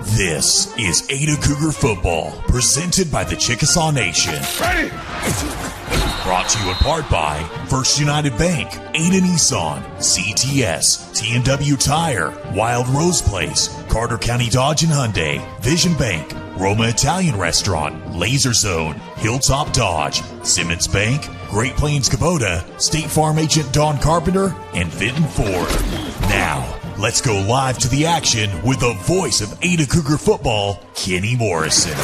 This is Ada Cougar Football, presented by the Chickasaw Nation. Ready! Brought to you in part by First United Bank, Ada Nissan, CTS, T&W Tire, Wild Rose Place, Carter County Dodge and Hyundai, Vision Bank, Roma Italian Restaurant, Laser Zone, Hilltop Dodge, Simmons Bank, Great Plains Kubota, State Farm Agent Don Carpenter, and Vinton Ford. Now, let's go live to the action with the voice of Ada Cougar Football, Kenny Morrison.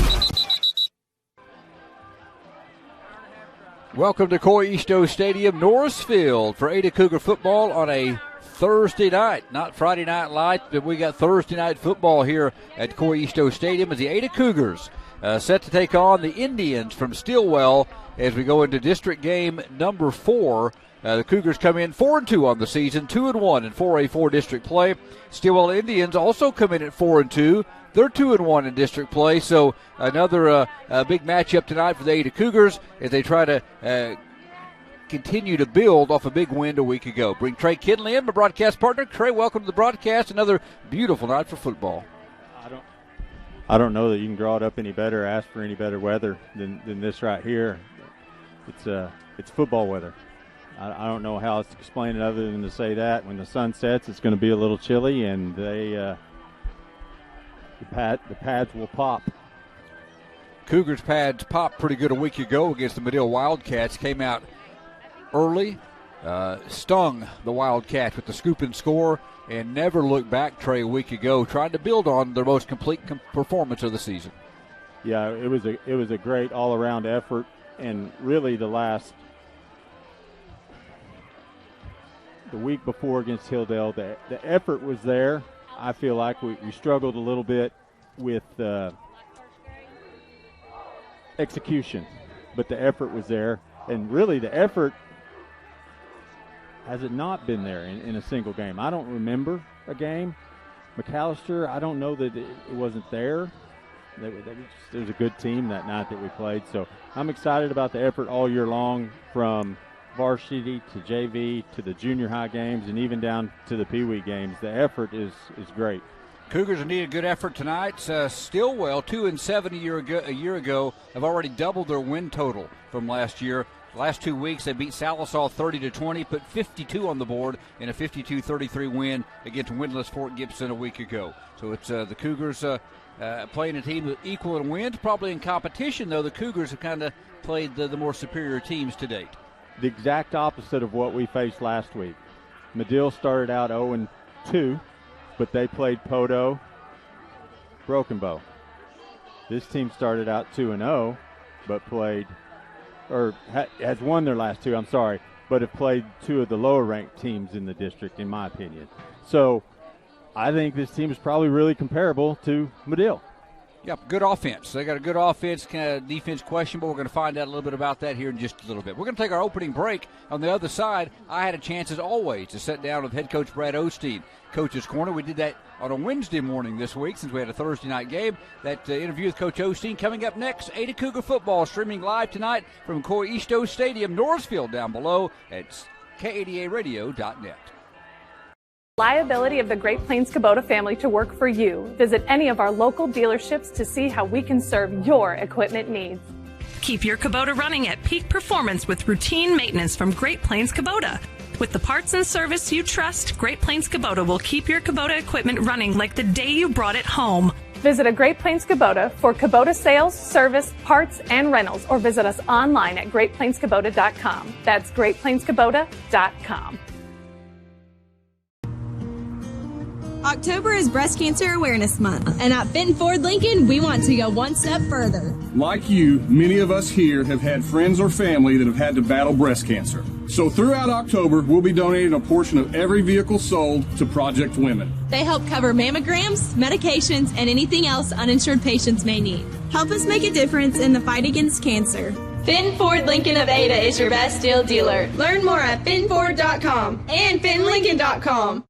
Welcome to Coy Easto Stadium, Norrisfield, for Ada Cougar Football on a Thursday night. Not Friday Night Lights, but we got Thursday night football here at Coy Easto Stadium as the Ada Cougars set to take on the Indians from Stillwell as we go into district game number 4. The Cougars come in 4-2 on the season, 2-1 in 4A4 district play. Stillwell Indians also come in at 4-2. They're 2-1 in district play, so another big matchup tonight for the Ada Cougars as they try to continue to build off a big win a week ago. Bring Trey Kinley in, my broadcast partner. Trey, welcome to the broadcast. Another beautiful night for football. I don't know that you can draw it up any better, ask for any better weather than this right here. It's football weather. I don't know how else to explain it other than to say that when the sun sets, it's going to be a little chilly, and the pads will pop. Cougars pads popped pretty good a week ago against the Medill Wildcats. Came out early, stung the Wildcats with the scoop and score, and never looked back, Trey, a week ago, trying to build on their most complete performance of the season. Yeah, it was a great all-around effort, and really the week before against Hilldale, the effort was there. I feel like we struggled a little bit with execution, but the effort was there. And really the effort has it not been there in a single game. I don't remember a game. McAllister, I don't know that it wasn't there. There was a good team that night that we played. So I'm excited about the effort all year long, from varsity to JV to the junior high games and even down to the Pee Wee games. The effort is great. Cougars need a good effort tonight. Stillwell, 2-7 a year ago, have already doubled their win total from last year. Last 2 weeks, they beat Salisaw 30-20, put 52 on the board in a 52-33 win against winless Fort Gibson a week ago. So it's the Cougars playing a team with equal in wins. Probably in competition, though, the Cougars have kind of played the more superior teams to date. The exact opposite of what we faced last week. Medill started out 0-2, but they played Podo, Broken Bow. This team started out 2-0, but has won their last two, but have played two of the lower-ranked teams in the district, in my opinion. So I think this team is probably really comparable to Medill. Yep, good offense. They got a good offense, kind of defense questionable. We're going to find out a little bit about that here in just a little bit. We're going to take our opening break. On the other side, I had a chance, as always, to sit down with head coach Brad Osteen, Coach's Corner. We did that on a Wednesday morning this week since we had a Thursday night game. That interview with Coach Osteen coming up next. Ada Cougar Football streaming live tonight from Coy Easto Stadium, Norrisfield, down below at KADARadio.net. Liability of the Great Plains Kubota family to work for you. Visit any of our local dealerships to see how we can serve your equipment needs. Keep your Kubota running at peak performance with routine maintenance from Great Plains Kubota. With the parts and service you trust, Great Plains Kubota will keep your Kubota equipment running like the day you brought it home. Visit a Great Plains Kubota for Kubota sales, service, parts, and rentals, or visit us online at GreatPlainsKubota.com. That's GreatPlainsKubota.com. October is Breast Cancer Awareness Month, and at Fenton Ford Lincoln, we want to go one step further. Like you, many of us here have had friends or family that have had to battle breast cancer. So throughout October, we'll be donating a portion of every vehicle sold to Project Women. They help cover mammograms, medications, and anything else uninsured patients may need. Help us make a difference in the fight against cancer. Fenton Ford Lincoln of Ada is your best deal dealer. Learn more at FentonFord.com and FentonLincoln.com.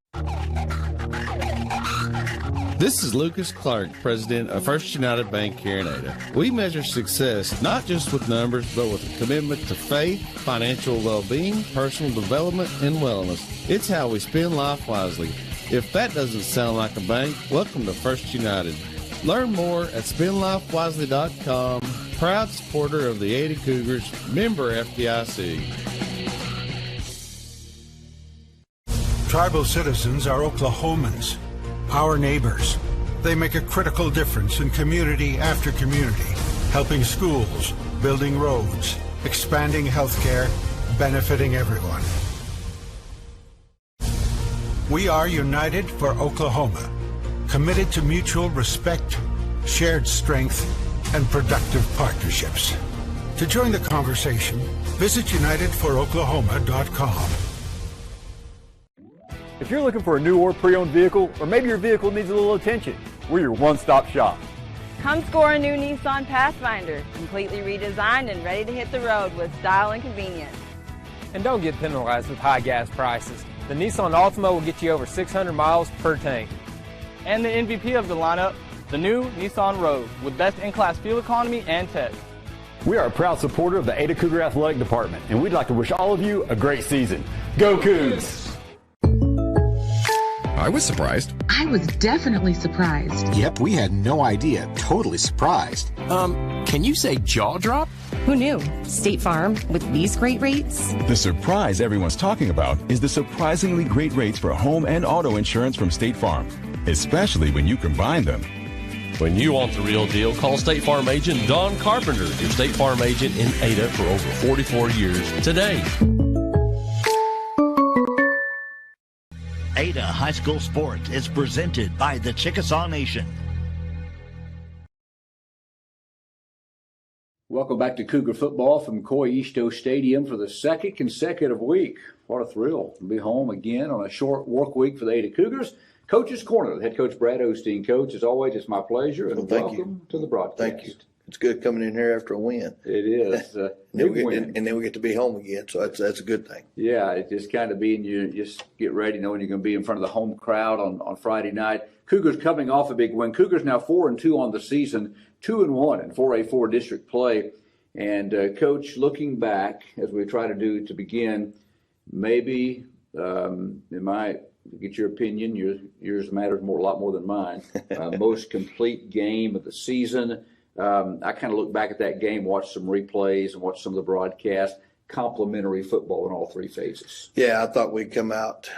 This is Lucas Clark, president of First United Bank here in Ada. We measure success not just with numbers, but with a commitment to faith, financial well-being, personal development, and wellness. It's how we spend life wisely. If that doesn't sound like a bank, welcome to First United. Learn more at spendlifewisely.com. Proud supporter of the Ada Cougars, member FDIC. Tribal citizens are Oklahomans, our neighbors. They make a critical difference in community after community, helping schools, building roads, expanding healthcare, benefiting everyone. We are united for Oklahoma, committed to mutual respect, shared strength, and productive partnerships. To join the conversation, visit unitedforoklahoma.com. If you're looking for a new or pre-owned vehicle, or maybe your vehicle needs a little attention, we're your one-stop shop. Come score a new Nissan Pathfinder, completely redesigned and ready to hit the road with style and convenience. And don't get penalized with high gas prices. The Nissan Altima will get you over 600 miles per tank. And the MVP of the lineup, the new Nissan Rogue, with best-in-class fuel economy and tech. We are a proud supporter of the Ada Cougar Athletic Department, and we'd like to wish all of you a great season. Go Cougs! I was surprised. I was definitely surprised. Yep, we had no idea. Totally surprised. Can you say jaw drop? Who knew? State Farm with these great rates? The surprise everyone's talking about is the surprisingly great rates for home and auto insurance from State Farm, especially when you combine them. When you want the real deal, call State Farm agent Don Carpenter, your State Farm agent in Ada for over 44 years today. Ada High School Sports is presented by the Chickasaw Nation. Welcome back to Cougar football from Coyisto Stadium for the second consecutive week. What a thrill to be home again on a short work week for the Ada Cougars. Coach's Corner, head coach Brad Osteen. Coach, as always, it's my pleasure, and welcome to the broadcast. Thank you. It's good coming in here after a win. It is. And then we get to be home again, so that's a good thing. Yeah, it's just kind of being, you just get ready knowing you're going to be in front of the home crowd on Friday night. Cougars coming off a big win. Cougars now 4-2 on the season, 2-1 in 4A4 district play. And, Coach, looking back, as we try to do to begin, maybe it might get your opinion. Yours matters a lot more than mine. Most complete game of the season. I kind of look back at that game, watched some replays and watched some of the broadcasts. Complimentary football in all three phases. Yeah, I thought we'd come out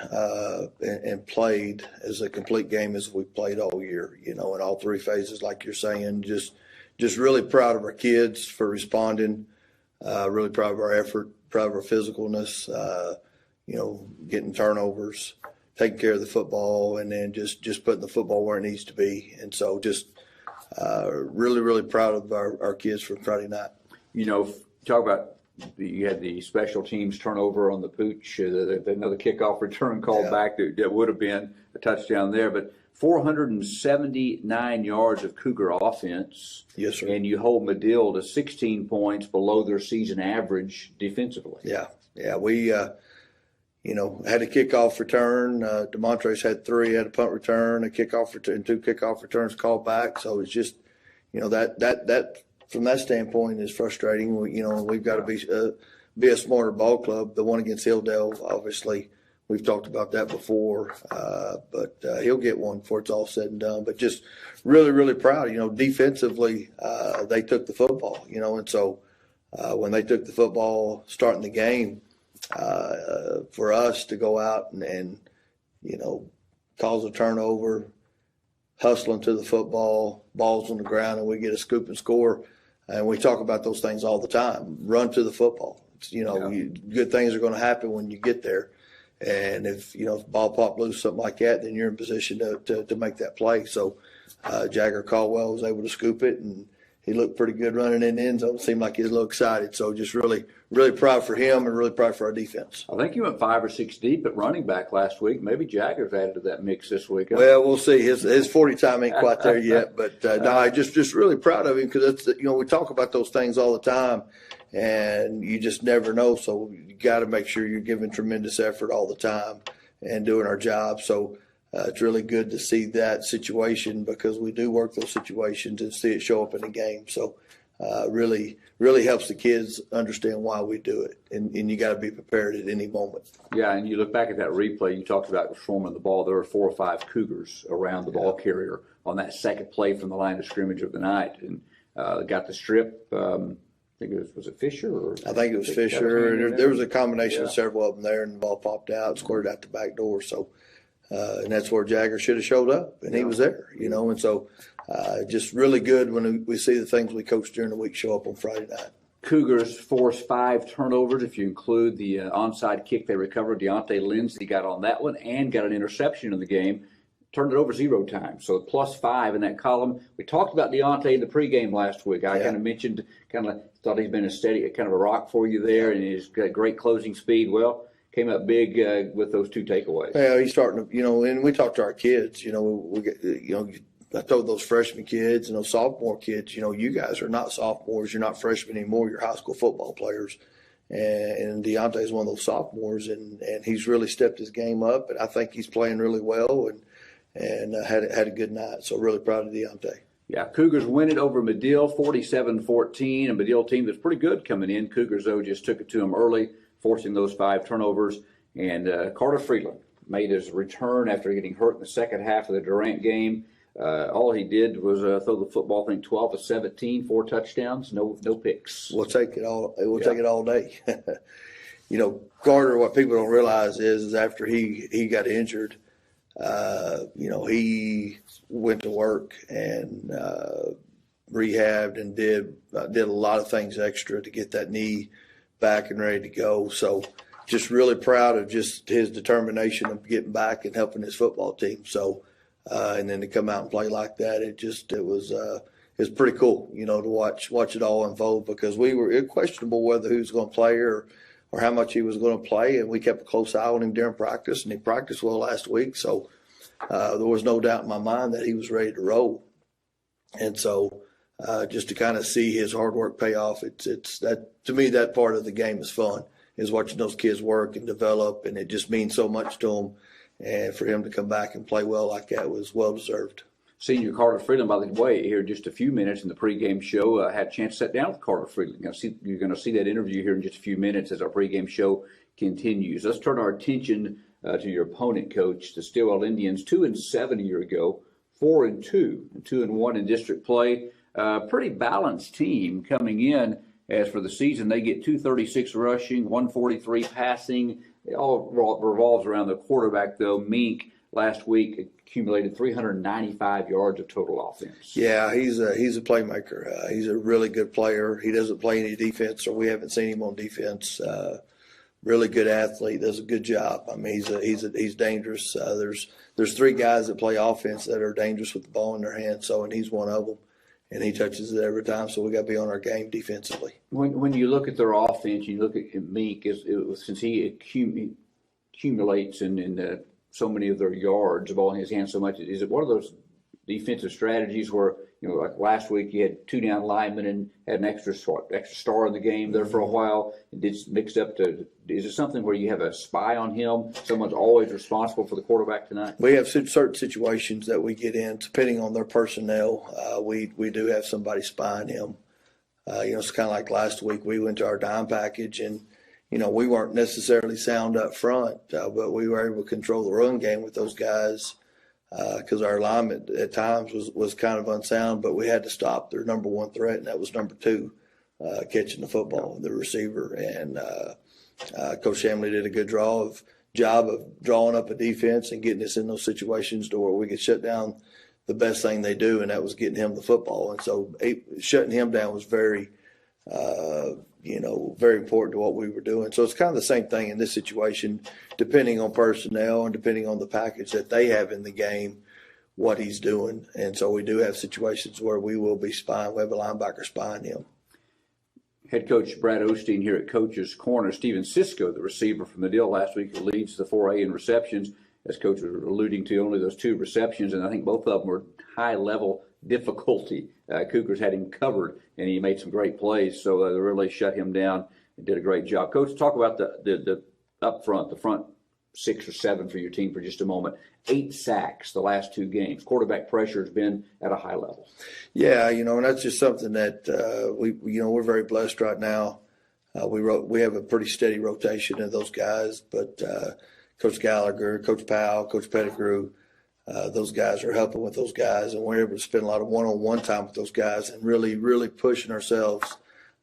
and played as a complete game as we played all year, in all three phases, like you're saying. Just really proud of our kids for responding, really proud of our effort, proud of our physicalness, getting turnovers, taking care of the football, and then just putting the football where it needs to be. And so just really, really proud of our kids from Friday night. Talk about you had the special teams turnover on the pooch, another kickoff return called back that would have been a touchdown there, but 479 yards of Cougar offense. Yes, sir. And you hold Medill to 16 points below their season average defensively. Yeah. We, had a kickoff return. DeMontres had 3, had a punt return, a kickoff and 2 kickoff returns called back. So it's just, that from that standpoint is frustrating. We've got to be a smarter ball club. The one against Hilldale, obviously, we've talked about that before, but he'll get one before it's all said and done. But just really, really proud. Defensively, they took the football, and so when they took the football starting the game, for us to go out and cause a turnover, hustling to the football, balls on the ground, and we get a scoop and score. And we talk about those things all the time. Run to the football. Good things are going to happen when you get there. And if ball pop loose, something like that, then you're in position to make that play. So Jagger Caldwell was able to scoop it, and he looked pretty good running in the end zone. It seemed like he was a little excited. So just really, really proud for him and really proud for our defense. I think he went 5 or 6 deep at running back last week. Maybe Jagger's added to that mix this week. Well, we'll see. His 40 time ain't quite there yet. But I just really proud of him because we talk about those things all the time, and you just never know. So you got to make sure you're giving tremendous effort all the time and doing our job. So it's really good to see that situation because we do work those situations and see it show up in the game. So really helps the kids understand why we do it. And you got to be prepared at any moment. Yeah, and you look back at that replay, you talked about swarming the ball. There were 4 or 5 Cougars around the ball carrier on that second play from the line of scrimmage of the night. And got the strip. I think was it Fisher? Or I think it was Fisher. There was a combination of several of them there, and the ball popped out, squirted out the back door. So, and that's where Jagger should have showed up, and he was there, And so, just really good when we see the things we coach during the week show up on Friday night. Cougars forced 5 turnovers, if you include the onside kick they recovered. Deontay Lindsey got on that one and got an interception in the game. Turned it over 0 times, so +5 in that column. We talked about Deontay in the pregame last week. I kind of mentioned, thought he's been a steady, kind of a rock for you there, and he's got great closing speed. Well, came up big with those 2 takeaways. Yeah, he's starting to, and we talk to our kids. We get, I told those freshman kids and those sophomore kids, you guys are not sophomores, you're not freshmen anymore, you're high school football players. And Deontay is one of those sophomores, and he's really stepped his game up, and I think he's playing really well and had a good night. So really proud of Deontay. Yeah, Cougars win it over Medill 47-14, a Medill team that's pretty good coming in. Cougars, though, just took it to them early, forcing those 5 turnovers. And Carter Freeland made his return after getting hurt in the second half of the Durant game. All he did was throw the football, I think 12 of 17, 4 touchdowns, no picks. We'll take it all. Take it all day. Carter. What people don't realize is after he got injured, he went to work and rehabbed and did a lot of things extra to get that knee back and ready to go. So just really proud of just his determination of getting back and helping his football team. So, and then to come out and play like that, it was pretty cool, to watch it all unfold, because it was questionable whether he was going to play or how much he was going to play. And we kept a close eye on him during practice, and he practiced well last week. So there was no doubt in my mind that he was ready to roll. And so just to kind of see his hard work pay off, it's that, to me, that part of the game is fun, is watching those kids work and develop, and it just means so much to them. And for him to come back and play well like that was well-deserved. Senior Carter Freeland, by the way, here in just a few minutes in the pregame show, had a chance to sit down with Carter Freeland. You're going to see that interview here in just a few minutes as our pregame show continues. Let's turn our attention to your opponent, Coach. The Stillwell Indians, 2-7 a year ago, 4-2, and 2-1 in district play. Pretty balanced team coming in. As for the season, they get 236 rushing, 143 passing. It all revolves around the quarterback, though. Mink last week accumulated 395 yards of total offense. Yeah, he's a playmaker. He's a really good player. He doesn't play any defense, or we haven't seen him on defense. Really good athlete, does a good job. I mean, he's dangerous. There's 3 guys that play offense that are dangerous with the ball in their hands. And he's one of them. And he touches it every time, so we got to be on our game defensively. When you look at their offense, you look at Meek, since he accumulates in so many of their yards, the ball in his hands so much, is it one of those defensive strategies where, like last week you had 2 down linemen and had an extra star in the game there for a while, and it's mixed up to, is it something where you have a spy on him? Someone's always responsible for the quarterback tonight? We have certain situations that we get in, depending on their personnel. We do have somebody spying him. It's kind of like last week we went to our dime package, and, we weren't necessarily sound up front, but we were able to control the run game with those guys. Because our alignment at times was kind of unsound, but we had to stop their number 1 threat, and that was number 2, catching the football, the receiver. And Coach Shamley did a good job of drawing up a defense and getting us in those situations to where we could shut down the best thing they do, and that was getting him the football. And so shutting him down was very very important to what we were doing. So it's kind of the same thing in this situation, depending on personnel and depending on the package that they have in the game, what he's doing. And so we do have situations where we will be spying. We have a linebacker spying him. Head coach Brad Osteen here at Coach's Corner. Steven Cisco, the receiver from Medill last week, who leads the 4A in receptions. As Coach was alluding to, only those 2 receptions, and I think both of them were high-level difficulty. Cougars had him covered, and he made some great plays, so they really shut him down and did a great job. Coach, talk about the up front, the front 6 or 7 for your team for just a moment. 8 sacks the last 2 games. Quarterback pressure has been at a high level. Yeah, and that's just something that we're very blessed right now. We have a pretty steady rotation of those guys, but Coach Gallagher, Coach Powell, Coach Pettigrew, those guys are helping with those guys, and we're able to spend a lot of one-on-one time with those guys and really, really pushing ourselves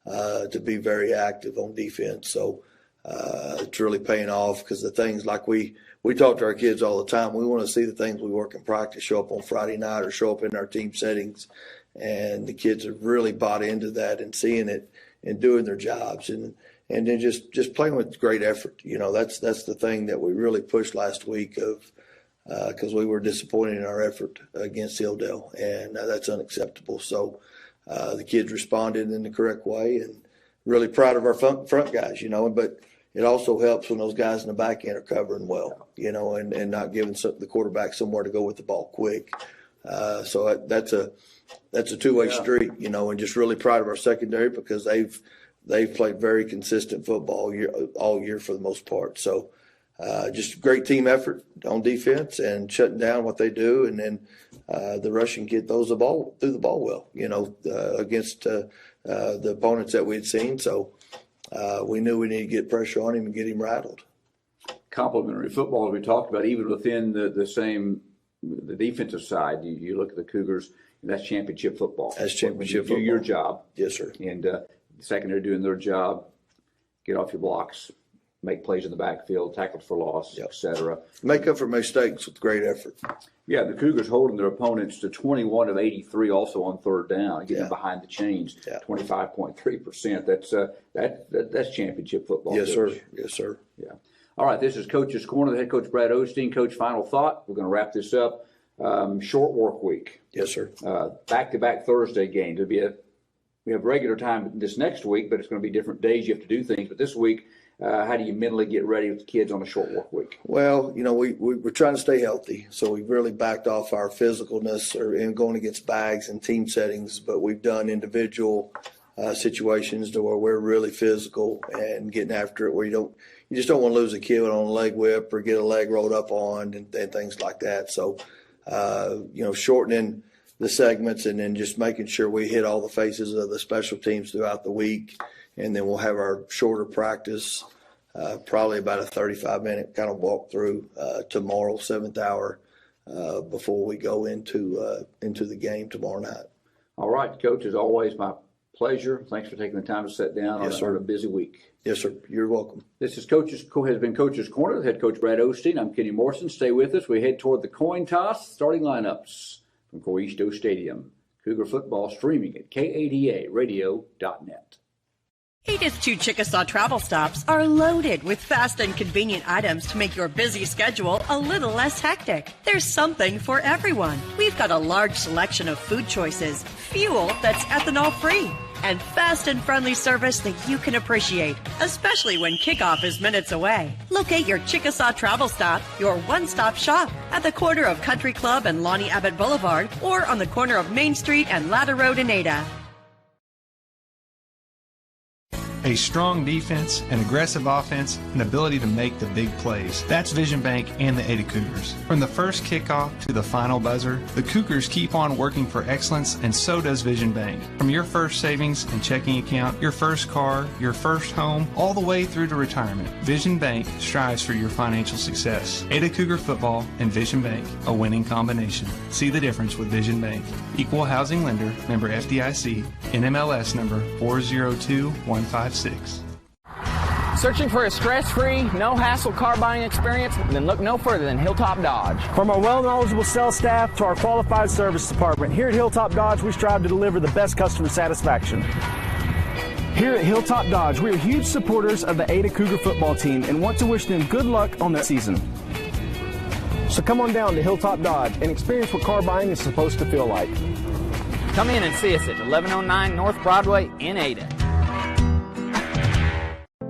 to be very active on defense. So it's really paying off, because the things like we talk to our kids all the time. We want to see the things we work in practice show up on Friday night or show up in our team settings, and the kids have really bought into that and seeing it and doing their jobs, and then just playing with great effort. That's the thing that we really pushed last week because we were disappointed in our effort against Hildale, and that's unacceptable. So the kids responded in the correct way, and really proud of our front guys, but it also helps when those guys in the back end are covering well, and not giving the quarterback somewhere to go with the ball quick. So that's a two-way street, and just really proud of our secondary, because they've played very consistent football all year for the most part. So just great team effort on defense and shutting down what they do, and then the rushing kid throws the ball through the ball well, against the opponents that we had seen. So we knew we needed to get pressure on him and get him rattled. Complementary football, as we talked about, even within the defensive side, you look at the Cougars, and that's championship football. That's championship football. Do your job. Yes, sir. And the secondary doing their job, get off your blocks, make plays in the backfield, tackle for loss, et cetera. Make up for mistakes with great effort. Yeah, the Cougars holding their opponents to 21 of 83 also on third down, getting behind the chains, 25.3%. That's championship football. Yes, Coach. sir. Yes, sir. Yeah. All right, this is Coach's Corner, the head coach Brad Osteen. Coach, final thought. We're going to wrap this up. Short work week. Yes, sir. Back-to-back Thursday games. We have regular time this next week, but it's going to be different days. You have to do things. But this week, how do you mentally get ready with the kids on a short work week? Well, we're trying to stay healthy, so we've really backed off our physicalness in going against bags and team settings, but we've done individual situations to where we're really physical and getting after it, where you just don't want to lose a kid on a leg whip or get a leg rolled up on and things like that. So, shortening the segments and then just making sure we hit all the faces of the special teams throughout the week. And then we'll have our shorter practice, probably about a 35-minute kind of walk through tomorrow, 7th hour, before we go into the game tomorrow night. All right, Coach, as always, my pleasure. Thanks for taking the time to sit down on a busy week. Yes, sir. You're welcome. This has been Coach's Corner with head coach Brad Osteen. I'm Kenny Morrison. Stay with us. We head toward the coin toss, starting lineups from Coesto Stadium. Cougar football streaming at KADAradio.net. Edith 2 Chickasaw travel stops are loaded with fast and convenient items to make your busy schedule a little less hectic. There's something for everyone. We've got a large selection of food choices, fuel that's ethanol-free, and fast and friendly service that you can appreciate, especially when kickoff is minutes away. Locate your Chickasaw travel stop, your one-stop shop, at the corner of Country Club and Lonnie Abbott Boulevard, or on the corner of Main Street and Ladder Road in Ada. A strong defense, an aggressive offense, and ability to make the big plays. That's Vision Bank and the Ada Cougars. From the first kickoff to the final buzzer, the Cougars keep on working for excellence, and so does Vision Bank. From your first savings and checking account, your first car, your first home, all the way through to retirement, Vision Bank strives for your financial success. Ada Cougar football and Vision Bank, a winning combination. See the difference with Vision Bank. Equal housing lender, member FDIC, NMLS number 402156. Searching for a stress-free, no-hassle car buying experience? Then look no further than Hilltop Dodge. From our well-knowledgeable sales staff to our qualified service department, here at Hilltop Dodge, we strive to deliver the best customer satisfaction. Here at Hilltop Dodge, we are huge supporters of the Ada Cougar football team and want to wish them good luck on their season. So come on down to Hilltop Dodge and experience what car buying is supposed to feel like. Come in and see us at 1109 North Broadway in Ada.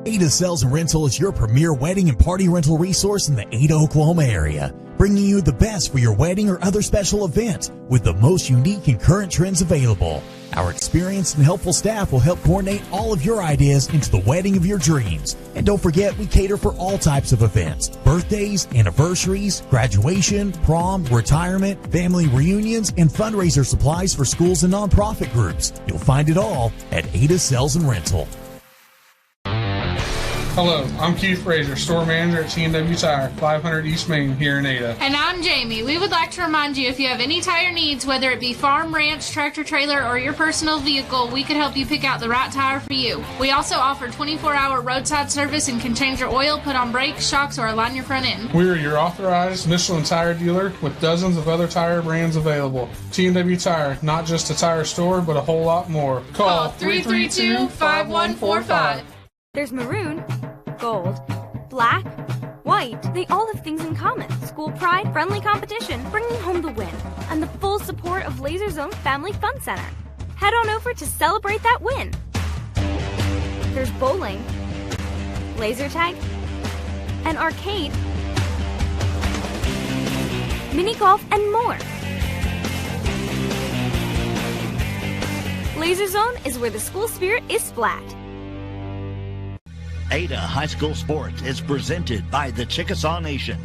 Ada Sales and Rental is your premier wedding and party rental resource in the Ada, Oklahoma area, bringing you the best for your wedding or other special event with the most unique and current trends available. Our experienced and helpful staff will help coordinate all of your ideas into the wedding of your dreams. And don't forget, we cater for all types of events: birthdays, anniversaries, graduation, prom, retirement, family reunions, and fundraiser supplies for schools and nonprofit groups. You'll find it all at Ada Sales and Rental. Hello, I'm Keith Frazier, store manager at T&W Tire, 500 East Main here in Ada. And I'm Jamie. We would like to remind you, if you have any tire needs, whether it be farm, ranch, tractor trailer, or your personal vehicle, we could help you pick out the right tire for you. We also offer 24-hour roadside service and can change your oil, put on brakes, shocks, or align your front end. We are your authorized Michelin tire dealer with dozens of other tire brands available. T&W Tire, not just a tire store, but a whole lot more. Call 332-5145. There's maroon, gold, black, white. They all have things in common. School pride, friendly competition, bringing home the win, and the full support of Laser Zone Family Fun Center. Head on over to celebrate that win. There's bowling, laser tag, an arcade, mini golf, and more. Laser Zone is where the school spirit is flat. Ada High School Sports is presented by the Chickasaw Nation.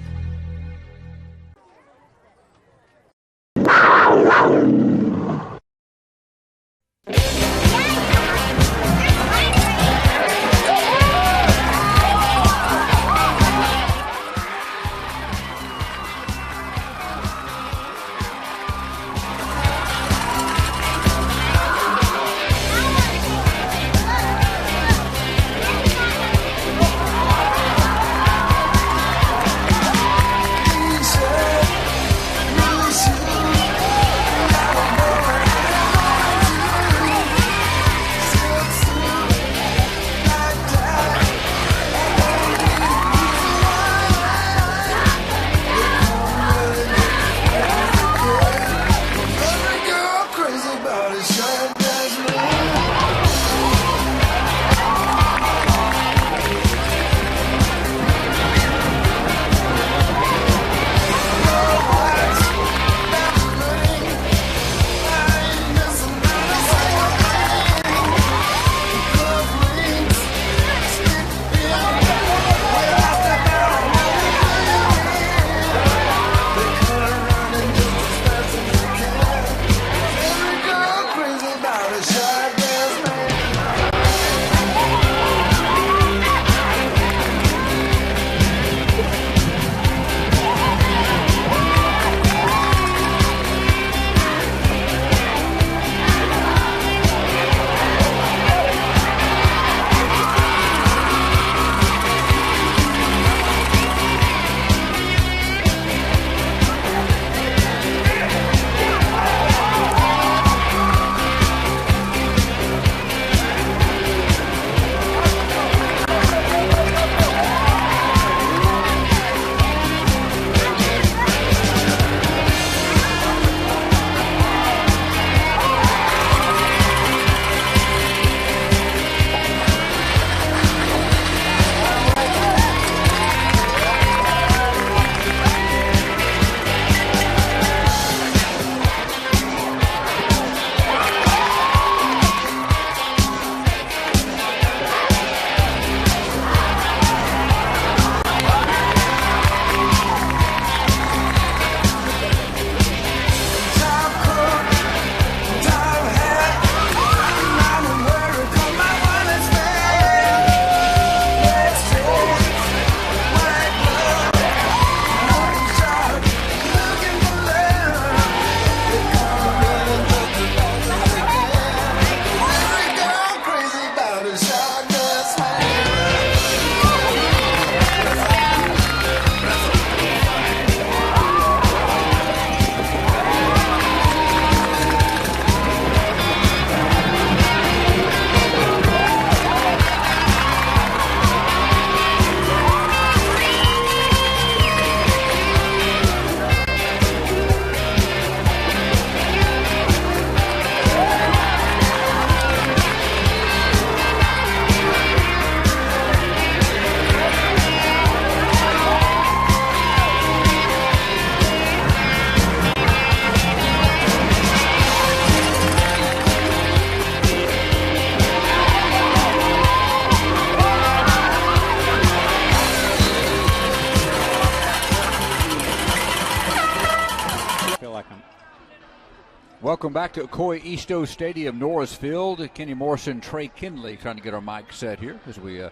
Welcome back to Coy Easto Stadium, Norris Field. Kenny Morrison, Trey Kinley trying to get our mic set here as we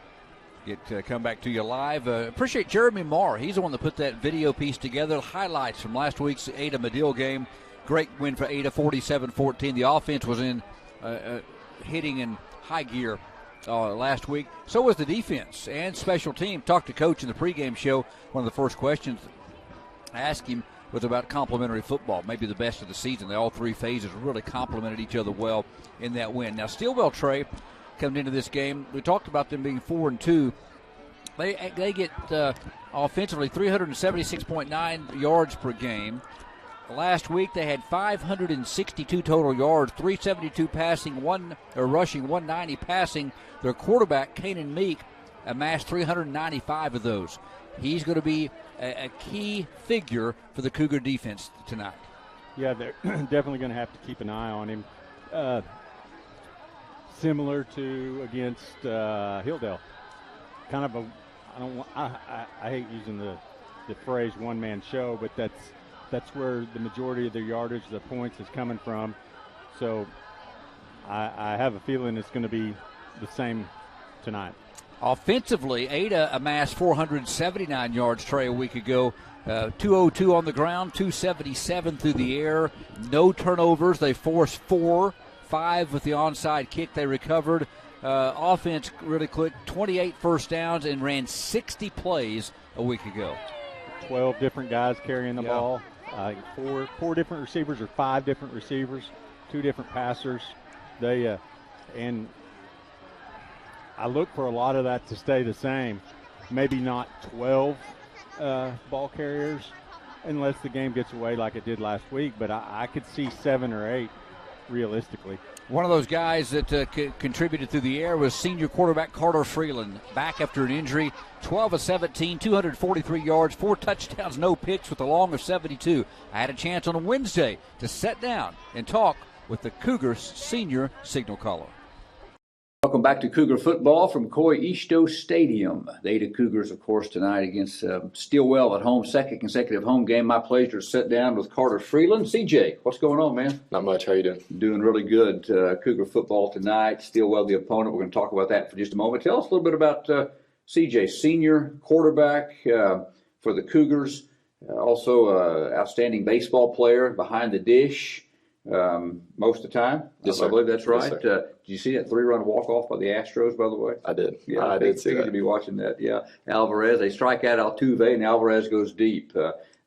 come back to you live. Appreciate Jeremy Marr. He's the one that put that video piece together. Highlights from last week's Ada-Medill game. Great win for Ada, 47-14. The offense was in hitting in high gear last week. So was the defense and special team. Talked to Coach in the pregame show. One of the first questions I asked him was about complementary football, maybe the best of the season. They all three phases really complemented each other well in that win. Now, Stillwell, Trey, coming into this game, we talked about them being 4-2. They get offensively 376.9 yards per game. Last week they had 562 total yards, 372 passing, rushing, 190 passing. Their quarterback, Kanan Meek, amassed 395 of those. He's going to be a key figure for the Cougar defense tonight. Yeah, they're definitely going to have to keep an eye on him. Similar to against Hilldale. Kind of I hate using the phrase one-man show, but that's where the majority of their yardage, the points, is coming from. So I have a feeling it's going to be the same tonight. Offensively, Ada amassed 479 yards, Trey, a week ago. 202 on the ground, 277 through the air. No turnovers. They forced 4, 5 with the onside kick they recovered. Offense really quick, 28 first downs and ran 60 plays a week ago. 12 different guys carrying the ball. Four different receivers or 5 different receivers, 2 different passers. And I look for a lot of that to stay the same. Maybe not 12 ball carriers unless the game gets away like it did last week, but I could see 7 or 8 realistically. One of those guys that contributed through the air was senior quarterback Carter Freeland, back after an injury, 12 of 17, 243 yards, 4 touchdowns, no picks with a long of 72. I had a chance on a Wednesday to sit down and talk with the Cougars senior signal caller. Welcome back to Cougar football from Coy Easto Stadium. The Ada Cougars, of course, tonight against Stillwell at home, second consecutive home game. My pleasure to sit down with Carter Freeland. CJ, what's going on, man? Not much. How you doing? Doing really good. Cougar football tonight. Stillwell, the opponent. We're going to talk about that for just a moment. Tell us a little bit about CJ, senior quarterback for the Cougars. Also, outstanding baseball player behind the dish. Most of the time. Yes, I believe that's right. Yes, did you see that 3-run walk-off by the Astros, by the way? I did. Yeah, I did see that. To be watching that. Yeah, Alvarez, they strike out Altuve, and Alvarez goes deep.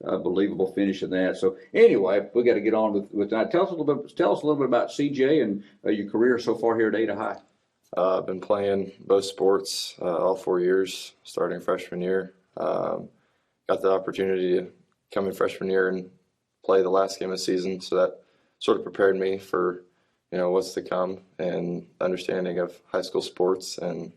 Unbelievable finish in that. So anyway, we got to get on with that. Tell us a little bit about CJ and your career so far here at Ada High. I've been playing both sports all 4 years, starting freshman year. Got the opportunity to come in freshman year and play the last game of the season, so that sort of prepared me for, what's to come and understanding of high school sports. And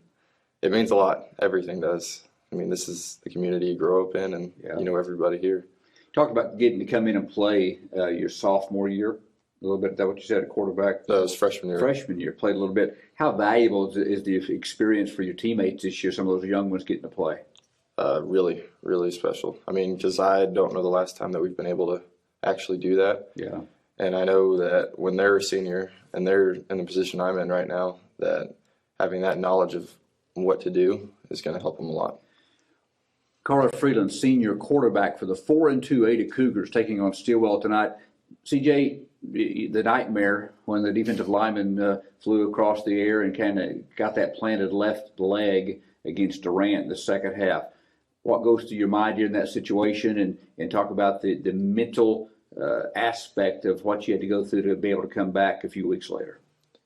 it means a lot. Everything does. I mean, this is the community you grow up in, and you know everybody here. Talk about getting to come in and play your sophomore year. A little bit. Is that what you said at quarterback? No, it was freshman year. Freshman year. Played a little bit. How valuable is the experience for your teammates this year, some of those young ones getting to play? Really, really special. I mean, because I don't know the last time that we've been able to actually do that. Yeah. And I know that when they're a senior and they're in the position I'm in right now, that having that knowledge of what to do is going to help them a lot. Carter Freeland, senior quarterback for the 4-2 Ada Cougars, taking on Stillwell tonight. CJ, the nightmare when the defensive lineman flew across the air and kind of got that planted left leg against Durant in the second half. What goes through your mind during that situation, and talk about the mental aspect of what you had to go through to be able to come back a few weeks later?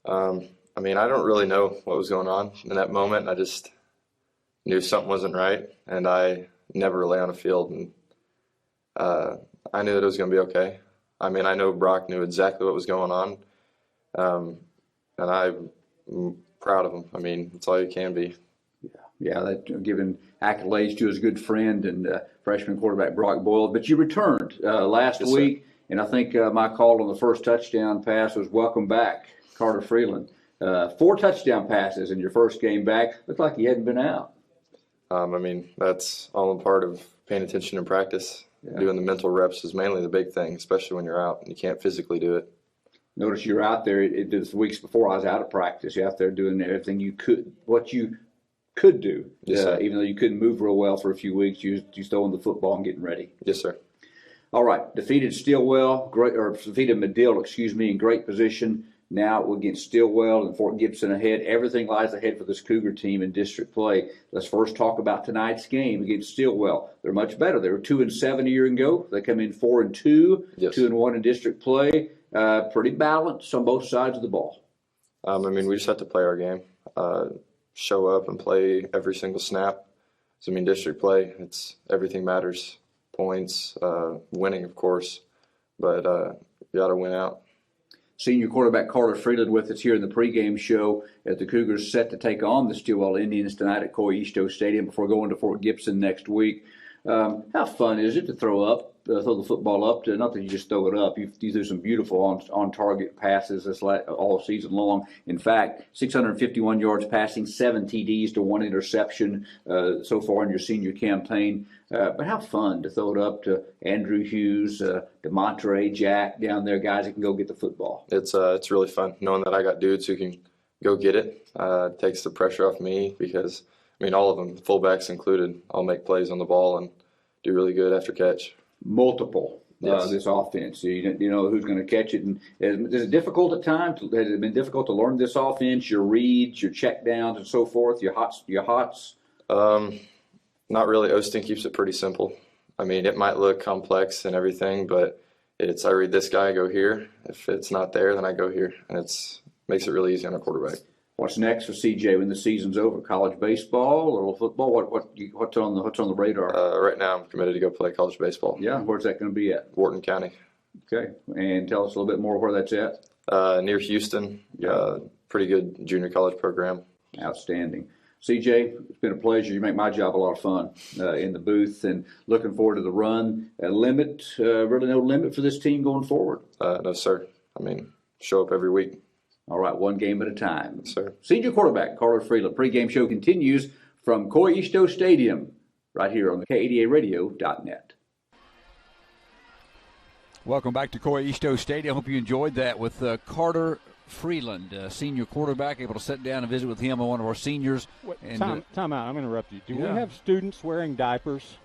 I mean, I don't really know what was going on in that moment. I just knew something wasn't right, and I never lay on a field, and I knew that it was going to be okay. I mean, I know Brock knew exactly what was going on, and I'm proud of him. I mean, it's all you can be. Yeah, that giving accolades to his good friend and freshman quarterback Brock Boyle. But you returned last week, and I think my call on the first touchdown pass was welcome back, Carter Freeland. 4 touchdown passes in your first game back. Looked like you hadn't been out. I mean, that's all a part of paying attention in practice. Yeah. Doing the mental reps is mainly the big thing, especially when you're out and you can't physically do it. Notice you're out there. It was weeks before I was out of practice. You're out there doing everything you could, what you could do. Yes, sir. Even though you couldn't move real well for a few weeks, you throwing the football and getting ready. Yes, sir. All right, defeated defeated Medill, in great position. Now against Stillwell and Fort Gibson ahead. Everything lies ahead for this Cougar team in district play. Let's first talk about tonight's game against Stillwell. They're much better. They were 2-7 a year ago. They come in 4-2, yes. 2-1 in district play. Pretty balanced on both sides of the ball. We just have to play our game, show up and play every single snap. So, district play, everything matters. Points, winning, of course, but you got to win out. Senior quarterback Carter Freeland with us here in the pregame show as the Cougars set to take on the Stillwell Indians tonight at Coy-Easto Stadium before going to Fort Gibson next week. How fun is it to throw the football up? Not that you just throw it up. You do some beautiful on-target passes all season long. In fact, 651 yards passing, 7 TDs to 1 interception so far in your senior campaign. But how fun to throw it up to Andrew Hughes, DeMontre, Jack down there, guys that can go get the football. It's really fun knowing that I got dudes who can go get it. It takes the pressure off me because, all of them, fullbacks included, all make plays on the ball and do really good after catch. Multiple, yes. This offense. You know who's going to catch it. And is it difficult at times? Has it been difficult to learn this offense, your reads, your check downs, and so forth, your hots? Not really. Osteen keeps it pretty simple. It might look complex and everything, but I read this guy, I go here. If it's not there, then I go here. And makes it really easy on a quarterback. What's next for CJ when the season's over? College baseball, a little football? What's on the radar? Right now, I'm committed to go play college baseball. Yeah, where's that going to be at? Wharton County. Okay, and tell us a little bit more where that's at. Near Houston. Pretty good junior college program. Outstanding. CJ, it's been a pleasure. You make my job a lot of fun in the booth, and looking forward to the run. Really no limit for this team going forward? No, sir. Show up every week. All right, one game at a time. Yes, sir. Senior quarterback Carter Freeland. Pregame show continues from Coy-Easto Stadium right here on the K80Radio.net. Welcome back to Coy-Easto Stadium. Hope you enjoyed that with Carter Freeland, senior quarterback, able to sit down and visit with him, one of our seniors. Time out. I'm going to interrupt you. Do we have students wearing diapers?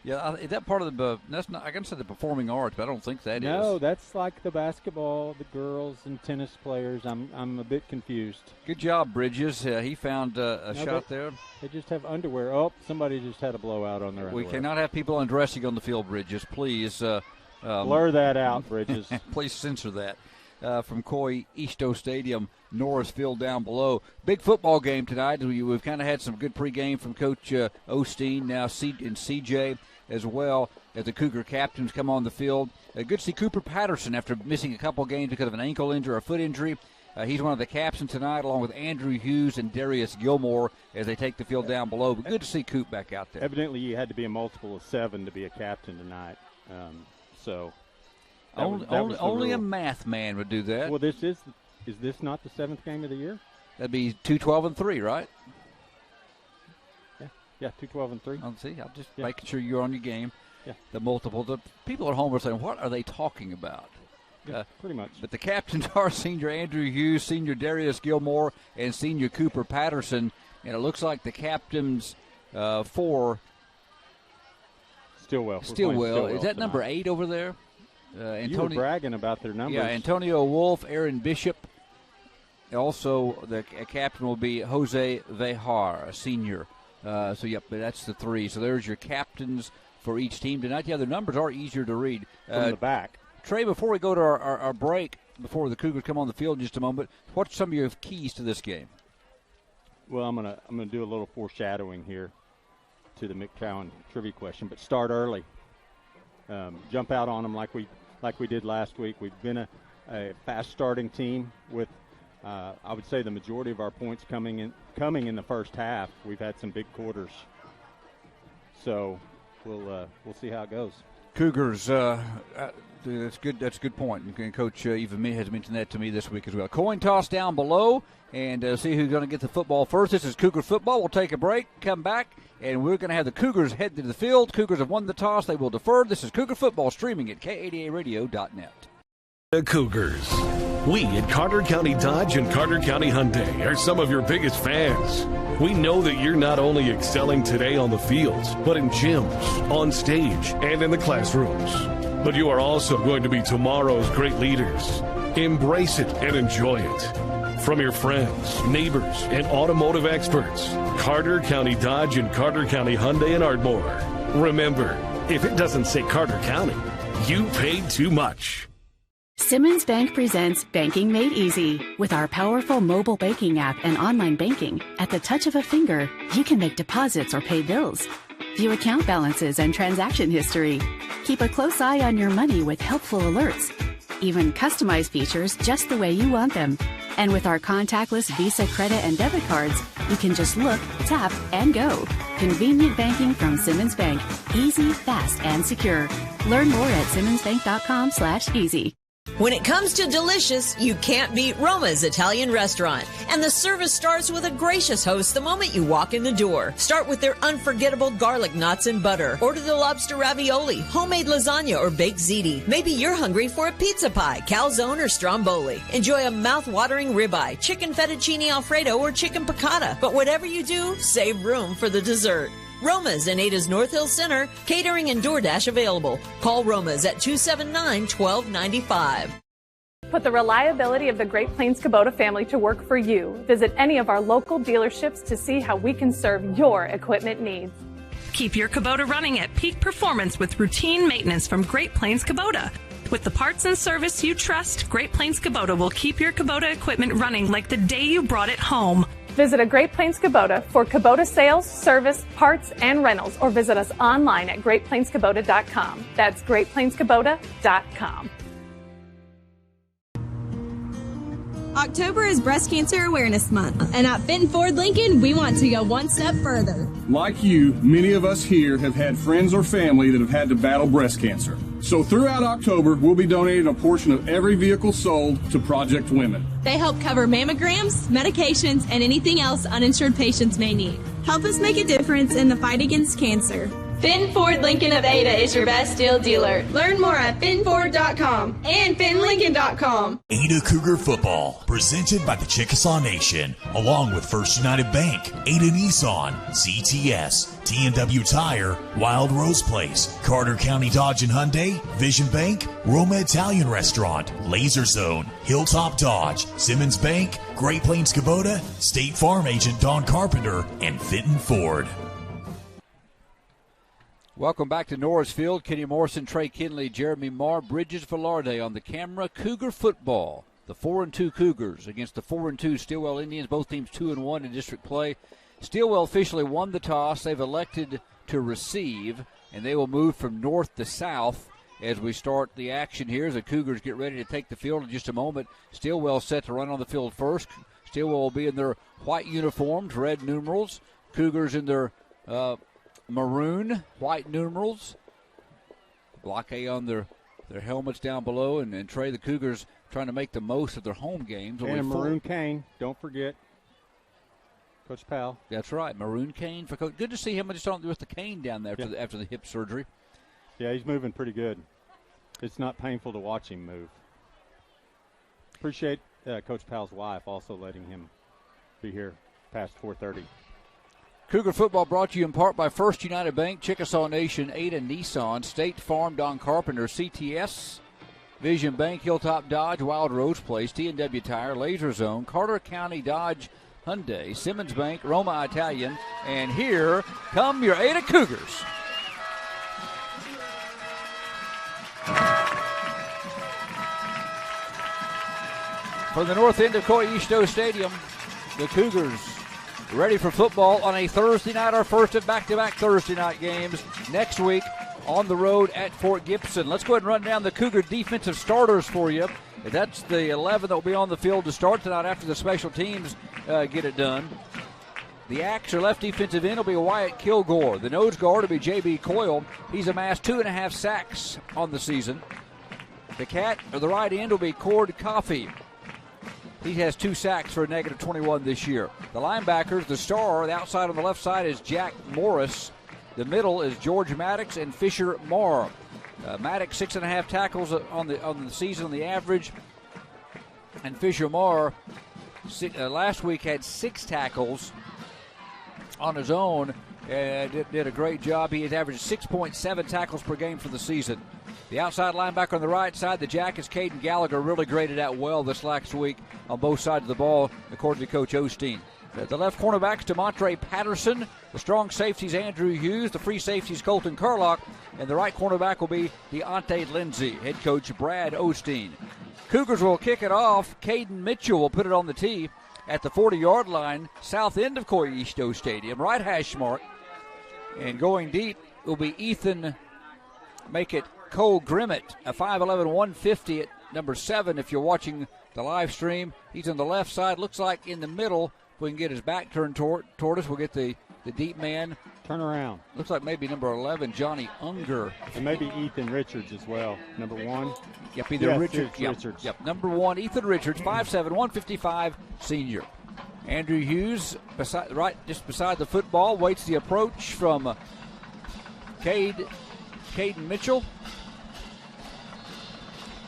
Yeah, is that part of that's not, I can say the performing arts, but I don't think that is. No, that's like the basketball, the girls and tennis players. I'm a bit confused. Good job, Bridges. He found a shot there. They just have underwear. Oh, somebody just had a blowout on their underwear. We cannot have people undressing on the field, Bridges. Please. Blur that out, Bridges. Please censor that. From Coy-Easto Stadium, Norrisville down below. Big football game tonight. We've kind of had some good pregame from Coach Osteen, now and CJ as well, as the Cougar captains come on the field. Good to see Cooper Patterson after missing a couple games because of an ankle injury or a foot injury. He's one of the captains tonight, along with Andrew Hughes and Darius Gilmore as they take the field down below. But good to see Coop back out there. Evidently, you had to be a multiple of 7 to be a captain tonight. Only a math man would do that. Well, is this not the 7th game of the year? That'd be 2-12-3, right? Yeah, 2-12-3. I'm just making sure you're on your game. Yeah. The people at home are saying, what are they talking about? Yeah, pretty much. But the captains are senior Andrew Hughes, senior Darius Gilmore, and senior Cooper Patterson. And it looks like the captains for Stillwell. Is that number 8 over there? You were bragging about their numbers. Yeah, Antonio Wolf, Aaron Bishop. Also, the captain will be Jose Vejar, a senior. But that's the 3. So there's your captains for each team tonight. Yeah, the numbers are easier to read. From the back. Trey, before we go to our break, before the Cougars come on the field in just a moment, what's some of your keys to this game? Well, I'm gonna do a little foreshadowing here to the McCowan trivia question, but start early. Jump out on them like we did last week. We've been a fast starting team with, I would say, the majority of our points coming in the first half. We've had some big quarters, so we'll see how it goes. Cougars, that's good. That's a good point. And Coach even has mentioned that to me this week as well. Coin toss down below, and see who's going to get the football first. This is Cougar football. We'll take a break, come back, and we're going to have the Cougars head to the field. Cougars have won the toss. They will defer. This is Cougar football streaming at K80ARadio.net. The Cougars. We at Carter County Dodge and Carter County Hyundai are some of your biggest fans. We know that you're not only excelling today on the fields, but in gyms, on stage, and in the classrooms. But you are also going to be tomorrow's great leaders. Embrace it and enjoy it. From your friends, neighbors, and automotive experts, Carter County Dodge and Carter County Hyundai in Ardmore. Remember, if it doesn't say Carter County, you paid too much. Simmons Bank presents Banking Made Easy. With our powerful mobile banking app and online banking, at the touch of a finger, you can make deposits or pay bills, view account balances and transaction history, keep a close eye on your money with helpful alerts, even customize features just the way you want them. And with our contactless Visa credit and debit cards, you can just look, tap, and go. Convenient banking from Simmons Bank. Easy, fast, and secure. Learn more at simmonsbank.com/easy. When it comes to delicious, you can't beat Roma's Italian Restaurant. And the service starts with a gracious host the moment you walk in the door. Start with their unforgettable garlic knots and butter. Order the lobster ravioli, homemade lasagna, or baked ziti. Maybe you're hungry for a pizza pie, calzone, or stromboli. Enjoy a mouth-watering ribeye, chicken fettuccine alfredo, or chicken piccata. But whatever you do, save room for the dessert. Roma's in Ada's North Hill Center, catering and DoorDash available. Call Roma's at 279-1295. Put the reliability of the Great Plains Kubota family to work for you. Visit any of our local dealerships to see how we can serve your equipment needs. Keep your Kubota running at peak performance with routine maintenance from Great Plains Kubota. With the parts and service you trust, Great Plains Kubota will keep your Kubota equipment running like the day you brought it home. Visit a Great Plains Kubota for Kubota sales, service, parts, and rentals, or visit us online at GreatPlainsKubota.com. That's GreatPlainsKubota.com. October is Breast Cancer Awareness Month, and at Fenton Ford Lincoln, we want to go one step further. Like you, many of us here have had friends or family that have had to battle breast cancer. So throughout October, we'll be donating a portion of every vehicle sold to Project Women. They help cover mammograms, medications, and anything else uninsured patients may need. Help us make a difference in the fight against cancer. Fenton Ford Lincoln of Ada is your best deal dealer. Learn more at FentonFord.com and FentonLincoln.com. Ada Cougar Football, presented by the Chickasaw Nation, along with First United Bank, Ada Nissan, CTS, T&W Tire, Wild Rose Place, Carter County Dodge and Hyundai, Vision Bank, Roma Italian Restaurant, Laser Zone, Hilltop Dodge, Simmons Bank, Great Plains Kubota, State Farm Agent Don Carpenter, and Fenton Ford. Welcome back to Norris Field. Kenny Morrison, Trey Kinley, Jeremy Marr, Bridges Velarde on the camera. Cougar football. The 4-2 Cougars against the 4-2 Stillwell Indians. Both teams 2-1 in district play. Stillwell officially won the toss. They've elected to receive, and they will move from north to south as we start the action here as the Cougars get ready to take the field in just a moment. Stillwell set to run on the field first. Stillwell will be in their white uniforms, red numerals. Cougars in their maroon, white numerals. Block A on their helmets down below. And Trey, the Cougars trying to make the most of their home games. And a maroon cane, don't forget. Coach Powell. That's right, maroon cane for Coach. Good to see him just on with the cane down there after the hip surgery. Yeah, he's moving pretty good. It's not painful to watch him move. Appreciate Coach Powell's wife also letting him be here past 4:30. Cougar football brought to you in part by First United Bank, Chickasaw Nation, Ada Nissan, State Farm, Don Carpenter, CTS, Vision Bank, Hilltop Dodge, Wild Rose Place, T&W Tire, Laser Zone, Carter County Dodge, Hyundai, Simmons Bank, Roma Italian, and here come your Ada Cougars. From the north end of Coyisto Stadium, the Cougars ready for football on a Thursday night, our first of back-to-back Thursday night games next week on the road at Fort Gibson. Let's go ahead and run down the Cougar defensive starters for you. That's the 11 that will be on the field to start tonight after the special teams get it done. The axe or left defensive end will be Wyatt Kilgore. The nose guard will be J.B. Coyle. He's amassed 2.5 sacks on the season. The cat or the right end will be Cord Coffey. He has 2 sacks for a negative 21 this year. The linebackers, the star, the outside on the left side is Jack Morris. The middle is George Maddox and Fisher Marr. Maddox 6.5 tackles on the season on the average. And Fisher-Marr last week had 6 tackles on his own. Did a great job. He has averaged 6.7 tackles per game for the season. The outside linebacker on the right side, the Jackets, Caden Gallagher, really graded out well this last week on both sides of the ball, according to Coach Osteen. The left cornerback is DeMontre Patterson. The strong safeties, Andrew Hughes. The free safeties, Colton Carlock. And the right cornerback will be Deontay Lindsay. Head coach Brad Osteen. Cougars will kick it off. Caden Mitchell will put it on the tee at the 40-yard line, south end of Coyisto Stadium, right hash mark. And going deep will be Ethan, make it Cole Grimmett, a 5'11", 150 at number 7 if you're watching the live stream. He's on the left side, looks like in the middle. If we can get his back turned toward us, we'll get the deep man. Turn around. Looks like maybe number 11, Johnny Unger. And maybe Ethan Richards as well, number 1. Yep, either Richards. Yep, number 1, Ethan Richards, 5'7", 155, senior. Andrew Hughes, just beside the football, waits the approach from Caden Mitchell.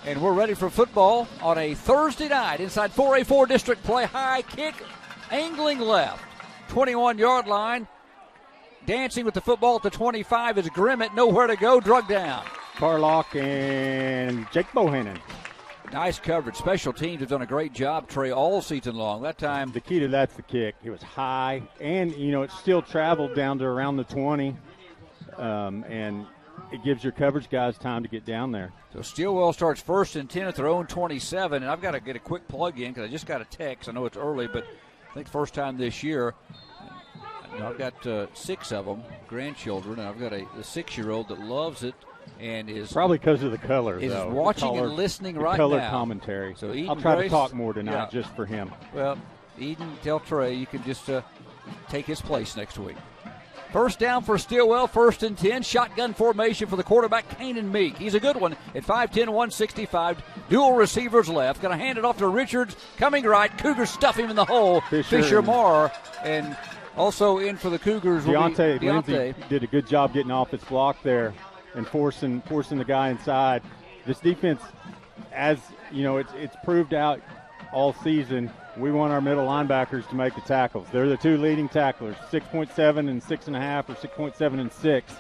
And we're ready for football on a Thursday night inside 4A4 district play. High kick, angling left, 21-yard line. Dancing with the football at the 25 is Grimmett. Nowhere to go, drug down. Carlock and Jake Bohannon. Nice coverage. Special teams have done a great job, Trey, all season long. That time. The key to that's the kick. It was high, and, it still traveled down to around the 20. And it gives your coverage guys time to get down there. So Stillwell starts 1st and 10 at their own 27. And I've got to get a quick plug in because I just got a text. I know it's early, but I think first time this year. I've got 6 of them, grandchildren, and I've got a 6-year-old that loves it and is probably because of the color. Is watching and listening right color now. Commentary. So Eden I'll try Grace, to talk more tonight just for him. Well, Eden, tell Trey you can just take his place next week. First down for Stillwell, 1st and 10. Shotgun formation for the quarterback, Kanan Meek. He's a good one at 5'10", 165. Dual receivers left. Going to hand it off to Richards. Coming right. Cougars stuff him in the hole. Fisher-Marr. And also in for the Cougars will be Deontay. Lindsay did a good job getting off his block there and forcing the guy inside. This defense, as you know, it's proved out all season. We want our middle linebackers to make the tackles. They're the 2 leading tacklers, 6.7 and 6.5 or 6.7 and 6.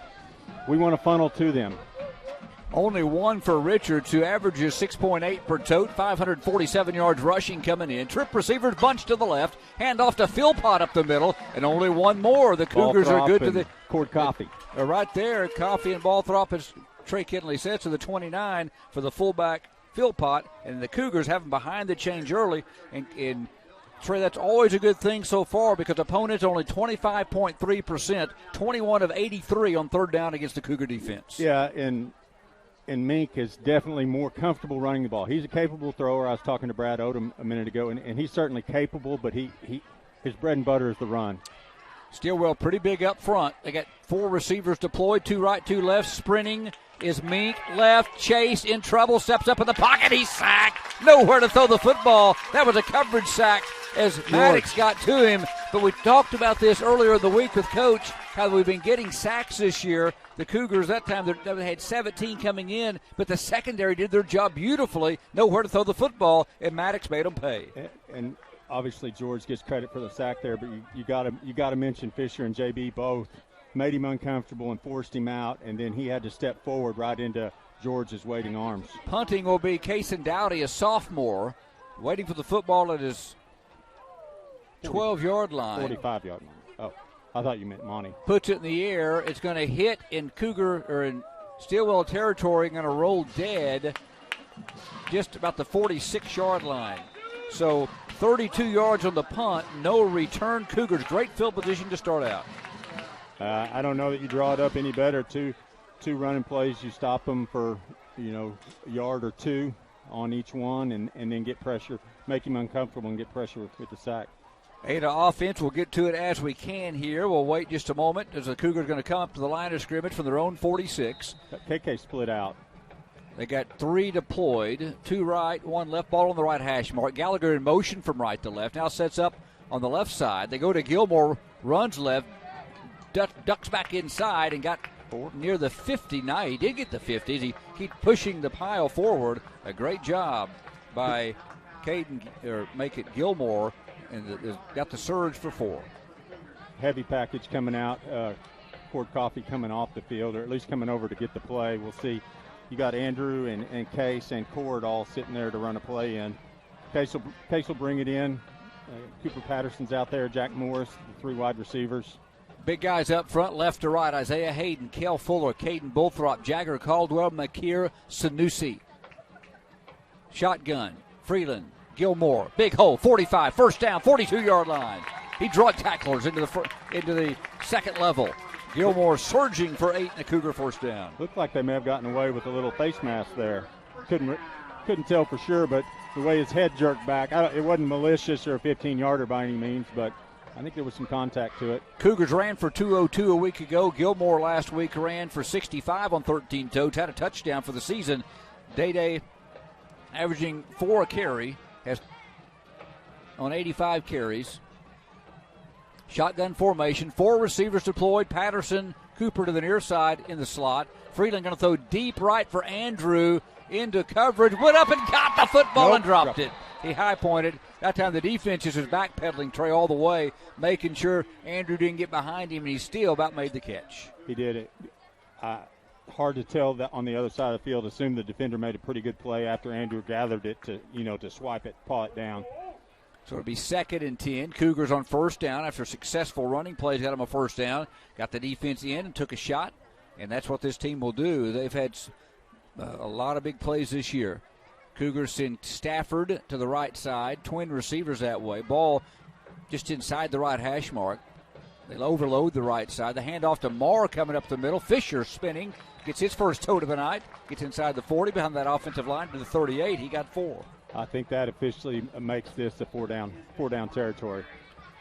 We want to funnel to them. Only 1 for Richards, who averages 6.8 per tote, 547 yards rushing coming in. Trip receivers bunched to the left, hand off to Philpott up the middle, and only 1 more. The Cougars are good to the Cord Coffee. Right there, Coffee and Balthrop, as Trey Kinley said, to the 29 for the fullback Philpott, and the Cougars have him behind the change early. And Trey, that's always a good thing so far because opponents only 25.3%, 21 of 83 on 3rd down against the Cougar defense. Yeah, and Mink is definitely more comfortable running the ball. He's a capable thrower. I was talking to Brad Odom a minute ago, and he's certainly capable, but his bread and butter is the run. Stillwell pretty big up front. They got 4 receivers deployed, 2 right, 2 left. Sprinting is Mink. Left, Chase in trouble, steps up in the pocket. He's sacked. Nowhere to throw the football. That was a coverage sack as Maddox got to him. But we talked about this earlier in the week with Coach, how we've been getting sacks this year. The Cougars, that time, they had 17 coming in, but the secondary did their job beautifully. Nowhere to throw the football, and Maddox made them pay. And obviously George gets credit for the sack there, but you got to mention Fisher and JB both made him uncomfortable and forced him out, and then he had to step forward right into George's waiting arms. Punting will be Kason Dowdy, a sophomore, waiting for the football at his 12-yard line. 45-yard line. Oh, I thought you meant Monty. Puts it in the air. It's going to hit in Stillwell territory, going to roll dead just about the 46-yard line. So 32 yards on the punt, no return. Cougars, great field position to start out. I don't know that you draw it up any better. Two running plays, you stop them for, a yard or 2 on each one and then get pressure, make him uncomfortable and get pressure with the sack. Ada offense, we'll get to it as we can here. We'll wait just a moment as the Cougars are going to come up to the line of scrimmage from their own 46. KK split out. They got 3 deployed, 2 right, 1 left, ball on the right hash mark. Gallagher in motion from right to left, now sets up on the left side. They go to Gilmore, runs left, ducks back inside and got near the 50. Now he did get the 50s. He keeps pushing the pile forward. A great job by Gilmore, and got the surge for 4. Heavy package coming out. Cord Coffee coming off the field, or at least coming over to get the play. We'll see. You got Andrew and Case and Cord all sitting there to run a play in. Case will bring it in. Cooper Patterson's out there. Jack Morris, the 3 wide receivers. Big guys up front, left to right. Isaiah Hayden, Kel Fuller, Caden Bullthrop, Jagger Caldwell, McKeer, Sanusi. Shotgun, Freeland, Gilmore, big hole, 45, first down, 42-yard line. He drug tacklers into the second level. Gilmore surging for 8 and a Cougar first down. Looked like they may have gotten away with a little face mask there. Couldn't tell for sure, but the way his head jerked back, it wasn't malicious or a 15-yarder by any means, but I think there was some contact to it. Cougars ran for 202 a week ago. Gilmore last week ran for 65 on 13 totes, had a touchdown for the season. Day averaging 4 a carry, has on 85 carries. Shotgun formation, 4 receivers deployed. Patterson, Cooper to the near side in the slot. Freeland going to throw deep right for Andrew into coverage. Went up and got the football and dropped it. He high-pointed. That time the defense is backpedaling Trey all the way, making sure Andrew didn't get behind him, and he still about made the catch. He did it. Hard to tell that on the other side of the field. Assume the defender made a pretty good play after Andrew gathered it to swipe it, paw it down. So it'll be 2nd and 10. Cougars on first down after successful running plays. Got them a first down. Got the defense in and took a shot. And that's what this team will do. They've had a lot of big plays this year. Cougars send Stafford to the right side. Twin receivers that way. Ball just inside the right hash mark. They'll overload the right side. The handoff to Marr coming up the middle. Fisher spinning. Gets his first toe of the night. Gets inside the 40 behind that offensive line to the 38. He got 4. I think that officially makes this a four down territory.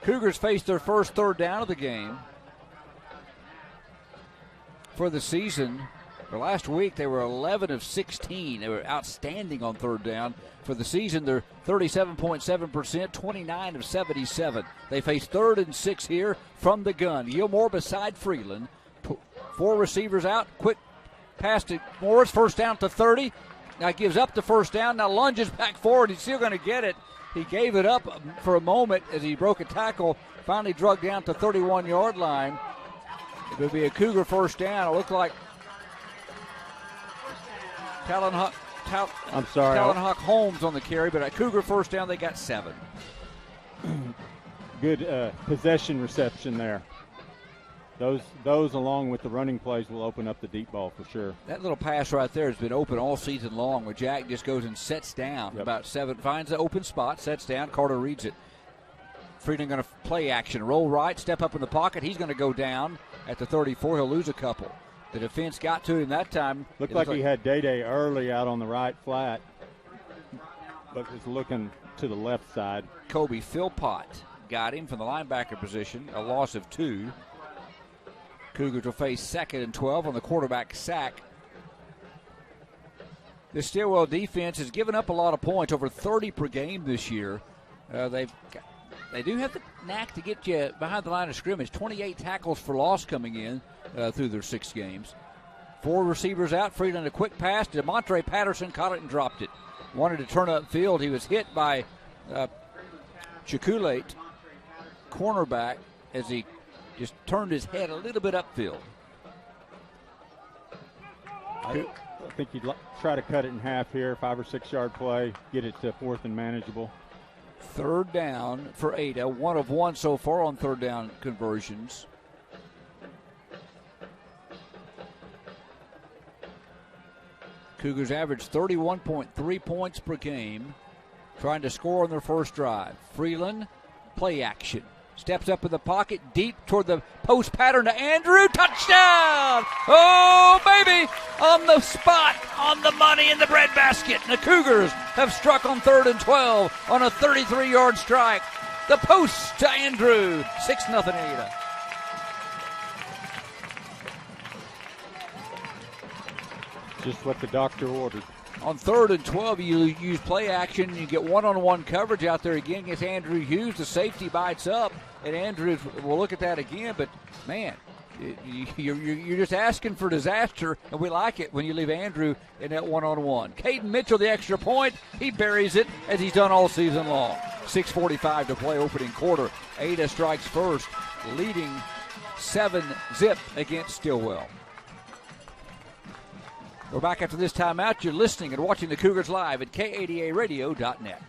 Cougars faced their first 3rd down of the game. For the season, last week they were 11 of 16. They were outstanding on 3rd down. For the season, they're 37.7%, 29 of 77. They face 3rd and 6 here from the gun. Gilmore beside Freeland. 4 receivers out. Quick pass to Morris. First down to 30. Now gives up the first down. Now lunges back forward. He's still going to get it. He gave it up for a moment as he broke a tackle. Finally drug down to 31-yard line. It would be a Cougar first down. It looked like Talon Hawk Holmes on the carry, but a Cougar first down. They got 7. Good possession reception there. Those along with the running plays will open up the deep ball for sure. That little pass right there has been open all season long where Jack just goes and sets down about 7, finds an open spot, sets down, Carter reads it. Freeland going to play action, roll right, step up in the pocket. He's going to go down at the 34. He'll lose a couple. The defense got to him that time. Looked like he had Day early out on the right flat, but was looking to the left side. Kobe Philpott got him from the linebacker position, a loss of 2. Cougars will face 2nd and 12 on the quarterback sack. The Stillwell defense has given up a lot of points, over 30 per game this year. They do have the knack to get you behind the line of scrimmage. 28 tackles for loss coming in through their 6 games. 4 receivers out. Freeland a quick pass. DeMontre Patterson caught it and dropped it. Wanted to turn upfield. He was hit by Chikulate, cornerback, as he just turned his head a little bit upfield. I think you'd try to cut it in half here, 5 or 6 yard play, get it to 4th and manageable. 3rd down for Ada, 1 of 1 so far on 3rd down conversions. Cougars average 31.3 points per game, trying to score on their first drive. Freeland, play action. Steps up in the pocket, deep toward the post pattern to Andrew. Touchdown! Oh, baby! On the spot, on the money in the breadbasket. The Cougars have struck on 3rd and 12 on a 33-yard strike. The post to Andrew. 6-0 Ada. Just what the doctor ordered. On 3rd and 12, you use play action. You get one-on-one coverage out there again against Andrew Hughes. The safety bites up, and Andrews will look at that again. But, man, You're just asking for disaster, and we like it when you leave Andrew in that one-on-one. Caden Mitchell, the extra point. He buries it, as he's done all season long. 6:45 to play opening quarter. Ada strikes first, leading 7-zip against Stillwell. We're back after this timeout. You're listening and watching the Cougars live at KADARadio.net.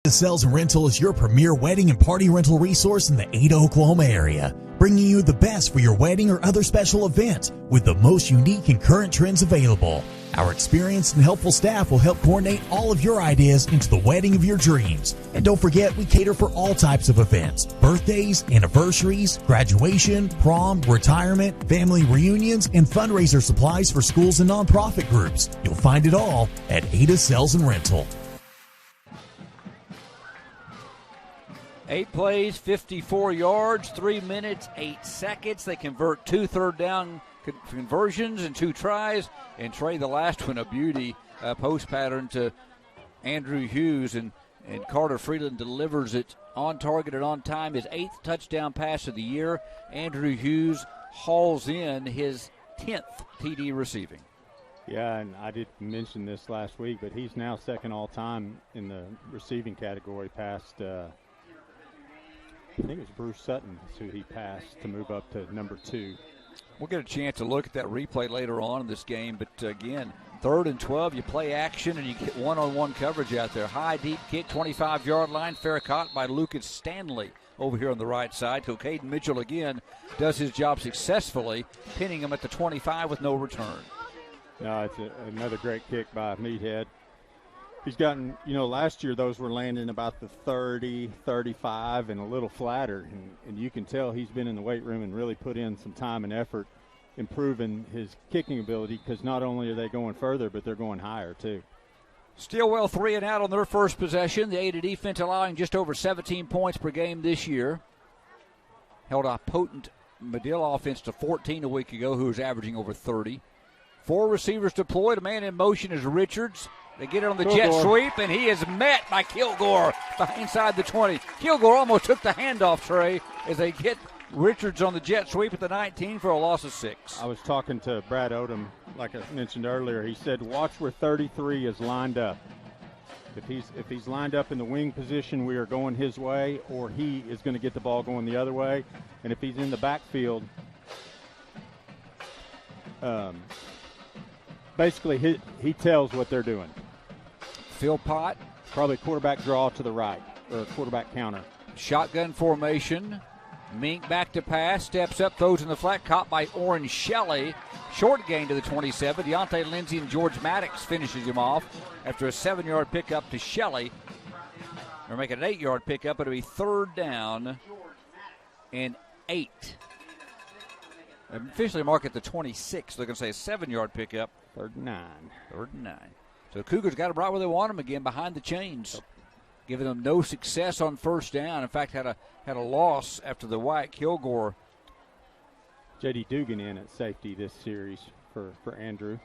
Sales and Rental is your premier wedding and party rental resource in the Ada, Oklahoma area, bringing you the best for your wedding or other special event with the most unique and current trends available. Our experienced and helpful staff will help coordinate all of your ideas into the wedding of your dreams. And don't forget, we cater for all types of events: birthdays, anniversaries, graduation, prom, retirement, family reunions, and fundraiser supplies for schools and nonprofit groups. You'll find it all at Ada Sales and Rental. 8 plays, 54 yards, 3 minutes, 8 seconds. They convert 2 third down conversions and 2 tries. And Trey, the last one, a beauty, post pattern to Andrew Hughes. And Carter Freeland delivers it on target and on time. His 8th touchdown pass of the year. Andrew Hughes hauls in his 10th TD receiving. Yeah, and I did mention this last week, but he's now second all-time in the receiving category past I think it was Bruce Sutton who he passed to move up to number 2. We'll get a chance to look at that replay later on in this game. But, again, 3rd and 12, you play action and you get one-on-one coverage out there. High, deep kick, 25-yard line, fair caught by Lucas Stanley over here on the right side. So Caden Mitchell, again, does his job successfully, pinning him at the 25 with no return. No, it's another great kick by Meathead. He's gotten, last year those were landing about the 30, 35, and a little flatter. And you can tell he's been in the weight room and really put in some time and effort improving his kicking ability, because not only are they going further, but they're going higher too. Stillwell 3 and out on their first possession. The Ada defense allowing just over 17 points per game this year. Held a potent Medill offense to 14 a week ago, who was averaging over 30. 4 receivers deployed. A man in motion is Richards. They get it on the jet sweep, and he is met by Kilgore inside the 20. Kilgore almost took the handoff, Trey, as they get Richards on the jet sweep at the 19 for a loss of 6. I was talking to Brad Odom, like I mentioned earlier. He said, watch where 33 is lined up. If he's lined up in the wing position, we are going his way, or he is going to get the ball going the other way. And if he's in the backfield, basically he tells what they're doing. Philpott. Probably quarterback draw to the right, or quarterback counter. Shotgun formation. Mink back to pass, steps up, throws in the flat, caught by Oren Shelley. Short gain to the 27. Deontay Lindsay and George Maddox finishes him off after a 7-yard pickup to Shelley. They're making an 8-yard pickup. It'll be 3rd down and 8. Officially mark at the 26. They're going to say a 7-yard pickup. 3rd and 9. 3rd and 9. So the Cougars got them right where they want them again, behind the chains. Giving them no success on first down. In fact, had a loss after the Wyatt Kilgore. J.D. Dugan in at safety this series for Andrew.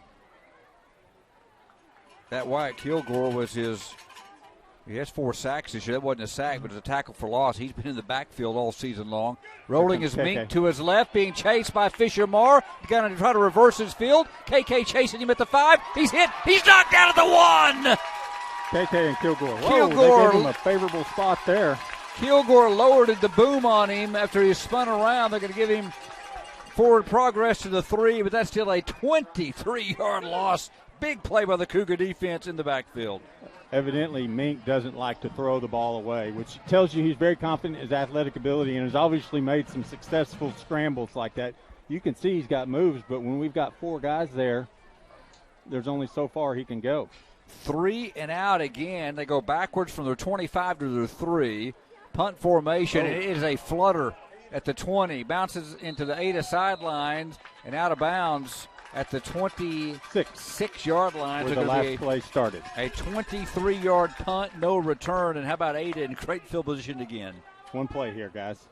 That Wyatt Kilgore was he has 4 sacks this year. That wasn't a sack, but it was a tackle for loss. He's been in the backfield all season long. Rolling his Mink to his left, being chased by Fisher Marr. He's going to try to reverse his field. KK chasing him at the 5. He's hit. He's knocked out at the 1. KK and Kilgore. Kilgore, they gave him a favorable spot there. Kilgore lowered the boom on him after he spun around. They're going to give him forward progress to the 3, but that's still a 23-yard loss. Big play by the Cougar defense in the backfield. Evidently, Mink doesn't like to throw the ball away, which tells you he's very confident in his athletic ability and has obviously made some successful scrambles like that. You can see he's got moves, but when we've got 4 guys there, there's only so far he can go. 3 and out again. They go backwards from their 25 to their 3. Punt formation. It is a flutter at the 20. Bounces into the Ada sidelines and out of bounds at the 26-yard line. Where the last play started. A 23-yard punt, no return. And how about Ada in great field position again? One play here, guys.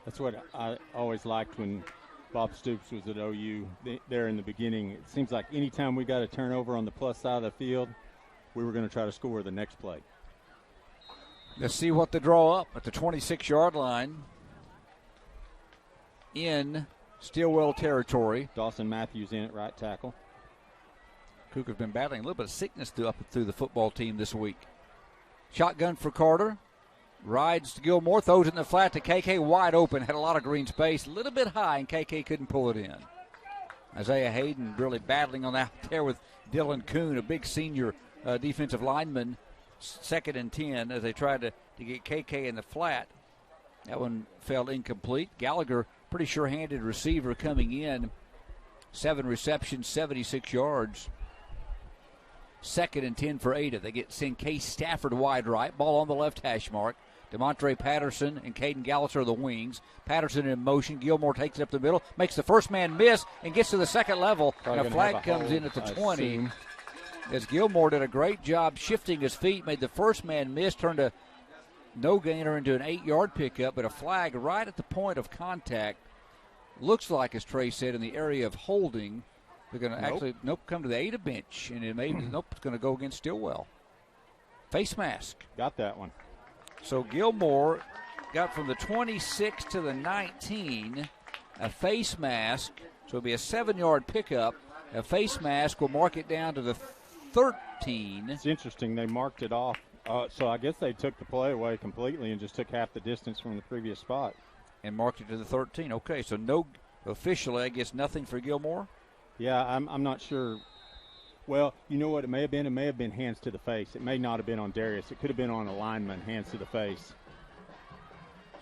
That's what I always liked when Bob Stoops was at OU there in the beginning. It seems like anytime we got a turnover on the plus side of the field, we were going to try to score the next play. Let's see what they draw up at the 26-yard line. in Stillwell territory. Dawson Matthews in at right tackle. Cougar's been battling a little bit of sickness through the football team this week. Shotgun for Carter. Rides to Gilmore, throws it in the flat to KK, wide open, had a lot of green space, a little bit high, and KK couldn't pull it in. Isaiah Hayden really battling on out there with Dylan Kuhn, a big senior defensive lineman, 2nd and 10 as they tried to get KK in the flat. That one fell incomplete. Gallagher, pretty sure-handed receiver coming in, 7 receptions, 76 yards. 2nd and 10 for Ada. They send Case Stafford wide right, ball on the left hash mark. DeMontre Patterson and Caden Gallagher are the wings. Patterson in motion. Gilmore takes it up the middle, makes the first man miss, and gets to the second level. Probably and a flag comes in at the 20. As Gilmore did a great job shifting his feet, made the first man miss, turned a no-gainer into an 8-yard pickup, but a flag right at the point of contact. Looks like, as Trey said, in the area of holding. They're going to come to the Ada bench, and it may it's going to go against Stillwell. Face mask. Got that one. So Gilmore got from the 26 to the 19, a face mask. So it'll be a 7-yard pickup. A face mask will mark it down to the 13. It's interesting. They marked it off. So I guess they took the play away completely and just took half the distance from the previous spot. And marked it to the 13. Okay, so no officially, I guess nothing for Gilmore? Yeah, I'm not sure. Well, you know what it may have been? It may have been hands to the face. It may not have been on Darius. It could have been on a lineman, hands to the face.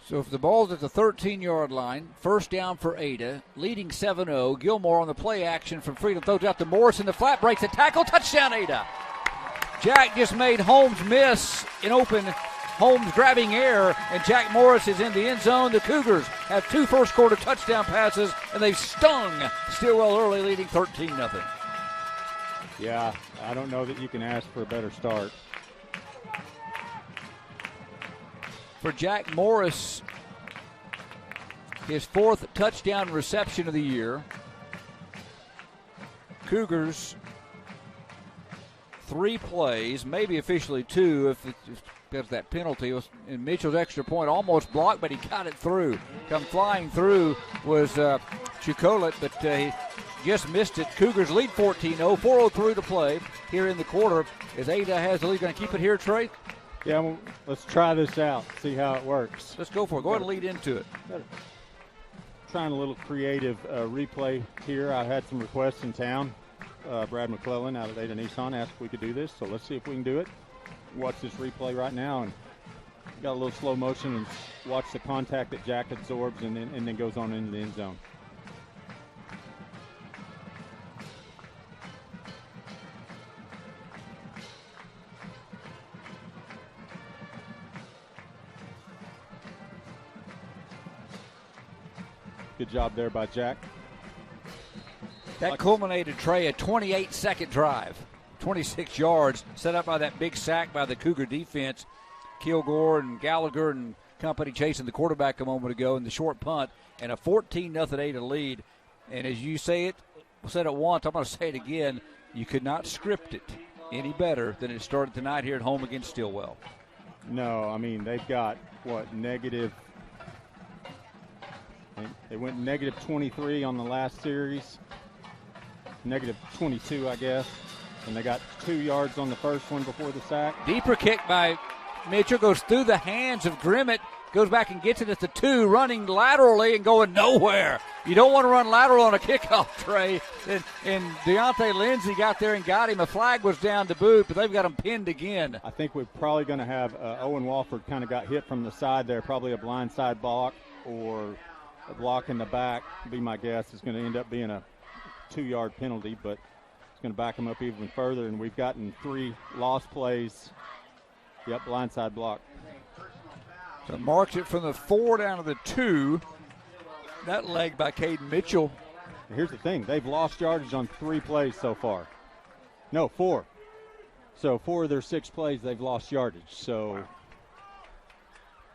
So if the ball's at the 13-yard line, first down for Ada, leading 7-0. Gilmore on the play action from Freedom, throws out to Morris in the flat, breaks the tackle, touchdown Ada. Jack just made Holmes miss in open. Holmes grabbing air, and Jack Morris is in the end zone. The Cougars have 2 first-quarter touchdown passes, and they've stung Stillwell early, leading 13-0. Yeah, I don't know that you can ask for a better start. For Jack Morris, his 4th touchdown reception of the year. Cougars, 3 plays, maybe officially 2 if because that penalty was in Mitchell's extra point, almost blocked, but he got it through. Come flying through was Chukolit, but he just missed it. Cougars lead 14-0, 4:03 to play here in the quarter. As Ada has the lead, going to keep it here, Trey? Yeah, well, let's try this out, see how it works. Let's go for it. Go ahead and lead into it. Trying a little creative replay here. I had some requests in town. Brad McClellan out of Ada Nissan asked if we could do this, so let's see if we can do it. Watch this replay right now, and got a little slow motion and watch the contact that Jack absorbs and then goes on into the end zone. Good job there by Jack. That culminated, Trey, a 28-second drive. 26 yards, set up by that big sack by the Cougar defense. Kilgore and Gallagher and company chasing the quarterback a moment ago in the short punt, and a 14-0 Ada lead. And as you said it once, I'm going to say it again, you could not script it any better than it started tonight here at home against Stillwell. No, I mean, they've got, negative. They went negative 23 on the last series. Negative 22, I guess. And they got 2 yards on the first one before the sack. Deeper kick by Mitchell, goes through the hands of Grimmett, goes back and gets it at the 2, running laterally and going nowhere. You don't want to run lateral on a kickoff, Trey. And Deontay Lindsey got there and got him. A flag was down to boot, but they've got him pinned again. I think we're probably going to have Owen Walford kind of got hit from the side there, probably a blindside block or a block in the back, be my guess. It's going to end up being a 2-yard penalty, but going to back them up even further, and we've gotten 3 lost plays. Yep, blindside block. So marks it from the 4 down to the 2. That leg by Caden Mitchell. And here's the thing. They've lost yardage on 3 plays so far. No, 4. So 4 of their 6 plays, they've lost yardage. So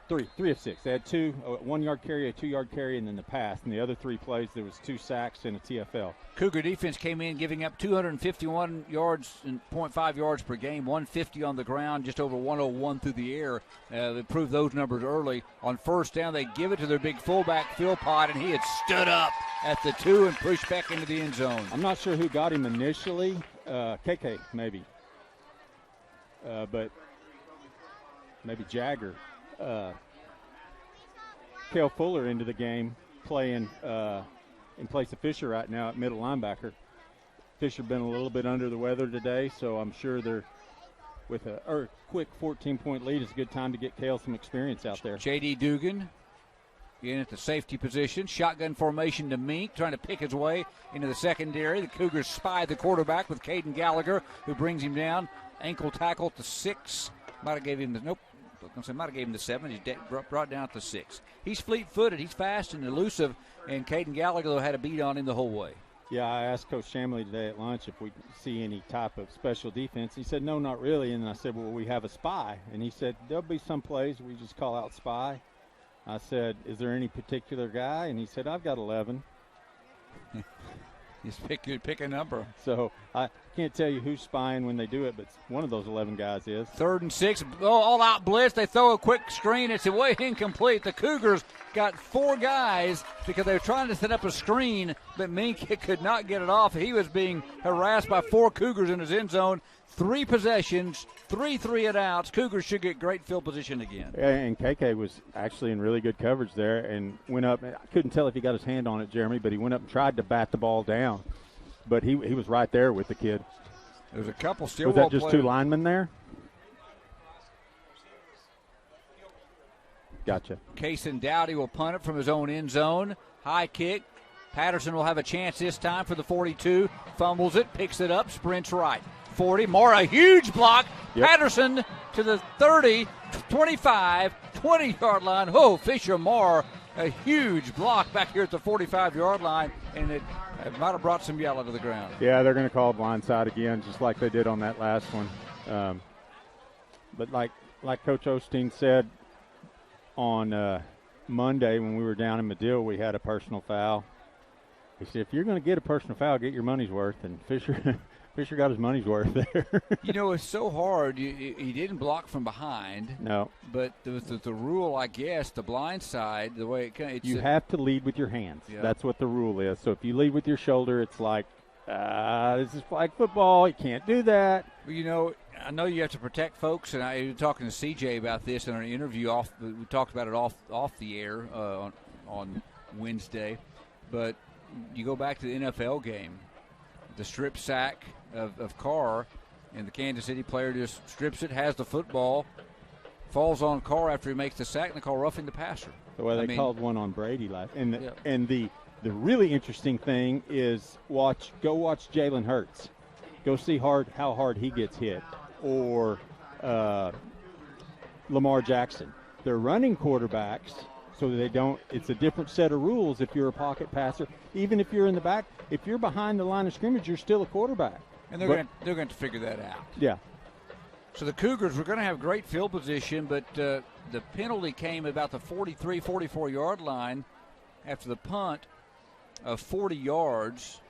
Three of 6. They had 2, a 1-yard carry, a 2-yard carry, and then the pass. And the other 3 plays, there was 2 sacks and a TFL. Cougar defense came in giving up 251 yards and 0.5 yards per game, 150 on the ground, just over 101 through the air. They proved those numbers early. On first down, they give it to their big fullback, Philpott, and he had stood up at the 2 and pushed back into the end zone. I'm not sure who got him initially. KK, maybe. But maybe Jagger. Cale Fuller into the game, playing in place of Fisher right now at middle linebacker. Fisher been a little bit under the weather today, so I'm sure they're with a quick 14-point lead. It's a good time to get Cale some experience out there. J.D. Dugan in at the safety position. Shotgun formation to Mink, trying to pick his way into the secondary. The Cougars spy the quarterback with Caden Gallagher, who brings him down. Ankle tackle to 6. Might have gave him the, nope. Might have gave him the 7. He's brought down to 6. He's fleet-footed. He's fast and elusive, and Caden Gallagher, though, had a beat on him the whole way. Yeah, I asked Coach Shamley today at lunch if we see any type of special defense. He said, no, not really. And I said, well, we have a spy. And he said, there'll be some plays we just call out spy. I said, is there any particular guy? And he said, I've got 11. Just pick a number. So I can't tell you who's spying when they do it, but one of those 11 guys is. 3rd and 6, all-out blitz. They throw a quick screen. It's way incomplete. The Cougars got 4 guys because they were trying to set up a screen, but Mink could not get it off. He was being harassed by 4 Cougars in his end zone. 3 possessions, 3 3-and-outs. Cougars should get great field position again. And KK was actually in really good coverage there and went up. I couldn't tell if he got his hand on it, Jeremy, but he went up and tried to bat the ball down. But he was right there with the kid. There's a couple Stillwell Was that just players. 2 linemen there? Gotcha. Kason Dowdy will punt it from his own end zone. High kick. Patterson will have a chance this time for the 42. Fumbles it, picks it up, sprints right. 40. More a huge block. Yep. Patterson to the 30, 25, 20-yard line. Oh, Fisher Moore, a huge block back here at the 45-yard line, and it might have brought some yellow to the ground. Yeah, they're going to call blindside again, just like they did on that last one. But like Coach Osteen said on Monday when we were down in Medill, we had a personal foul. He said, if you're going to get a personal foul, get your money's worth. And Fisher got his money's worth there. You know, it's so hard. He didn't block from behind. No. But the rule, I guess, the blind side, the way it's you have to lead with your hands. Yeah. That's what the rule is. So if you lead with your shoulder, it's like, this is flag football. You can't do that. Well, you know, I know you have to protect folks, and I was talking to CJ about this in an interview. We talked about it off the air on Wednesday. But you go back to the NFL game, the strip sack of Carr, and the Kansas City player just strips it, has the football, falls on Carr after he makes the sack, and they call roughing the passer. Well, they called one on Brady last. And the really interesting thing is go watch Jalen Hurts. Go see how hard he gets hit. Or Lamar Jackson. They're running quarterbacks, so they don't. It's a different set of rules if you're a pocket passer. Even if you're in the back, if you're behind the line of scrimmage, you're still a quarterback. And they're going to figure that out. Yeah. So the Cougars were going to have great field position, but the penalty came about the 43, 44-yard line after the punt of 40 yards.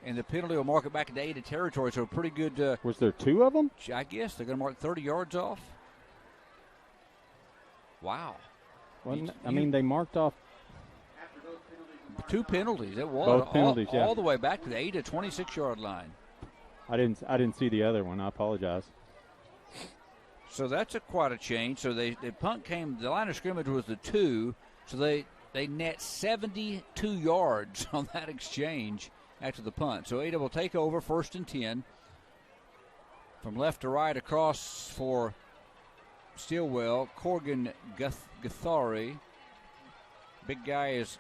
And the penalty will mark it back into 8 territory, so a pretty good. Was there 2 of them? I guess they're going to mark 30 yards off. Wow. They marked off 2 penalties. It was both penalties, all the way back to the 8 to 26-yard line. I didn't see the other one. I apologize. So that's quite a change. So the punt came. The line of scrimmage was the 2. So they net 72 yards on that exchange after the punt. So Ada will take over 1st and 10. From left to right across for Stillwell, Corgan Gathari. Big guy is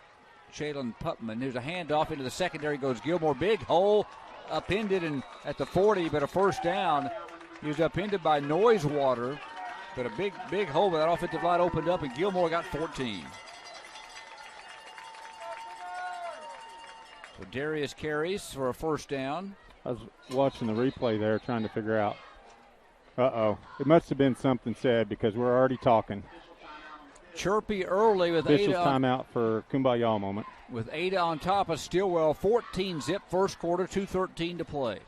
Jalen Putman. There's a handoff into the secondary. Goes Gilmore. Big hole upended and at the 40, but a first down. He was upended by Noisewater, but a big hole. But that offensive line opened up, and Gilmore got 14. So Darius carries for a first down. I was watching the replay there, trying to figure out. It must have been something said because we're already talking. chirpy early with Officials Ada. Timeout for Kumbaya moment. With Ada on top of Stillwell, 14-zip first quarter, 2:13 to play.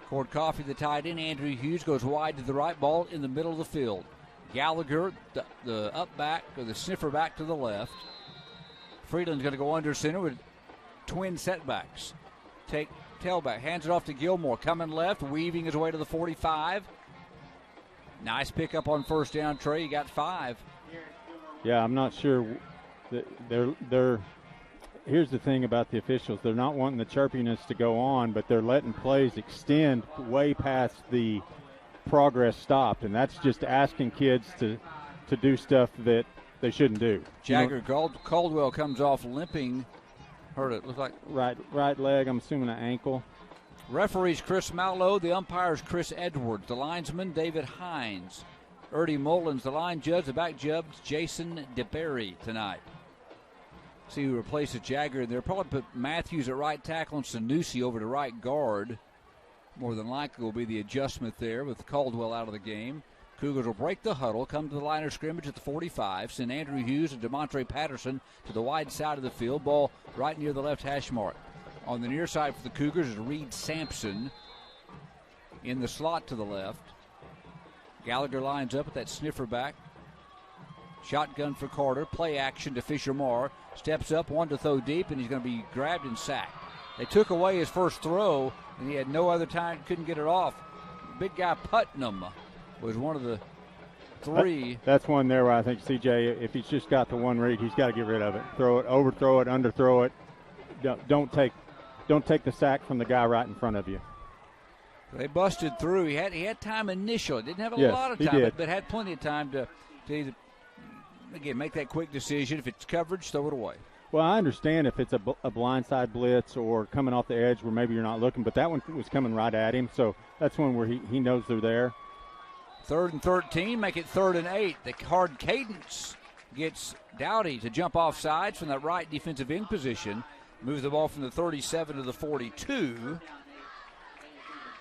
Cord Coffee, the tight end. Andrew Hughes goes wide to the right, ball in the middle of the field. Gallagher, the up back, or the sniffer back to the left. Freeland's going to go under center with twin setbacks. Take tailback, hands it off to Gilmore, coming left, weaving his way to the 45. Nice pickup on first down, Trey. You got 5. Yeah, I'm not sure. They're here's the thing about the officials. They're not wanting the chirpiness to go on, but they're letting plays extend way past the progress stopped, and that's just asking kids to do stuff that they shouldn't do. Jagger Caldwell comes off limping. Hurt it. Looks like right leg. I'm assuming an ankle. Referees Chris Mallow, the umpires Chris Edwards, the linesman David Hines, Ernie Mullins, the line judge, the back judge Jason DeBerry tonight. See who replaces Jagger. They'll probably put Matthews at right tackle and Sanusi over to right guard. More than likely will be the adjustment there with Caldwell out of the game. Cougars will break the huddle, come to the line of scrimmage at the 45, send Andrew Hughes and DeMontre Patterson to the wide side of the field, ball right near the left hash mark. On the near side for the Cougars is Reed Sampson in the slot to the left. Gallagher lines up at that sniffer back. Shotgun for Carter, play action to Fisher Moore. Steps up, one to throw deep, and he's going to be grabbed and sacked. They took away his first throw, and he had no other time, couldn't get it off. Big guy Putnam was one of the 3. That's one there where I think CJ, if he's just got the one read, he's got to get rid of it. Throw it, overthrow it, underthrow it. Don't take the sack from the guy right in front of you. They busted through. He had time initially. Didn't have a Yes, lot of he time, did. but had plenty of time to either, again, make that quick decision. If it's coverage, throw it away. Well, I understand if it's a blindside blitz or coming off the edge where maybe you're not looking, but that one was coming right at him, so that's one where he knows they're there. 3rd and 13, make it 3rd and 8. The hard cadence gets Dowdy to jump off sides from that right defensive end position. Moves the ball from the 37 to the 42.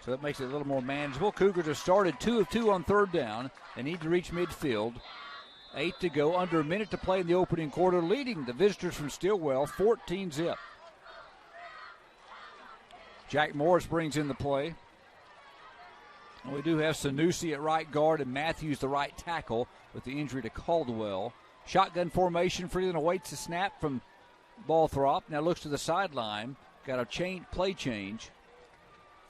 So that makes it a little more manageable. Cougars have started 2 of 2 on 3rd down. They need to reach midfield. 8 to go, under a minute to play in the opening quarter, leading the visitors from Stillwell 14-zip. Jack Morris brings in the play. And we do have Sanusi at right guard and Matthews the right tackle with the injury to Caldwell. Shotgun formation. Freeland awaits the snap from Balthrop. Now looks to the sideline. Got a play change.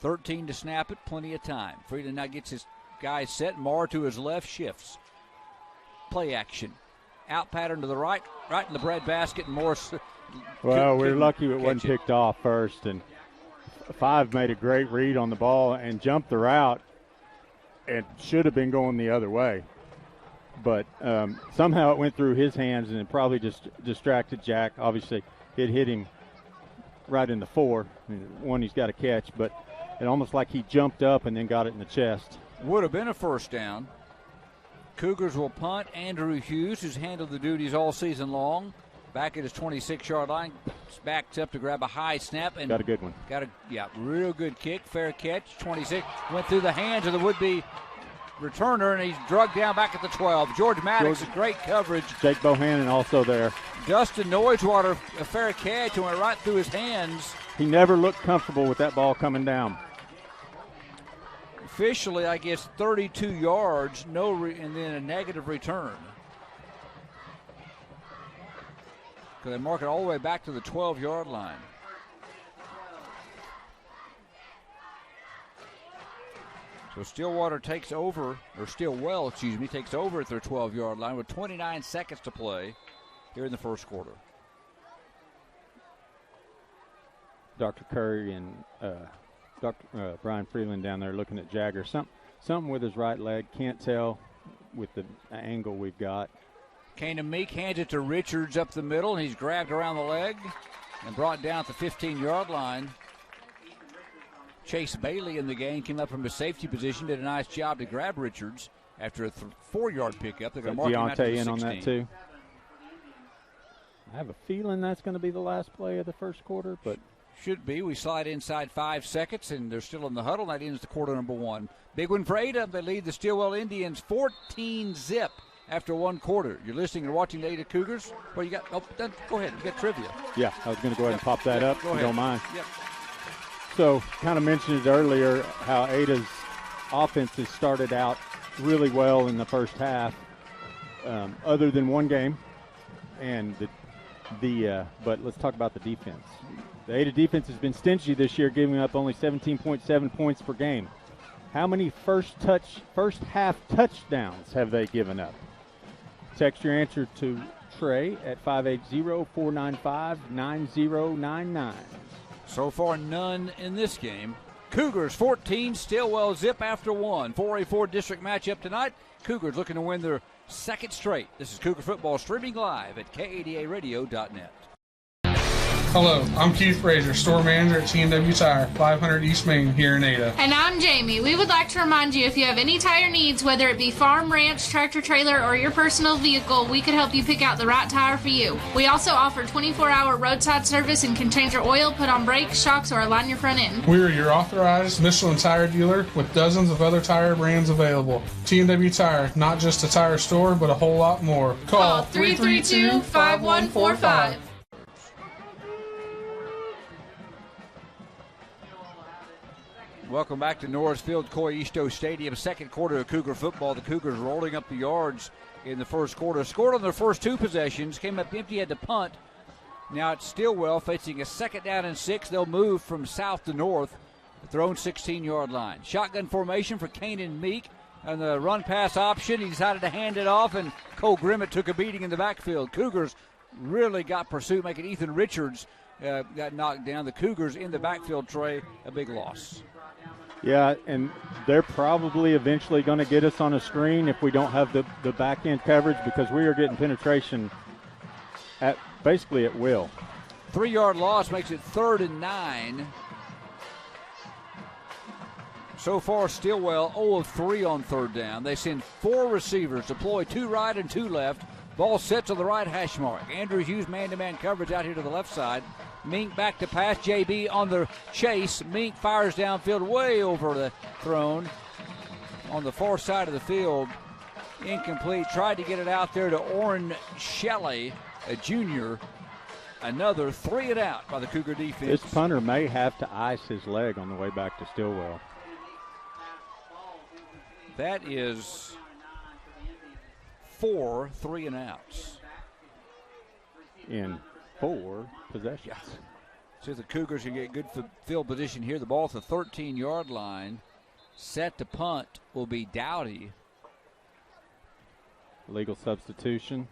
13 to snap it. Plenty of time. Freeland now gets his guys set. Marr to his left shifts. Play action. Out pattern to the right. Right in the breadbasket. And Morris. Well, we're lucky it wasn't picked off first. And 5 made a great read on the ball and jumped the route. It should have been going the other way. But somehow it went through his hands and it probably just distracted Jack. Obviously, it hit him right in the 4. One he's got to catch, but it almost like he jumped up and then got it in the chest. Would have been a first down. Cougars will punt. Andrew Hughes, who's handled the duties all season long, back at his 26-yard line, backs up to grab a high snap. And got a good one. Real good kick, fair catch, 26. Went through the hands of the would-be returner, and he's drugged down back at the 12. George Maddox, great coverage. Jake Bohannon also there. Dustin Noisewater, a fair catch, and went right through his hands. He never looked comfortable with that ball coming down. Officially, I guess 32 yards, and then a negative return. Because they mark it all the way back to the 12-yard line. So Stillwell takes over at their 12-yard line with 29 seconds to play here in the first quarter. Dr. Curry and Dr. Brian Freeland down there looking at Jagger. Something with his right leg. Can't tell with the angle we've got. Kanan Meek hands it to Richards up the middle, and he's grabbed around the leg and brought down at the 15-yard line. Chase Bailey in the game came up from a safety position, did a nice job to grab Richards after a 4-yard pickup. They're going to mark him out to the 16. On that too. I have a feeling that's going to be the last play of the first quarter, but should be. We slide inside 5 seconds, and they're still in the huddle. That ends the quarter number 1. Big one for Ada. They lead the Stillwell Indians 14-zip after one quarter. You're listening and watching the Ada Cougars. Well, you got, go ahead. You got trivia. Yeah, I was going to go ahead and pop that up, if you don't mind. Yep. So, kind of mentioned it earlier how Ada's offense has started out really well in the first half, other than one game. And but let's talk about the defense. The Ada defense has been stingy this year, giving up only 17.7 points per game. How many first half touchdowns have they given up? Text your answer to Trey at 580-495-9099. So far, none in this game. Cougars 14, Stillwell zip after one. 4A4 district matchup tonight. Cougars looking to win their second straight. This is Cougar Football streaming live at KADARadio.net. Hello, I'm Keith Frazier, store manager at T&W Tire, 500 East Main here in Ada. And I'm Jamie. We would like to remind you, if you have any tire needs, whether it be farm, ranch, tractor trailer, or your personal vehicle, we can help you pick out the right tire for you. We also offer 24-hour roadside service and can change your oil, put on brakes, shocks, or align your front end. We are your authorized Michelin tire dealer with dozens of other tire brands available. T&W Tire, not just a tire store, but a whole lot more. Call 332-5145. Welcome back to Norrisfield Coy-Easto Stadium. Second quarter of Cougar football. The Cougars rolling up the yards in the first quarter. Scored on their first two possessions. Came up empty, had to punt. Now it's Stillwell facing a 2nd down and 6. They'll move from south to north at their own 16-yard line. Shotgun formation for Kanan Meek. On the run-pass option, he decided to hand it off, and Cole Grimmett took a beating in the backfield. Cougars really got pursuit, making Ethan Richards got knocked down. The Cougars in the backfield, Trey, a big loss. Yeah, and they're probably eventually going to get us on a screen if we don't have the back end coverage, because we are getting penetration at basically at will. 3-yard loss makes it 3rd and 9. So far, Stillwell 0 of 3 on 3rd down. They send 4 receivers, deploy 2 right and 2 left. Ball sets on the right hash mark. Andrew Hughes man-to-man coverage out here to the left side. Mink back to pass. JB on the chase. Mink fires downfield way over the throne on the far side of the field. Incomplete. Tried to get it out there to Orrin Shelley, a junior. Another 3 and out by the Cougar defense. This punter may have to ice his leg on the way back to Stillwell. That is 4 3 and outs in 4 possessions. Yeah. So the Cougars can get good field position here. The ball at the 13-yard line. Set to punt will be Dowdy. Legal substitution.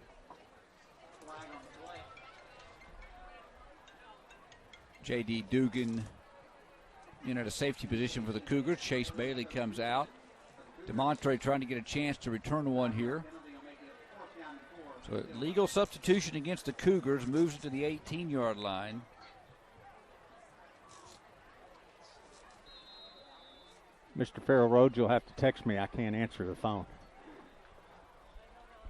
J.D. Dugan in at a safety position for the Cougars. Chase Bailey comes out. DeMontre trying to get a chance to return one here. So legal substitution against the Cougars, moves it to the 18-yard line. Mr. Farrell Rhodes, you'll have to text me. I can't answer the phone.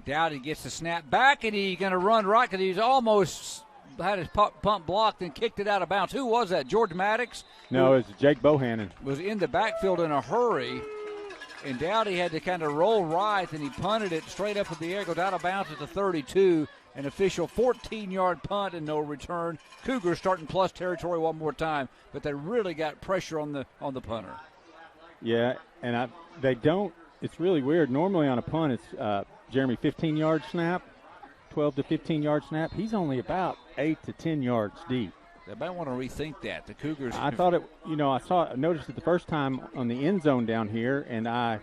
Dowdy gets the snap back, and he's going to run right because he's almost had his pump blocked and kicked it out of bounds. Who was that? George Maddox? No, it was Jake Bohannon. Was in the backfield in a hurry. And Dowdy had to kind of roll right, and he punted it straight up in the air, goes out of bounds at the 32. An official 14-yard punt and no return. Cougars starting plus territory one more time, but they really got pressure on the punter. Yeah, and they don't. It's really weird. Normally on a punt, it's Jeremy 15-yard snap, 12 to 15-yard snap. He's only about 8 to 10 yards deep. They might want to rethink that. The Cougars. I thought it. You know, I noticed it the first time on the end zone down here, and I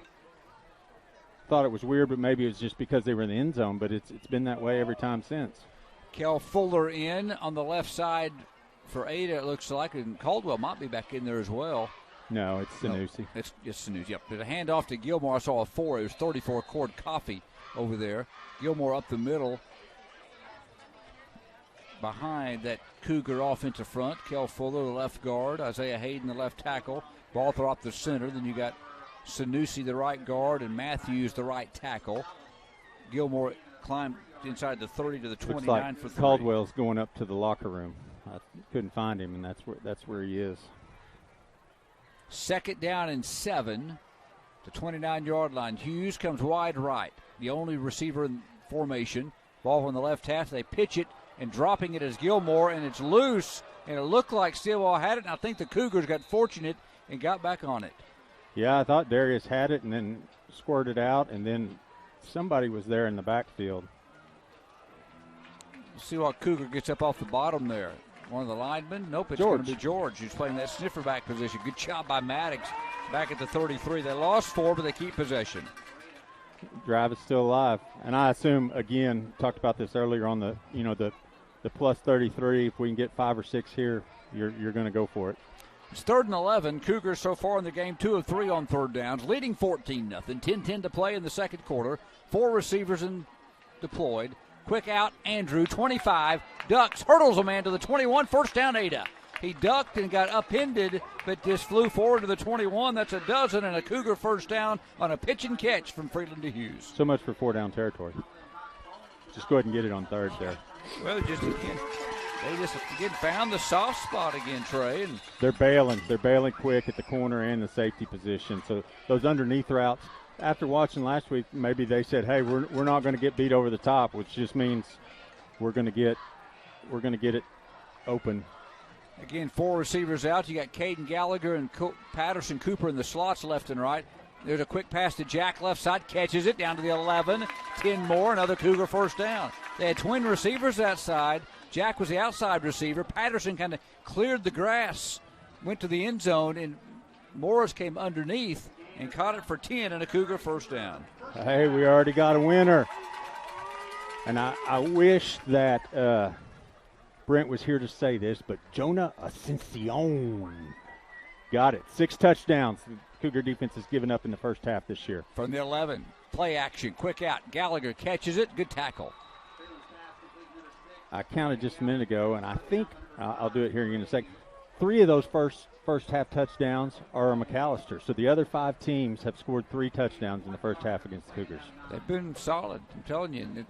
thought it was weird, but maybe it was just because they were in the end zone. But it's been that way every time since. Kel Fuller in on the left side for Ada. It looks like, and Caldwell might be back in there as well. No, it's Sanusi. No, it's Sanusi. Yep. There's a handoff to Gilmore. I saw a 4. It was 34 Cord Coffee over there. Gilmore up the middle. Behind that Cougar offensive front, Kel Fuller, the left guard, Isaiah Hayden, the left tackle, Balther up the center. Then you got Sanusi, the right guard, and Matthews, the right tackle. Gilmore climbed inside the 30 to the 29 like for 3. Caldwell's going up to the locker room. I couldn't find him, and that's where he is. 2nd down and 7. The 29-yard line. Hughes comes wide right. the only receiver in formation. Ball on the left half. They pitch it, and dropping it is Gilmore, and it's loose. And it looked like Stillwell had it, and I think the Cougars got fortunate and got back on it. Yeah, I thought Darius had it and then squirted out, and then somebody was there in the backfield. See what Cougar gets up off the bottom there. One of the linemen? Nope, it's going to be George who's playing that sniffer back position. Good job by Maddox back at the 33. They lost 4, but they keep possession. Drive is still alive. And I assume, again, talked about this earlier on the plus 33. If we can get 5 or 6 here, you're going to go for it. It's 3rd and 11. Cougars so far in the game 2 of 3 on third downs, leading 14-0. 10-10 to play in the second quarter. 4 receivers deployed. Quick out, Andrew, 25, ducks, hurdles a man to the 21, first down, Ada. He ducked and got upended, but just flew forward to the 21. That's a dozen and a Cougar first down on a pitch and catch from Freeland to Hughes. So much for 4-down territory. Just go ahead and get it on 3rd there. Well, they just again found the soft spot again, Trey. And they're bailing quick at the corner and the safety position. So those underneath routes, after watching last week, maybe they said, hey, we're not going to get beat over the top, which just means we're going to get it open. Again, 4 receivers out. You got Caden Gallagher and Patterson Cooper in the slots left and right. There's a quick pass to Jack left side, catches it down to the 11. 10 more, another Cougar first down. They had twin receivers outside. Jack was the outside receiver. Patterson kind of cleared the grass, went to the end zone, and Morris came underneath and caught it for 10 and a Cougar first down. Hey, we already got a winner. And I wish that Brent was here to say this, but Jonah Ascension got it. 6 touchdowns the Cougar defense has given up in the first half this year. From the 11, play action, quick out. Gallagher catches it, good tackle. I counted just a minute ago, and I think I'll do it here in a second. 3 of those first half touchdowns are McAllister. So the other 5 teams have scored 3 touchdowns in the first half against the Cougars. They've been solid, I'm telling you.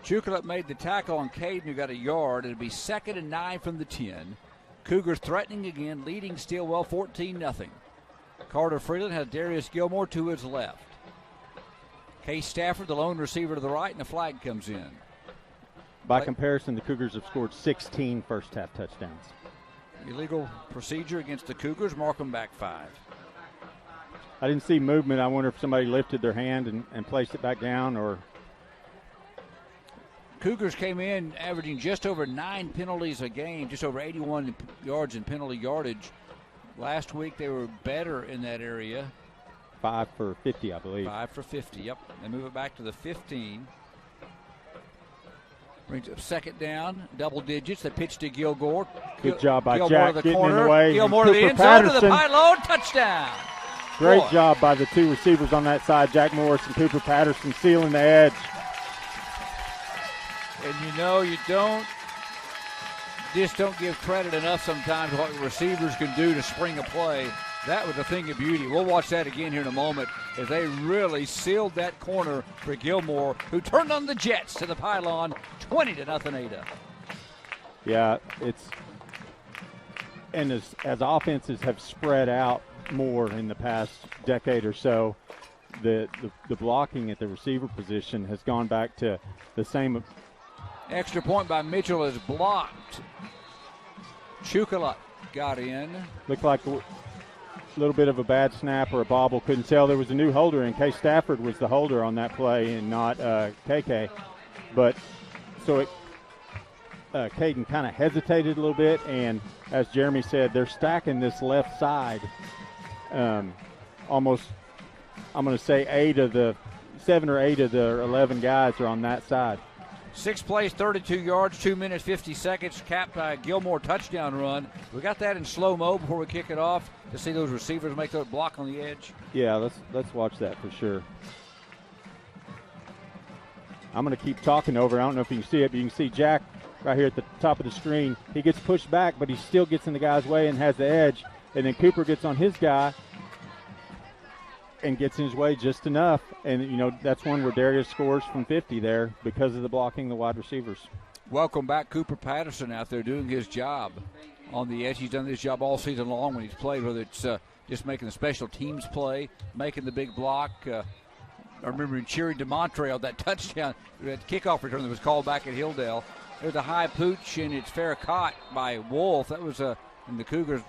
Chukalip made the tackle on Caden, who got a yard. It'll be 2nd and 9 from the 10. Cougars threatening again, leading Stillwell 14-0. Carter Freeland has Darius Gilmore to his left. Case Stafford, the lone receiver to the right, and the flag comes in. By comparison, the Cougars have scored 16 first half touchdowns. Illegal procedure against the Cougars, mark them back 5. I didn't see movement. I wonder if somebody lifted their hand and placed it back down, or Cougars came in averaging just over 9 penalties a game, just over 81 yards in penalty yardage. Last week they were better in that area. 5 for 50, I believe. 5 for 50, yep. They move it back to the 15. Brings up 2nd down, double digits. They pitch to Gilmore. Good job by Gilmore Jack to the getting corner. in the way. Gilmore to the end zone, to the pylon, touchdown. Great job by the 2 receivers on that side, Jack Morris and Cooper Patterson, sealing the edge. And you don't give credit enough sometimes what the receivers can do to spring a play. That was a thing of beauty. We'll watch that again here in a moment as they really sealed that corner for Gilmore, who turned on the Jets to the pylon, 20-0 Ada. Yeah, and as offenses have spread out more in the past decade or so, the blocking at the receiver position has gone back to the same. Extra point by Mitchell is blocked. Chukalip got in. Looked like a little bit of a bad snap or a bobble. Couldn't tell. There was a new holder, and Case Stafford was the holder on that play and not KK. But so Caden kind of hesitated a little bit, and as Jeremy said, they're stacking this left side. Almost, I'm going to say 7 or 8 of the 11 guys are on that side. 6 plays, 32 yards, 2 minutes, 50 seconds, capped by a Gilmore touchdown run. We got that in slow-mo before we kick it off to see those receivers make that block on the edge. Yeah, let's watch that for sure. I'm going to keep talking over. I don't know if you can see it, but you can see Jack right here at the top of the screen. He gets pushed back, but he still gets in the guy's way and has the edge. And then Cooper gets on his guy and gets in his way just enough. And, that's one where Darius scores from 50 there because of the blocking the wide receivers. Welcome back, Cooper Patterson out there doing his job on the edge. He's done this job all season long when he's played, whether it's just making the special teams play, making the big block, I remember cheering DeMontre on that touchdown, that kickoff return that was called back at Hilldale. There's a high pooch, and it's fair caught by Wolf. That was and the Cougars.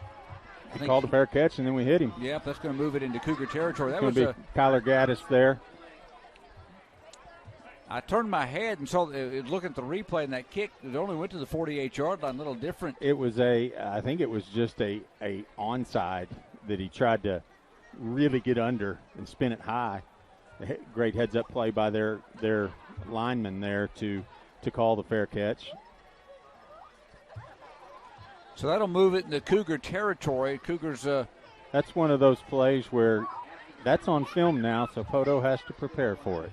We called a fair catch, and then we hit him. Yep, that's going to move it into Cougar territory. That was going to be Kyler Gaddis there. I turned my head and saw, looking at the replay, and that kick, it only went to the 48-yard line, a little different. It was I think it was just a onside that he tried to really get under and spin it high. Great heads-up play by their lineman there to call the fair catch. So that'll move it into Cougar territory. Cougars. That's one of those plays where that's on film now, so Poto has to prepare for it.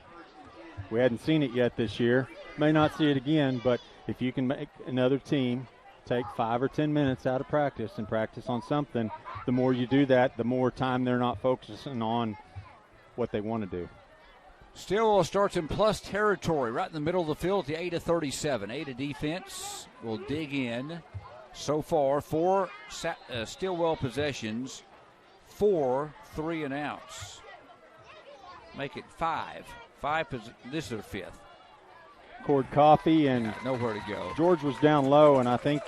We hadn't seen it yet this year. May not see it again, but if you can make another team take 5 or 10 minutes out of practice and practice on something, the more you do that, the more time they're not focusing on what they want to do. Stillwell starts in plus territory, right in the middle of the field at the 8 of 37. 8 of defense will dig in. So far, 4 Stillwell possessions, 4 3 and outs. Make it 5. This is their 5th. Cord Coffee and nowhere to go. George was down low, and I think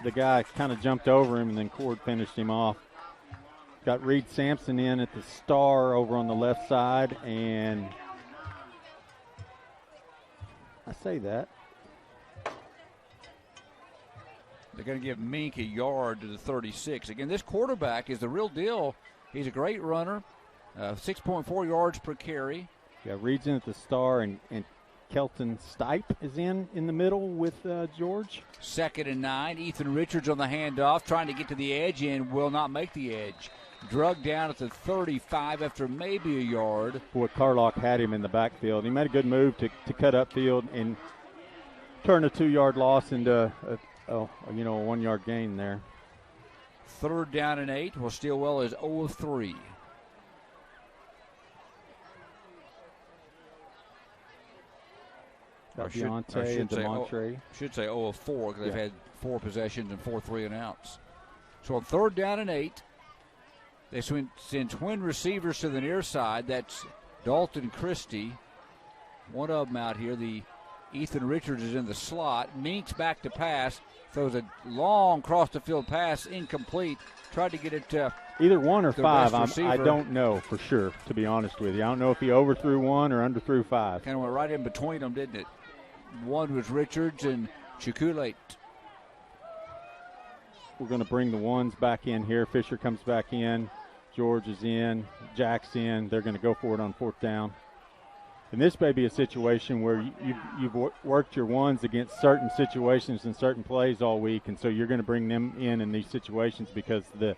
the guy kind of jumped over him, and then Cord finished him off. Got Reed Sampson in at the star over on the left side, and I say that. They're going to give Mink a yard to the 36. Again, this quarterback is the real deal. He's a great runner, 6.4 yards per carry. Yeah, Reed's in at the star, and Kelton Stipe is in the middle with George. 2nd and 9. Ethan Richards on the handoff, trying to get to the edge and will not make the edge. Drug down at the 35 after maybe a yard. Boy, Carlock had him in the backfield. He made a good move to cut upfield and turn a 2-yard loss into a 1-yard gain there. 3rd down and 8. Well, Stillwell is 0 of 3. Deontay and DeMontre. Should say 0 of 4 because they've had 4 possessions and 4 3 and outs. So on 3rd down and 8, they send twin receivers to the near side. That's Dalton Christie. One of them out here. The Ethan Richards is in the slot. Mink's back to pass. Throws a long cross-the-field pass, incomplete. Tried to get it to either 1 or 5. I don't know for sure, to be honest with you. I don't know if he overthrew 1 or underthrew 5. Kind of went right in between them, didn't it? One was Richards and Chikulate. We're going to bring the ones back in here. Fisher comes back in. George is in. Jack's in. They're going to go for it on 4th down. And this may be a situation where you've worked your ones against certain situations and certain plays all week, and so you're going to bring them in these situations because the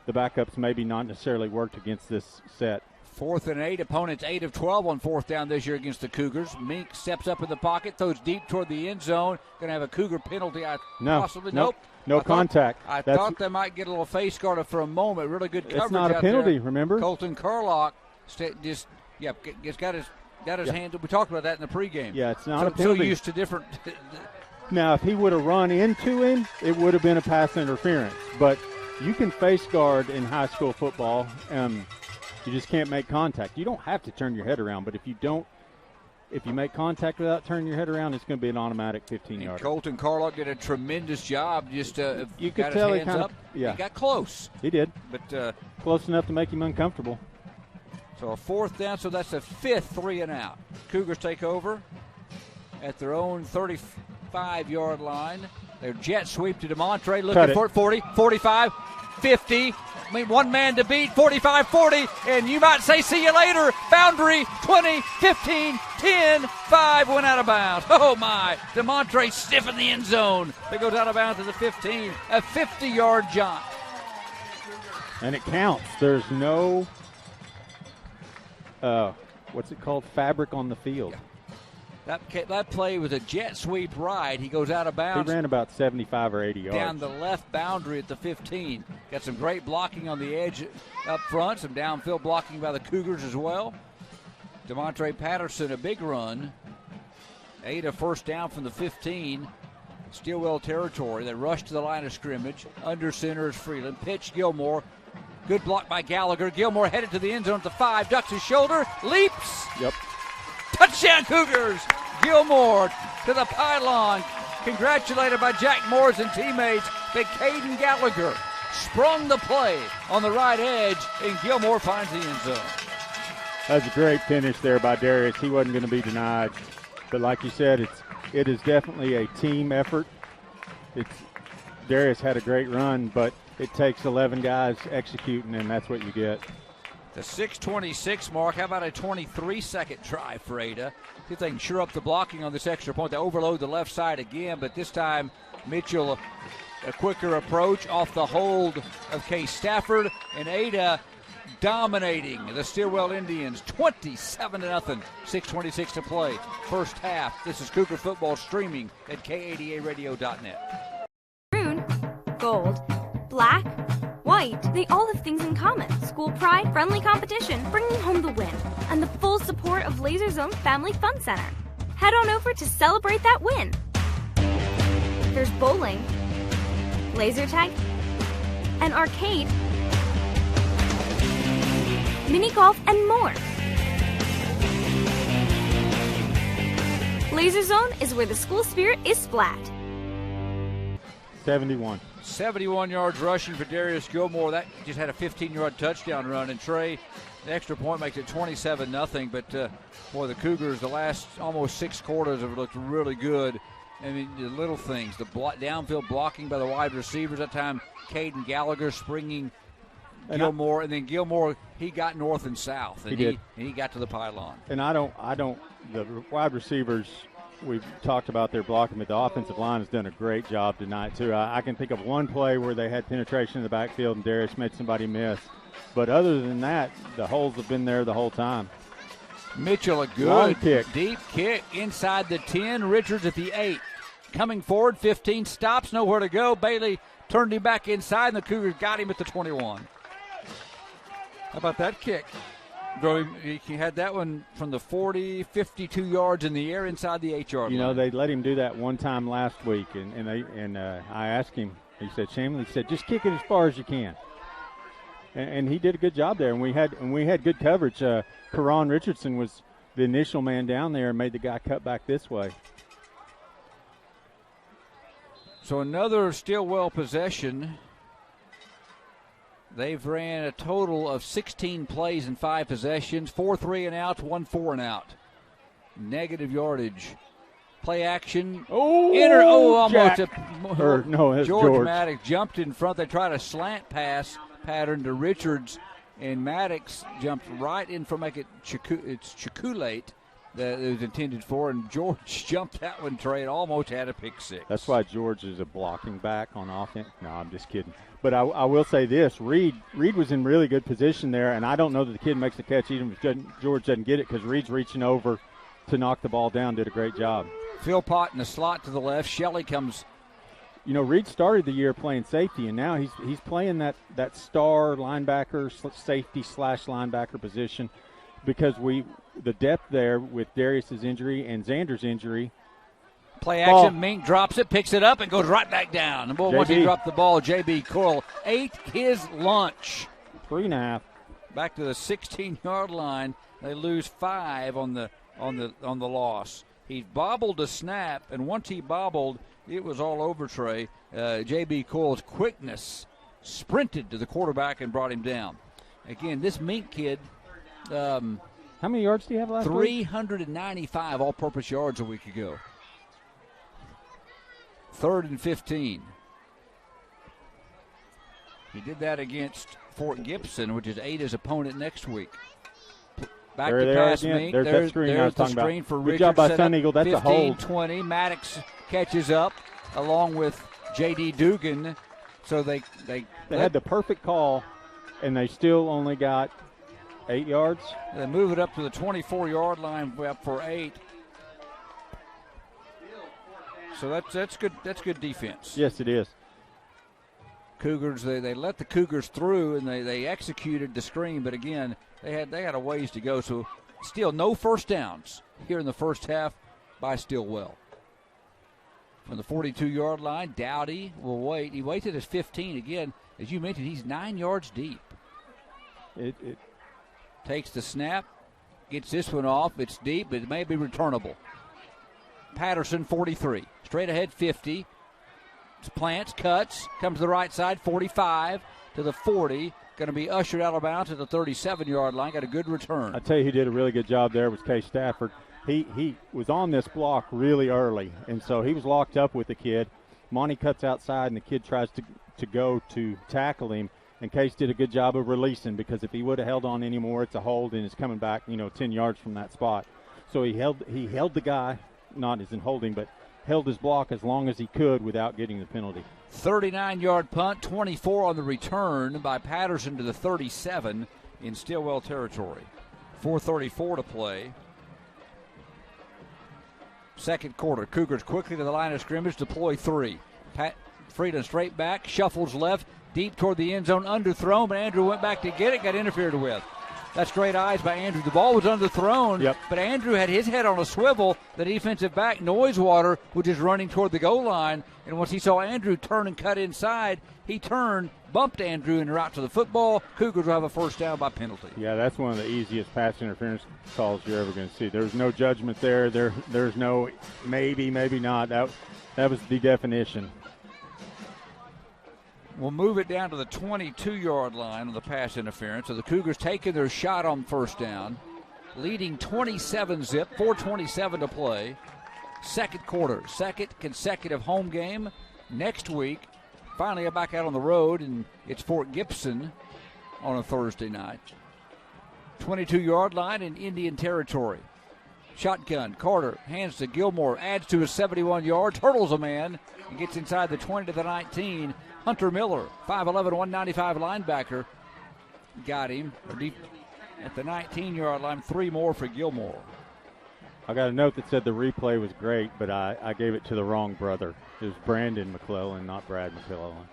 backups maybe not necessarily worked against this set. 4th and 8. Opponents 8 of 12 on 4th down this year against the Cougars. Mink steps up in the pocket, throws deep toward the end zone. Going to have a Cougar penalty. Nope. No contact. I thought they might get a little face guard for a moment. Really good coverage. It's not a penalty, remember? Colton Carlock got his hand. We talked about that in the pregame. Yeah, it's not a penalty. So used to different. Now, if he would have run into him, it would have been a pass interference. But you can face guard in high school football. You just can't make contact. You don't have to turn your head around, but if you make contact without turning your head around, it's going to be an automatic 15-yarder. Colton Carlock did a tremendous job. Just you could tell his hands up. He got close. He did, but close enough to make him uncomfortable. So a 4th down, so that's a 5th 3 and out. Cougars take over at their own 35-yard line. Their jet sweep to DeMontre, looking for it, 40, 45, 50. One man to beat, 45, 40, and you might say see you later. Boundary, 20, 15, 10, 5, went out of bounds. Oh, my. DeMontre stiff in the end zone. It goes out of bounds to the 15, a 50-yard jaunt. And it counts. There's no, what's it called, fabric on the field. Yeah. That play was a jet sweep right. He goes out of bounds. He ran about 75 or 80 yards. Down the left boundary at the 15. Got some great blocking on the edge up front. Some downfield blocking by the Cougars as well. DeMontre Patterson, a big run. 8 of 1st down from the 15. Stillwell territory. They rush to the line of scrimmage. Under center is Freeland. Pitch Gilmore. Good block by Gallagher. Gilmore headed to the end zone at the 5. Ducks his shoulder. Leaps. Yep. Touchdown Cougars! Gilmore to the pylon. Congratulated by Jack Morris and teammates. But Caden Gallagher sprung the play on the right edge, and Gilmore finds the end zone. That's a great finish there by Darius. He wasn't going to be denied. But like you said, it is definitely a team effort. Darius had a great run, but it takes 11 guys executing, and that's what you get. The 6:26 mark. How about a 23-second try for Ada? See if they can sure up the blocking on this extra point. They overload the left side again, but this time Mitchell a quicker approach off the hold of Case Stafford, and Ada dominating the Stillwell Indians 27-0. 6:26 to play. First half. This is Cougar football streaming at K80ARadio.net. Maroon, gold, black, white, they all have things in common. School pride, friendly competition, bringing home the win, and the full support of Laser Zone Family Fun Center. Head on over to celebrate that win. There's bowling, laser tag, an arcade, mini golf, and more. Laser Zone is where the school spirit is splat. 71 yards rushing for Darius Gilmore. That just had a 15-yard touchdown run. And Trey, the extra point makes it 27-0. But, boy, the Cougars, the last almost 6 quarters have looked really good. I mean, the little things, the downfield blocking by the wide receivers. That time, Caden Gallagher springing Gilmore. And then Gilmore, he got north and south. And he got to the pylon. And the wide receivers, we've talked about their blocking, but the offensive line has done a great job tonight, too. I can think of one play where they had penetration in the backfield and Darius made somebody miss. But other than that, the holes have been there the whole time. Mitchell, a good deep kick inside the 10. Richards at the 8. Coming forward, 15, stops, nowhere to go. Bailey turned him back inside, and the Cougars got him at the 21. How about that kick? He had that one from the 40, 52 yards in the air inside the 8-yard line. You know, they let him do that one time last week, and I asked him, he said, Shamley said, just kick it as far as you can. And he did a good job there, and we had good coverage. Karan Richardson was the initial man down there and made the guy cut back this way. So another Stillwell possession. They've ran a total of 16 plays in 5 possessions, 4 3-and-outs, 1 4-and-out. Negative yardage. Play action. Almost. George Maddox jumped in front. They tried a slant pass pattern to Richards, and Maddox jumped right in for make it Chikulate that it was intended for, and George jumped that one, Trey, and almost had a pick six. That's why George is a blocking back on offense. No, I'm just kidding. But I will say this, Reed was in really good position there, and I don't know that the kid makes the catch even if George doesn't get it because Reed's reaching over to knock the ball down, did a great job. Philpott in the slot to the left. Shelley comes. You know, Reed started the year playing safety, and now he's playing that star linebacker, safety / linebacker position because the depth there with Darius's injury and Xander's injury. Play action, Mink drops it, picks it up, and goes right back down. And boy, once he dropped the ball, J.B. Coral ate his lunch. 3.5. Back to the 16-yard line. They lose 5 on the loss. He bobbled a snap, and once he bobbled, it was all over, Trey. J.B. Coral's quickness sprinted to the quarterback and brought him down. Again, this Mink kid. How many yards do you have last week? 395 all-purpose yards a week ago. 3rd and 15. He did that against Fort Gibson, which is Ada's opponent next week. Back there to pass Mink. There's the screen for Richards. Good job by Sun Eagle. That's 15, a hold. 20. Maddox catches up along with J.D. Dugan. So they had the perfect call, and they still only got 8 yards. They move it up to the 24-yard line up for 8. So that's good. That's good defense. Yes, it is. Cougars. They let the Cougars through and they executed the screen, but again they had a ways to go. So still no first downs here in the first half by Stillwell. From the 42-yard line, Dowdy will wait. He waits at his 15 again. As you mentioned, he's 9 yards deep. It takes the snap, gets this one off. It's deep, but it may be returnable. Patterson, 43. Straight ahead, 50. Plants, cuts, comes to the right side, 45 to the 40. Going to be ushered out of bounds at the 37-yard line. Got a good return. I tell you, he did a really good job there with Case Stafford. He was on this block really early, and so he was locked up with the kid. Monty cuts outside, and the kid tries to go to tackle him, and Case did a good job of releasing, because if he would have held on anymore, it's a hold, and it's coming back, 10 yards from that spot. So he held the guy, not as in holding, but held his block as long as he could without getting the penalty. 39-yard punt, 24 on the return by Patterson to the 37 in Stillwell territory. 4:34 to play. Second quarter. Cougars quickly to the line of scrimmage, deploy 3. Frieden straight back, shuffles left, deep toward the end zone, underthrown, but Andrew went back to get it, got interfered with. That's great eyes by Andrew. The ball was underthrown, but Andrew had his head on a swivel. The defensive back, Noisewater, was just running toward the goal line, and once he saw Andrew turn and cut inside, he turned, bumped Andrew, and route to the football. Cougars will have a first down by penalty. Yeah, that's one of the easiest pass interference calls you're ever going to see. There's no judgment there. There's no maybe not. That was the definition. We'll move it down to the 22-yard line on the pass interference. So the Cougars taking their shot on first down, leading 27-zip, 4:27 to play. Second quarter, second consecutive home game. Next week, finally back out on the road, and it's Fort Gibson on a Thursday night. 22-yard line in Indian territory. Shotgun, Carter hands to Gilmore, adds to his 71 yards, hurdles a man, and gets inside the 20 to the 19. Hunter Miller, 5'11", 195 linebacker, got him at the 19-yard line. 3 more for Gilmore. I got a note that said the replay was great, but I gave it to the wrong brother. It was Brandon McClellan, not Brad McClellan.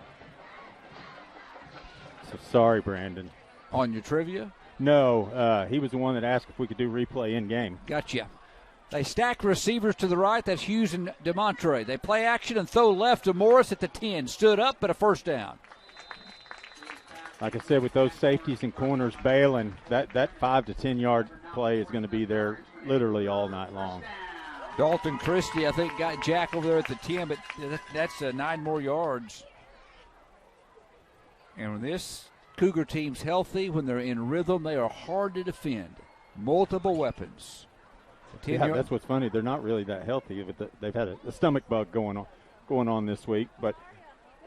So sorry, Brandon. On your trivia? No, he was the one that asked if we could do replay in-game. Gotcha. They stack receivers to the right. That's Hughes and DeMontre. They play action and throw left to Morris at the 10. Stood up, but a first down. Like I said, with those safeties and corners bailing, that 5 to 10 yard play is going to be there literally all night long. Dalton Christie, I think, got Jack over there at the 10, but that's 9 more yards. And when this Cougar team's healthy, when they're in rhythm, they are hard to defend. Multiple weapons. Yeah, that's what's funny. They're not really that healthy. They've had a stomach bug going on this week,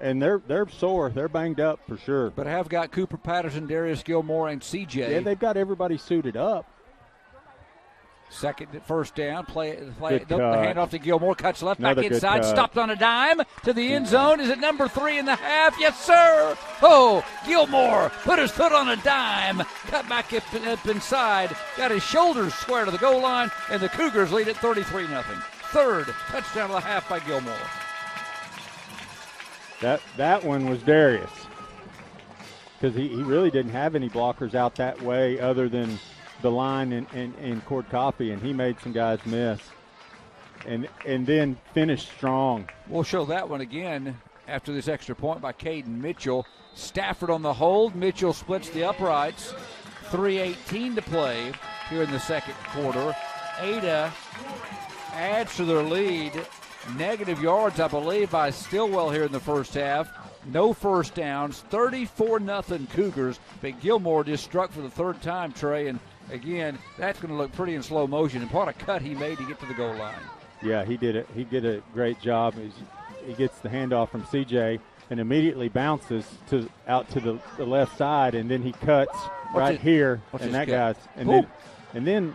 and they're sore. They're banged up for sure. But I have got Cooper Patterson, Darius Gilmore, and CJ. Yeah, they've got everybody suited up. Second, first down, the handoff to Gilmore, cuts left, Another back inside, stopped on a dime to the end Yeah. zone. Is it number 3 in the half? Yes, sir. Oh, Gilmore put his foot on a dime, cut back up inside, got his shoulders square to the goal line, and the Cougars lead at 33-0. Third touchdown of the half by Gilmore. That one was Darius, because he really didn't have any blockers out that way other than the line and Cord Coffee, and he made some guys miss and then finished strong. We'll show that one again after this extra point by Caden Mitchell. Stafford on the hold. Mitchell splits the uprights. 3:18 to play here in the second quarter. Ada adds to their lead. Negative yards, I believe, by Stillwell here in the first half. No first downs. 34-0 Cougars. But Gilmore just struck for the third time, Trey, and again, that's going to look pretty in slow motion. And what a cut he made to get to the goal line. Yeah, he did it. He did a great job. He gets the handoff from CJ and immediately bounces out to the left side, and then he cuts here, and that guy's and then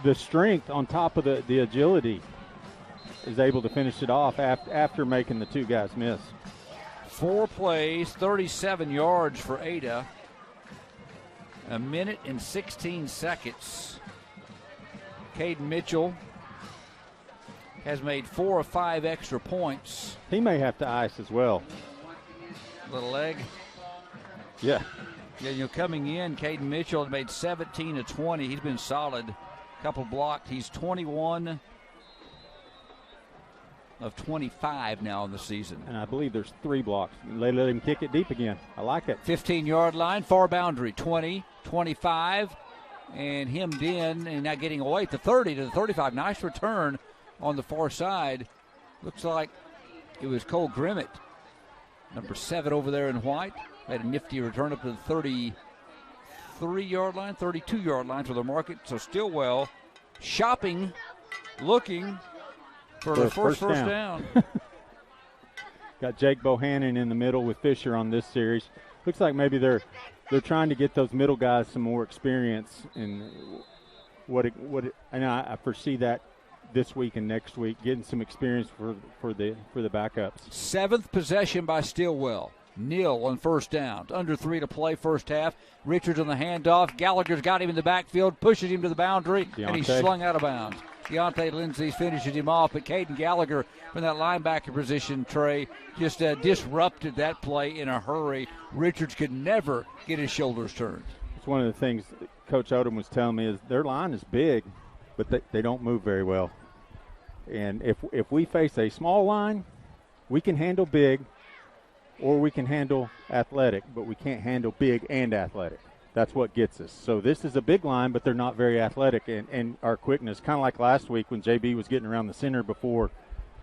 the strength on top of the agility is able to finish it off after making the 2 guys miss. 4 plays, 37 yards for Ada. 1 minute and 16 seconds. Caden Mitchell has made 4 or 5 extra points. He may have to ice as well. Little leg. Yeah. Yeah, coming in, Caden Mitchell has made 17 of 20. He's been solid. Couple blocked. He's 21 of 25 now in the season. And I believe there's 3 blocks. They let him kick it deep again. I like it. 15-yard line, far boundary, 20, 25, and hemmed in and now getting away at the 30 to the 35. Nice return on the far side. Looks like it was Cole Grimmett, number 7 over there in white. Had a nifty return up to the 33-yard line, 32-yard line for the market. So Stillwell shopping, looking for the first down. Got Jake Bohannon in the middle with Fisher on this series. Looks like maybe they're trying to get those middle guys some more experience. And I foresee that this week and next week, getting some experience for the backups. 7th possession by Stillwell. Nil on first down. Under 3 to play first half. Richards on the handoff. Gallagher's got him in the backfield, pushes him to the boundary, and he's slung out of bounds. Deontay Lindsay finishes him off, but Caden Gallagher from that linebacker position, Trey, just disrupted that play in a hurry. Richards could never get his shoulders turned. It's one of the things Coach Odom was telling me is their line is big, but they don't move very well. And if we face a small line, we can handle big, or we can handle athletic, but we can't handle big and athletic. That's what gets us. So this is a big line, but they're not very athletic, and our quickness, kind of like last week when JB was getting around the center before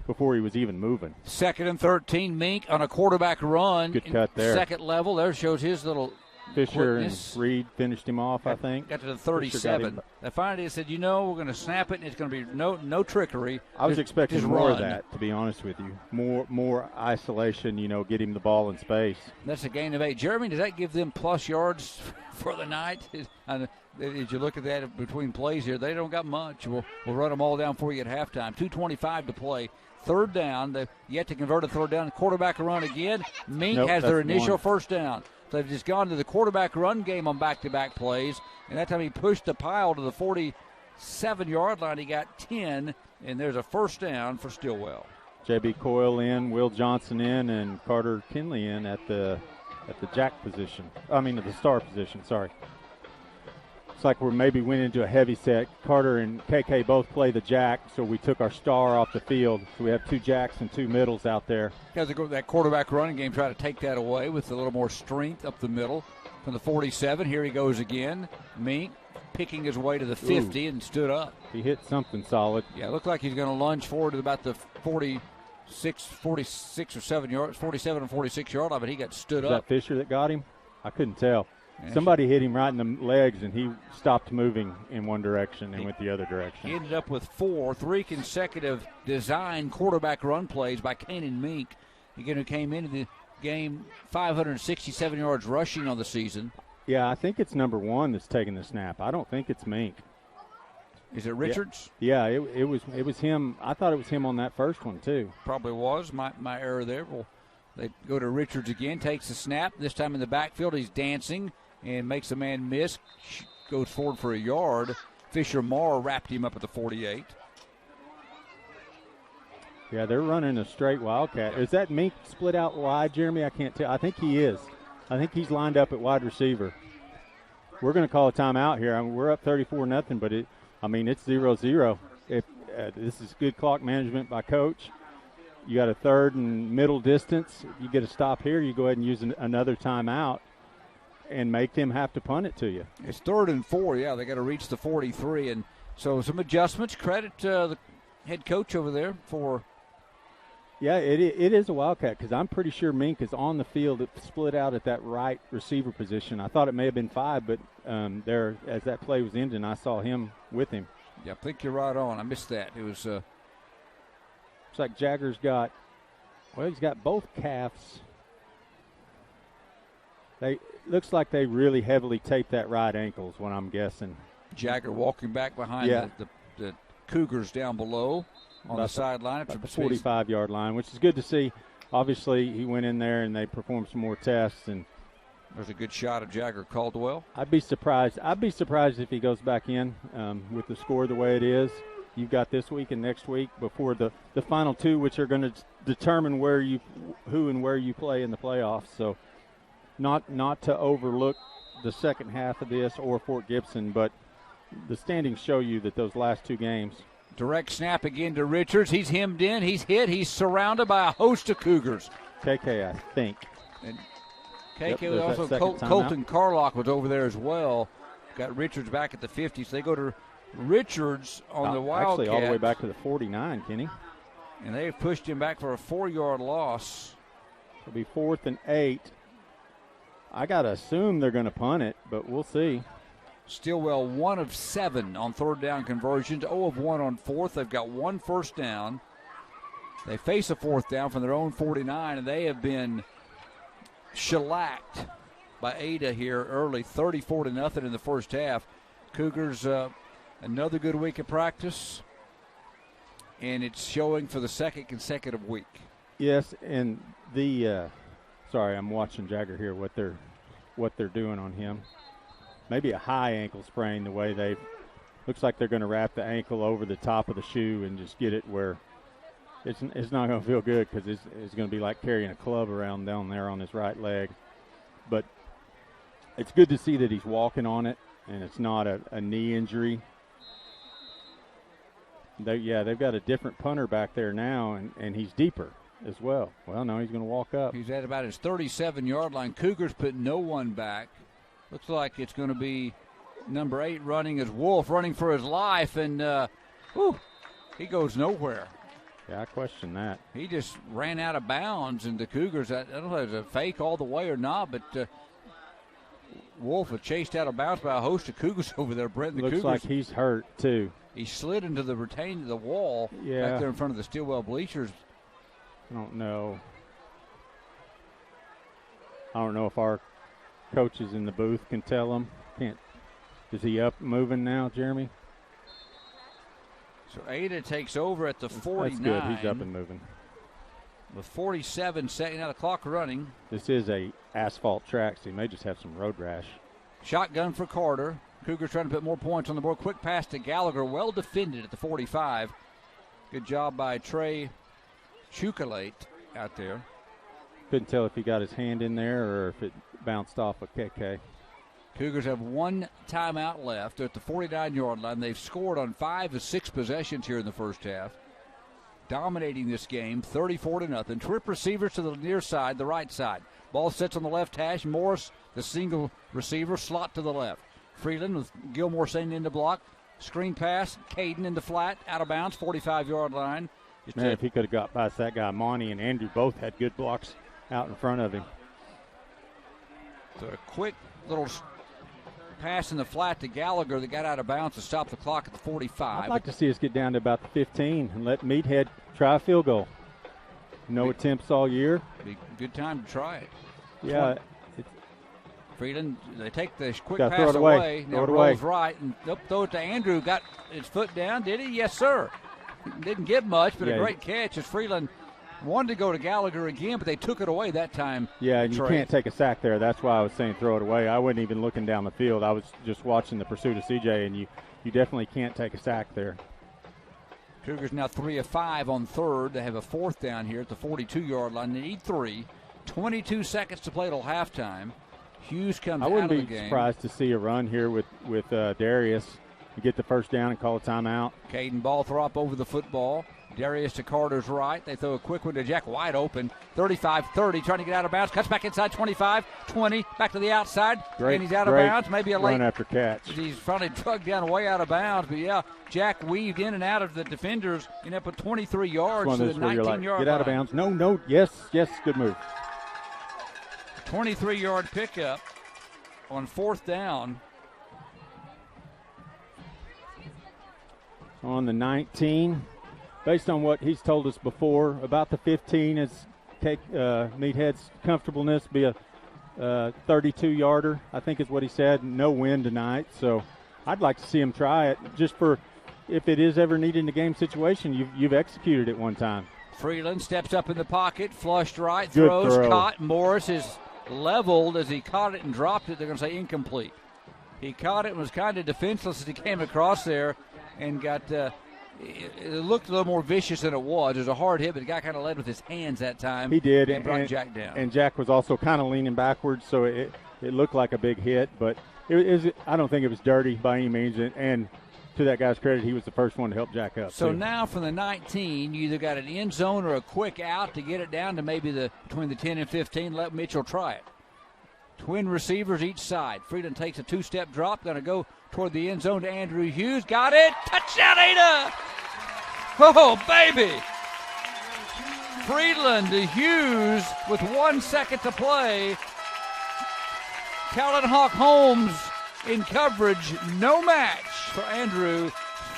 he was even moving. 2nd and 13, Mink on a quarterback run. Good cut there. Second level, there shows his little Fisher quickness. And Reed finished him off, I think. Got to the 37. They finally said, we're going to snap it, and it's going to be no trickery. I was expecting more of that, to be honest with you. More isolation, get him the ball in space. That's a gain of 8. Jeremy, does that give them plus yards for the night? As you look at that between plays here, they don't got much. We'll run them all down for you at halftime. 2:25 to play. 3rd down. They've yet to convert a 3rd down. Quarterback run again. Mink has their initial first down. So they've just gone to the quarterback run game on back-to-back plays. And that time he pushed the pile to the 47-yard line. He got 10, and there's a first down for Stillwell. J.B. Coyle in, Will Johnson in, and Carter Kinley in at the jack position. At the star position, sorry. It's like we maybe went into a heavy set. Carter and KK both play the jack, so we took our star off the field. So we have 2 jacks and 2 middles out there. Guys, that quarterback running game, try to take that away with a little more strength up the middle. From the 47, here he goes again. Mink picking his way to the 50 and stood up. He hit something solid. Yeah, it looked like he's going to lunge forward to about the 46 or 7 yards, 47 and 46 yard line, but he got stood up. Was that Fisher that got him? I couldn't tell. Somebody hit him right in the legs, and he stopped moving in one direction and went the other direction. He ended up with 3 consecutive design quarterback run plays by Kanan Mink. Again, who came into the game 567 yards rushing on the season. Yeah, I think it's number 1 that's taking the snap. I don't think it's Mink. Is it Richards? Yeah, it was him. I thought it was him on that first one, too. Probably was. My error there. Well, they go to Richards again, takes the snap. This time in the backfield, he's dancing and makes a man miss, goes forward for a yard. Fisher Marr wrapped him up at the 48. Yeah, they're running a straight Wildcat. Is that Mink split out wide, Jeremy? I can't tell. I think he is. I think he's lined up at wide receiver. We're going to call a timeout here. We're up 34-0, but it's 0-0. This is good clock management by Coach. You got a 3rd and middle distance. You get a stop here. You go ahead and use another timeout and make them have to punt it to you. It's 3rd and 4. Yeah, they got to reach the 43. And so some adjustments. Credit the head coach over there for. Yeah, it is a Wildcat because I'm pretty sure Mink is on the field. It split out at that right receiver position. I thought it may have been 5, but there, as that play was ending, I saw him with him. Yeah, I think you're right on. I missed that. It was. It's like Jagger's he's got both calves. Looks like they really heavily taped that right ankle is what I'm guessing. Jagger walking back behind the Cougars down below on the sideline. At the 45-yard line, which is good to see. Obviously, he went in there and they performed some more tests. And there's a good shot of Jagger Caldwell. I'd be surprised if he goes back in with the score the way it is. You've got this week and next week before the final 2, which are going to determine who and where you play in the playoffs. So not to overlook the second half of this or Fort Gibson, but the standings show you that those last 2 games. Direct snap again to Richards. He's hemmed in. He's hit. He's surrounded by a host of Cougars. KK, I think. And KK was also Colton Carlock was over there as well. got Richards back at the 50, so they go to Richards on the Wildcat. Actually, all the way back to the 49, Kenny. And they've pushed him back for a 4-yard loss. It'll be 4th and 8. I got to assume they're going to punt it, but we'll see. Stillwell 1 of 7 on third down conversions, 0 of 1 on fourth. They've got 1 first down. They face a fourth down from their own 49, and they have been shellacked by Ada here early, 34-0 in the first half. Cougars, another good week of practice, and it's showing for the second consecutive week. Yes, and the sorry, I'm watching Jagger here what they're doing on him. Maybe a high ankle sprain. The way they looks like they're going to wrap the ankle over the top of the shoe and just get it where it's not going to feel good, because it's going to be like carrying a club around down there on his right leg. But it's good to see that he's walking on it, and it's not a knee injury. They've got a different punter back there now, and he's deeper as well. Well, no, he's going to walk up. He's at about his 37-yard line. Cougars put no one back. Looks like it's going to be number 8 running as Wolf, running for his life, and he goes nowhere. Yeah, I question that. He just ran out of bounds, and the Cougars, I don't know if it was a fake all the way or not, but Wolf was chased out of bounds by a host of Cougars over there, Brent. The Looks Cougars, like he's hurt, too. He slid into the wall back there in front of the Stillwell bleachers. I don't know if our coaches in the booth can tell him. Is he up moving now, Jeremy? So Ada takes over at the 49. That's good. He's up and moving. With 47 setting out the clock running. This is a asphalt track, so he may just have some road rash. Shotgun for Carter. Cougars trying to put more points on the board. Quick pass to Gallagher. Well defended at the 45. Good job by Trey Chukalate out there. Couldn't tell if he got his hand in there or if it bounced off a KK. Cougars have 1 timeout left. They're at the 49-yard line. They've scored on 5 of 6 possessions here in the first half. Dominating this game, 34-0. Trip receivers to the near side, the right side. Ball sits on the left hash. Morris, the single receiver, slot to the left. Freeland with Gilmore sending in the block. Screen pass, Caden in the flat, out of bounds, 45-yard line. Man, if he could have got past that guy, Monty and Andrew both had good blocks out in front of him. So a quick little pass in the flat to Gallagher that got out of bounds to stop the clock at the 45. I'd like to see us get down to about the 15 and let Meathead try a field goal. No attempts all year. Be a good time to try it. Yeah. Freeland, they take the quick pass pass away. Now it rolls right and throw it to Andrew. Got his foot down, did he? Yes, sir. Didn't get much, but a great catch as Freeland wanted to go to Gallagher again, but they took it away that time. Yeah, and you can't take a sack there. That's why I was saying throw it away. I wasn't even looking down the field. I was just watching the pursuit of CJ, and you definitely can't take a sack there. Cougars now 3 of 5 on third. They have a fourth down here at the 42-yard line. They need 3. 22 seconds to play till halftime. Hughes comes out of the game. I wouldn't be surprised to see a run here with Darius. You get the first down and call a timeout. Caden Balthrop over the football. Darius to Carter's right. They throw a quick one to Jack, wide open. 35-30, trying to get out of bounds. Cuts back inside 25, 20, back to the outside. And he's out of bounds. Maybe a late run after catch. He's finally tugged down way out of bounds. But, yeah, Jack weaved in and out of the defenders. Ended up with 23 yards to the 19-yard line. Get out of bounds. No. Yes, good move. 23-yard pickup on fourth down. On the 19, based on what he's told us before, about the 15 is Meathead's comfortableness, be a 32-yarder, I think is what he said. No wind tonight, so I'd like to see him try it just for if it is ever needed in the game situation. You've executed it one time. Freeland steps up in the pocket, flushed right, throws, caught. Morris is leveled as he caught it and dropped it. They're going to say incomplete. He caught it and was kind of defenseless as he came across there. And got it looked a little more vicious than it was. It was a hard hit, but the guy kind of led with his hands that time. He did, and brought Jack down. And Jack was also kind of leaning backwards, so it looked like a big hit. But I don't think it was dirty by any means. And to that guy's credit, he was the first one to help Jack up. So now from the 19, you either got an end zone or a quick out to get it down to maybe between the 10 and 15. Let Mitchell try it. Twin receivers each side. Freeland takes a two-step drop, going to go toward the end zone to Andrew Hughes. Got it. Touchdown, Ada. Oh, baby. Freeland to Hughes with 1 second to play. Callan Hawk Holmes in coverage. No match for Andrew.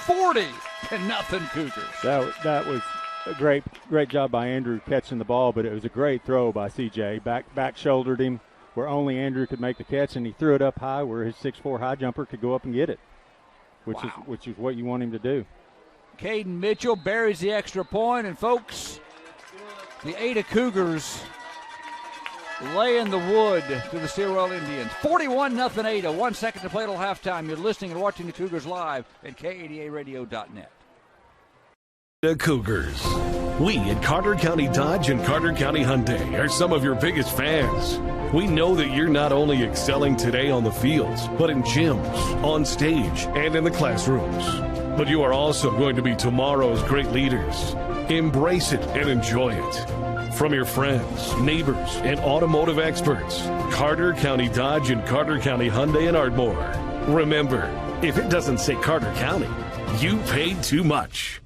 40-0 Cougars. That was a great job by Andrew catching the ball, but it was a great throw by CJ. Back shouldered him where only Andrew could make the catch, and he threw it up high where his 6'4" high jumper could go up and get it, which is what you want him to do. Caden Mitchell buries the extra point, and folks, the Ada Cougars lay in the wood to the Stillwell Indians. 41-0 Ada. 1 second to play till halftime. You're listening and watching the Cougars live at K80ARadio.net. The Cougars. We at Carter County Dodge and Carter County Hyundai are some of your biggest fans. We know that you're not only excelling today on the fields, but in gyms, on stage, and in the classrooms. But you are also going to be tomorrow's great leaders. Embrace it and enjoy it. From your friends, neighbors, and automotive experts, Carter County Dodge and Carter County Hyundai in Ardmore. Remember, if it doesn't say Carter County, you paid too much.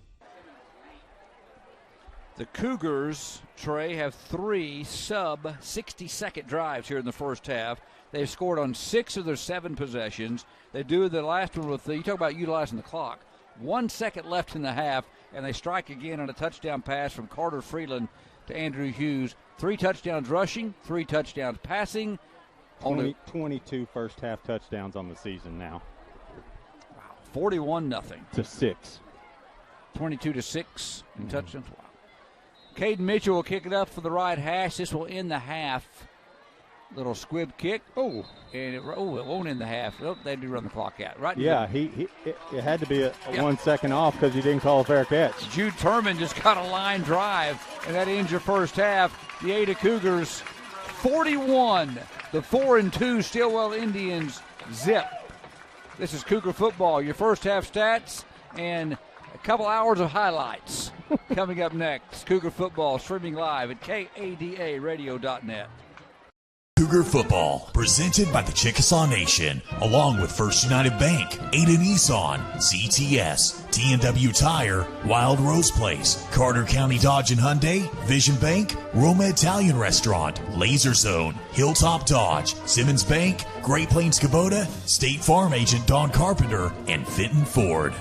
The Cougars, Trey, have 3 sub-60-second drives here in the first half. They've scored on 6 of their 7 possessions. They do the last one with, you talk about utilizing the clock. 1 second left in the half, and they strike again on a touchdown pass from Carter Freeland to Andrew Hughes. 3 touchdowns rushing, 3 touchdowns passing. 22 first-half touchdowns on the season now. Wow, 41-0. To 6. 22-6 in touchdowns. Wow. Caden Mitchell will kick it up for the right hash. This will end the half. Little squib kick. And it won't end the half. Oh, they do run the clock out. Right. Yeah, it had to be a 1 second off because he didn't call a fair catch. Jude Turman just got a line drive, and that ends your first half. The Ada Cougars 41. The 4-2 Stillwell Indians zip. This is Cougar football. Your first half stats and a couple hours of highlights coming up next. Cougar football streaming live at KADARadio.net. Cougar football, presented by the Chickasaw Nation, along with First United Bank, Ada Nissan, CTS, T&W Tire, Wild Rose Place, Carter County Dodge and Hyundai, Vision Bank, Roma Italian Restaurant, Laser Zone, Hilltop Dodge, Simmons Bank, Great Plains Kubota, State Farm Agent Don Carpenter, and Fenton Ford.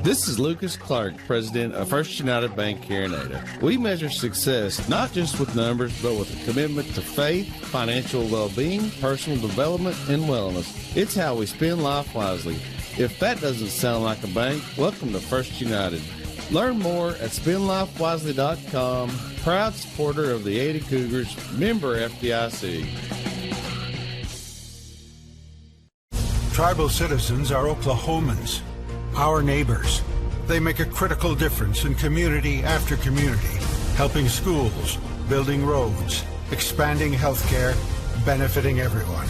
This is Lucas Clark, president of First United Bank here in Ada. We measure success not just with numbers, but with a commitment to faith, financial well-being, personal development, and wellness. It's how we spend life wisely. If that doesn't sound like a bank, welcome to First United. Learn more at spendlifewisely.com. Proud supporter of the Ada Cougars, member FDIC. Tribal citizens are Oklahomans, our neighbors. They make a critical difference in community after community, helping schools, building roads, expanding healthcare, benefiting everyone.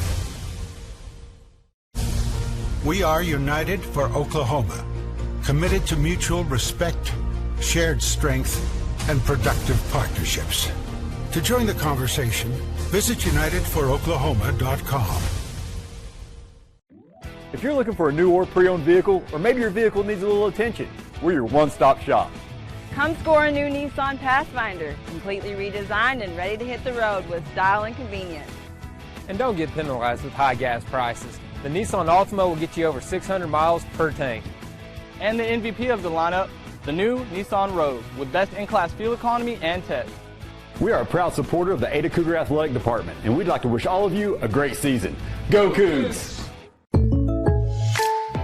We are united for Oklahoma, committed to mutual respect, shared strength, and productive partnerships. To join the conversation, visit unitedforoklahoma.com. If you're looking for a new or pre-owned vehicle, or maybe your vehicle needs a little attention, we're your one-stop shop. Come score a new Nissan Pathfinder, completely redesigned and ready to hit the road with style and convenience. And don't get penalized with high gas prices. The Nissan Altima will get you over 600 miles per tank. And the MVP of the lineup, the new Nissan Rogue, with best-in-class fuel economy and tech. We are a proud supporter of the Ada Cougar Athletic Department, and we'd like to wish all of you a great season. Go Cougs!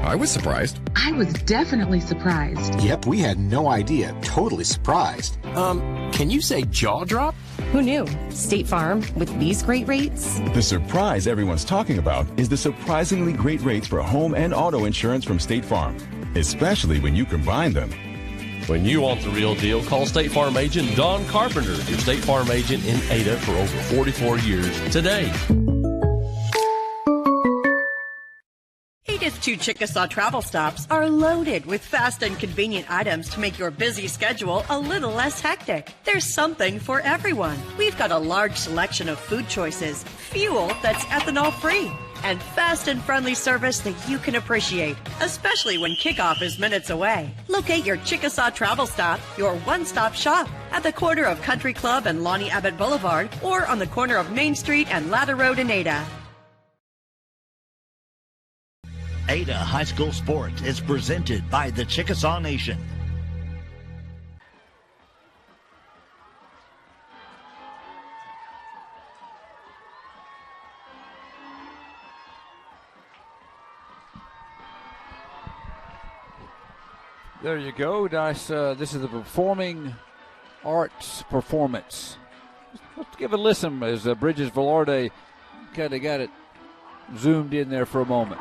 I was surprised. I was definitely surprised. Yep, we had no idea. Totally surprised. Can you say jaw drop? Who knew? State Farm, with these great rates? The surprise everyone's talking about is the surprisingly great rates for home and auto insurance from State Farm, especially when you combine them. When you want the real deal, call State Farm agent Don Carpenter, your State Farm agent in Ada for over 44 years today. biggest 2 Chickasaw travel stops are loaded with fast and convenient items to make your busy schedule a little less hectic. There's something for everyone. We've got a large selection of food choices, fuel that's ethanol-free, and fast and friendly service that you can appreciate, especially when kickoff is minutes away. Locate your Chickasaw travel stop, your one-stop shop, at the corner of Country Club and Lonnie Abbott Boulevard, or on the corner of Main Street and Ladder Road in Ada. Ada High School Sports is presented by the Chickasaw Nation. There you go. Nice. This is the performing arts performance. Let's give it a listen as Bridges Velarde kind of got it zoomed in there for a moment.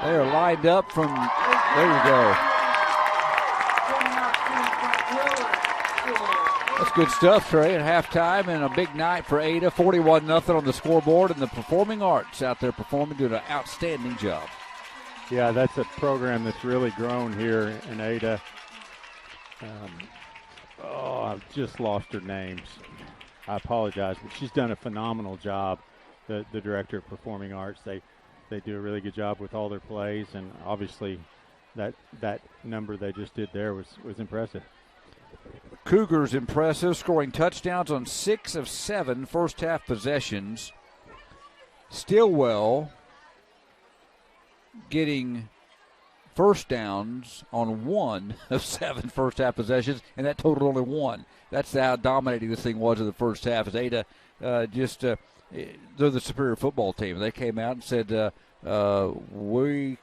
They are lined up from, there you go. That's good stuff, Trey, at halftime, and a big night for Ada. 41-0 on the scoreboard, and the performing arts out there performing, doing an outstanding job. Yeah, that's a program that's really grown here in Ada. I've just lost her names. I apologize, but she's done a phenomenal job, the director of performing arts. They do a really good job with all their plays, and obviously that number they just did there was impressive. Cougars impressive, scoring touchdowns on 6 of 7 first-half possessions. Stillwell getting first downs on 1 of 7 first-half possessions, and that totaled only 1. That's how dominating this thing was in the first half. As Ada they're the superior football team. They came out and said, we're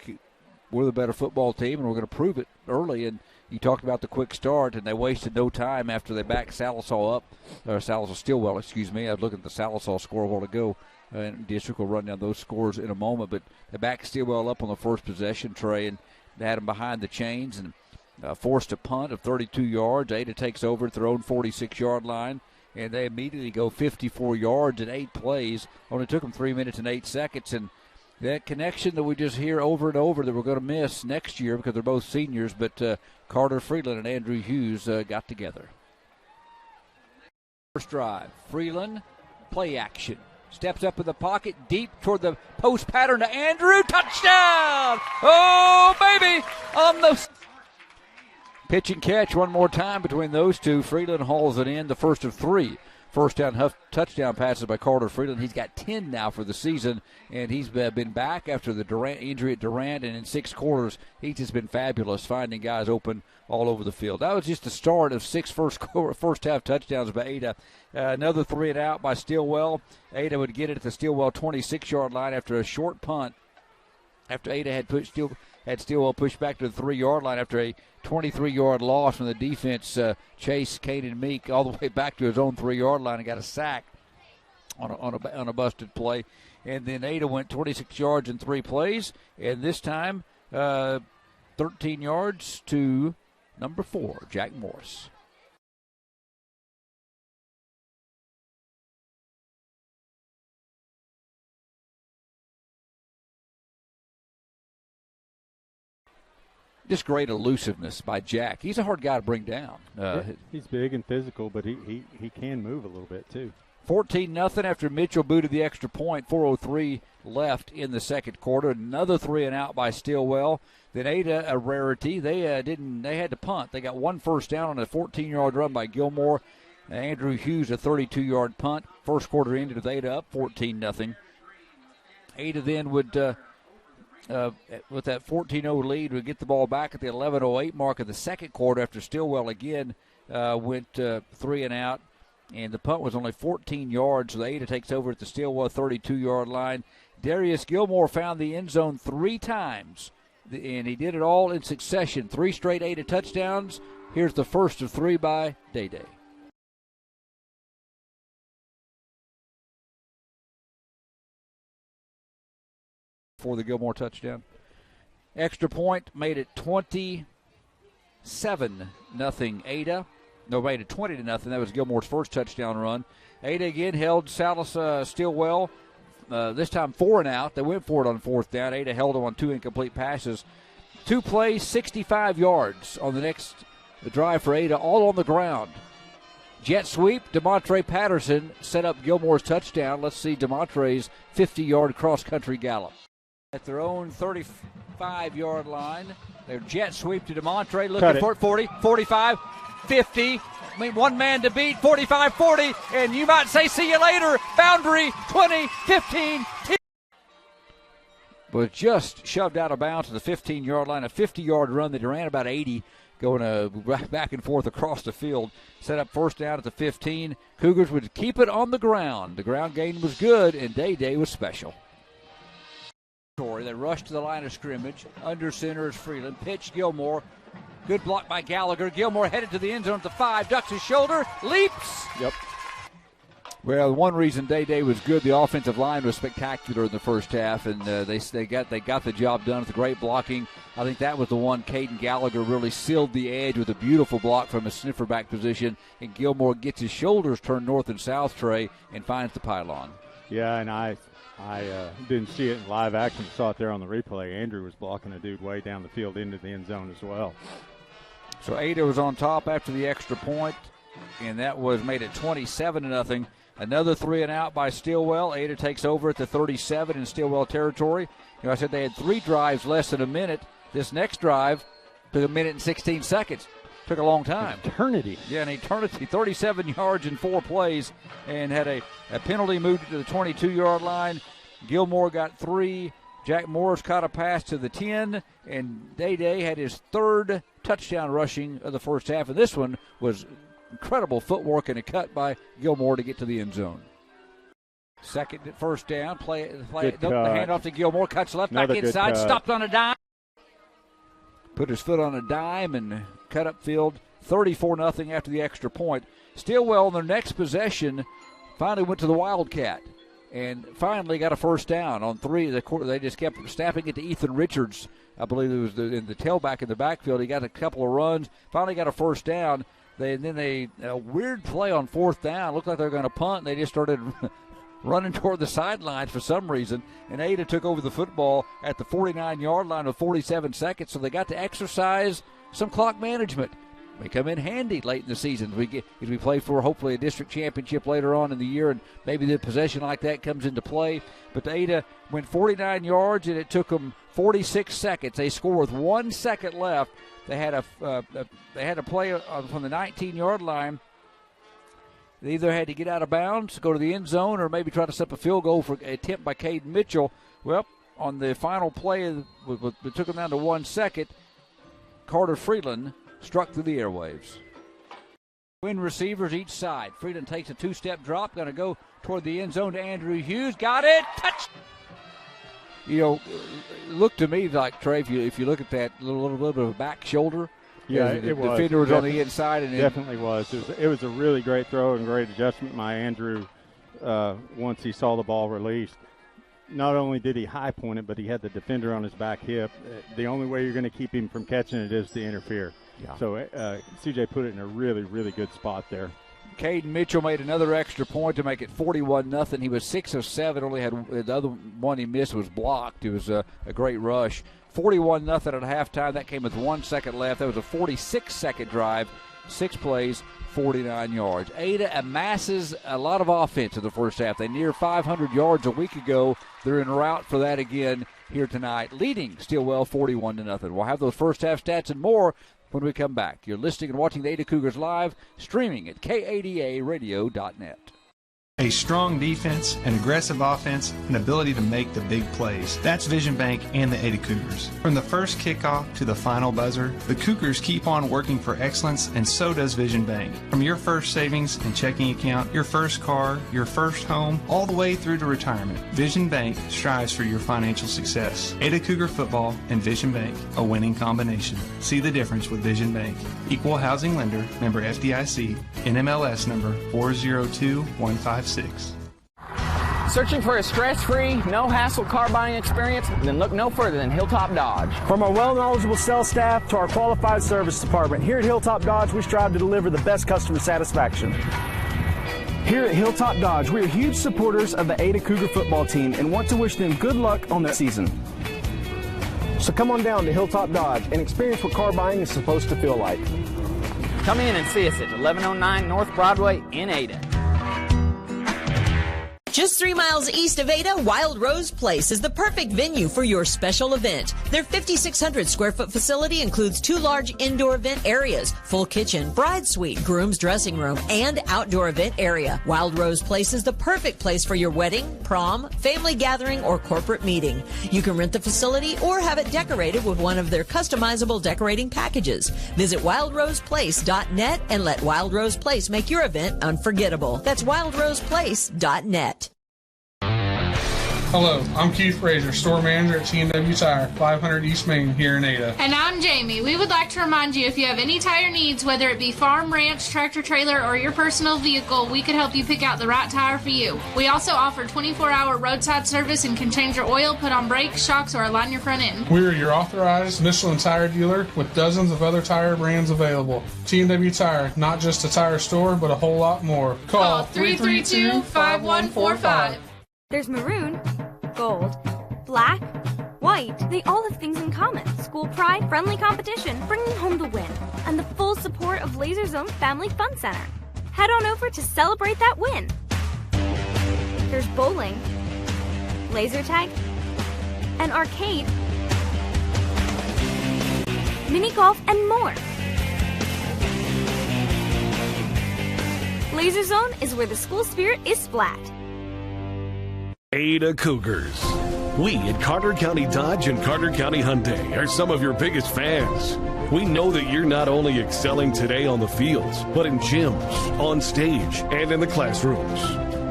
the better football team, and we're going to prove it early. And you talked about the quick start, and they wasted no time after they backed Stillwell up. I was looking at the Salisaw score a while ago, and District will run down those scores in a moment. But they backed Stillwell up on the first possession, Trey, and they had them behind the chains and forced a punt of 32 yards. Ada takes over at their own 46-yard line, and they immediately go 54 yards in 8 plays. Only took them 3 minutes and 8 seconds, and that connection that we just hear over and over that we're going to miss next year because they're both seniors, but Carter Freeland and Andrew Hughes got together. First drive, Freeland, play action. Steps up in the pocket, deep toward the post pattern to Andrew. Touchdown! Oh, baby! On the pitch and catch one more time between those two. Freeland hauls it in, the first of 3 first-down touchdown passes by Carter Freeland. He's got 10 now for the season, and he's been back after the injury at Durant, and in 6 quarters, he's just been fabulous, finding guys open all over the field. That was just the start of 6 first-half touchdowns by Ada. Another 3 and out by Stillwell. Ada would get it at the Stillwell 26-yard line after a short punt, after Ada had Stillwell pushed back to the 3-yard line after a 23-yard loss from the defense. Chase Kanan Meek all the way back to his own 3-yard line and got a sack on a busted play. And then Ada went 26 yards in 3 plays, and this time 13 yards to number 4, Jack Morris. Just great elusiveness by Jack. He's a hard guy to bring down. He's big and physical, but he can move a little bit too. 14-0 after Mitchell booted the extra point. 4:03 left in the second quarter. Another 3 and out by Stillwell. Then Ada, a rarity. They had to punt. They got 1 first down on a 14-yard run by Gilmore. Andrew Hughes, a 32-yard punt. First quarter ended with Ada up 14-0. Ada then would. With that 14-0 lead, we get the ball back at the 11:08 mark of the second quarter after Stillwell again went 3 and out, and the punt was only 14 yards, so Ada takes over at the Stillwell 32-yard line. Darius Gilmore found the end zone 3 times, and he did it all in succession. 3 straight Ada touchdowns. Here's the first of 3 by Day Day. for the Gilmore touchdown. Extra point made it 27-0 Ada. No, made it 20-0. That was Gilmore's first touchdown run. Ada again held Stillwell. This time 4 and out. They went for it on fourth down. Ada held them on 2 incomplete passes. 2 plays, 65 yards on the next drive for Ada, all on the ground. Jet sweep, DeMontre Patterson set up Gilmore's touchdown. Let's see DeMontre's 50-yard cross-country gallop. At their own 35-yard line, their jet sweep to DeMontre, looking for it, 40, 45, 50. I mean, one man to beat, 45, 40, and you might say, see you later, boundary, 20, 15, 10. Was just shoved out of bounds to the 15-yard line, a 50-yard run that ran about 80, going back and forth across the field. Set up first down at the 15. Cougars would keep it on the ground. The ground game was good, and Day was special. They rushed to the line of scrimmage. Under center is Freeland. Pitch Gilmore. Good block by Gallagher. Gilmore headed to the end zone at the 5. Ducks his shoulder. Leaps. Yep. Well, one reason Day was good, the offensive line was spectacular in the first half, and they got the job done with the great blocking. I think that was the one Caden Gallagher really sealed the edge with a beautiful block from a sniffer back position, and Gilmore gets his shoulders turned north and south, Trey, and finds the pylon. Yeah, and I didn't see it in live action. Saw it there on the replay. Andrew was blocking a dude way down the field into the end zone as well. So Ada was on top after the extra point, and that was made it 27-0. Another 3 and out by Stillwell. Ada takes over at the 37 in Stillwell territory. You know, I said they had 3 drives less than a minute. This next drive took 1 minute and 16 seconds. Took a long time. Eternity. Yeah, an eternity. 37 yards in 4 plays, and had a penalty moved to the 22-yard line. Gilmore got 3. Jack Morris caught a pass to the 10, and Day had his 3rd touchdown rushing of the first half. And this one was incredible footwork and a cut by Gilmore to get to the end zone. Second first down, the handoff to Gilmore, cuts left, back inside, stopped on a dime. Put his foot on a dime and cut upfield, 34-0 after the extra point. Stillwell, in their next possession, finally went to the Wildcat and finally got a first down on 3. They just kept snapping it to Ethan Richards. I believe it was in the tailback in the backfield. He got a couple of runs, finally got a first down. A weird play on fourth down. Looked like they were going to punt, and they just started running toward the sidelines for some reason. And Ada took over the football at the 49-yard line with 47 seconds, so they got to exercise some clock management. May come in handy late in the season as we play for hopefully a district championship later on in the year, and maybe the possession like that comes into play. But Ada went 49 yards, and it took them 46 seconds. They scored with 1 second left. They had a play from the 19-yard line. They either had to get out of bounds, go to the end zone, or maybe try to set up a field goal for an attempt by Caden Mitchell. Well, on the final play, it took them down to 1 second. Carter Freeland struck through the airwaves. Twin receivers each side. Freeland takes a 2-step drop, going to go toward the end zone to Andrew Hughes. Got it! Touch! You know, look to me like, Trey, if you look at that little bit of a back shoulder. Yeah, it was. The defender was on the inside. And definitely was. It was a really great throw and great adjustment by Andrew once he saw the ball released. Not only did he high point it, but he had the defender on his back hip. The only way you're going to keep him from catching it is to interfere. Yeah. So CJ put it in a really, really good spot there. Caden Mitchell made another extra point to make it 41-0. He was 6 of 7. Only had the other one he missed was blocked. It was a great rush. 41-0 at halftime. That came with 1 second left. That was a 46-second drive. 6 plays, 49 yards. Ada amasses a lot of offense in the first half. They near 500 yards a week ago. They're en route for that again here tonight, leading Stillwell 41-0. We'll have those first half stats and more when we come back. You're listening and watching the Ada Cougars live, streaming at kadaradio.net. A strong defense, an aggressive offense, and ability to make the big plays. That's Vision Bank and the Ada Cougars. From the first kickoff to the final buzzer, the Cougars keep on working for excellence, and so does Vision Bank. From your first savings and checking account, your first car, your first home, all the way through to retirement, Vision Bank strives for your financial success. Ada Cougar Football and Vision Bank, a winning combination. See the difference with Vision Bank. Equal housing lender, member FDIC, NMLS number 402156. Searching for a stress-free, no-hassle car buying experience? Then look no further than Hilltop Dodge. From our well-knowledgeable sales staff to our qualified service department, here at Hilltop Dodge, we strive to deliver the best customer satisfaction. Here at Hilltop Dodge, we are huge supporters of the Ada Cougar football team and want to wish them good luck on their season. So come on down to Hilltop Dodge and experience what car buying is supposed to feel like. Come in and see us at 1109 North Broadway in Ada. Just 3 miles east of Ada, Wild Rose Place is the perfect venue for your special event. Their 5,600 square foot facility includes 2 large indoor event areas, full kitchen, bride suite, groom's dressing room, and outdoor event area. Wild Rose Place is the perfect place for your wedding, prom, family gathering, or corporate meeting. You can rent the facility or have it decorated with one of their customizable decorating packages. Visit wildroseplace.net and let Wild Rose Place make your event unforgettable. That's wildroseplace.net. Hello, I'm Keith Frazier, store manager at T&W Tire, 500 East Main here in Ada. And I'm Jamie. We would like to remind you if you have any tire needs, whether it be farm, ranch, tractor trailer, or your personal vehicle, we could help you pick out the right tire for you. We also offer 24-hour roadside service and can change your oil, put on brakes, shocks, or align your front end. We are your authorized Michelin tire dealer with dozens of other tire brands available. T&W Tire, not just a tire store, but a whole lot more. Call 332-5145. There's maroon, gold, black, white. They all have things in common. School pride, friendly competition, bringing home the win, and the full support of Laser Zone Family Fun Center. Head on over to celebrate that win. There's bowling, laser tag, an arcade, mini golf, and more. Laser Zone is where the school spirit is splat. Ada Cougars. We at Carter County Dodge and Carter County Hyundai are some of your biggest fans. We know that you're not only excelling today on the fields, but in gyms, on stage, and in the classrooms.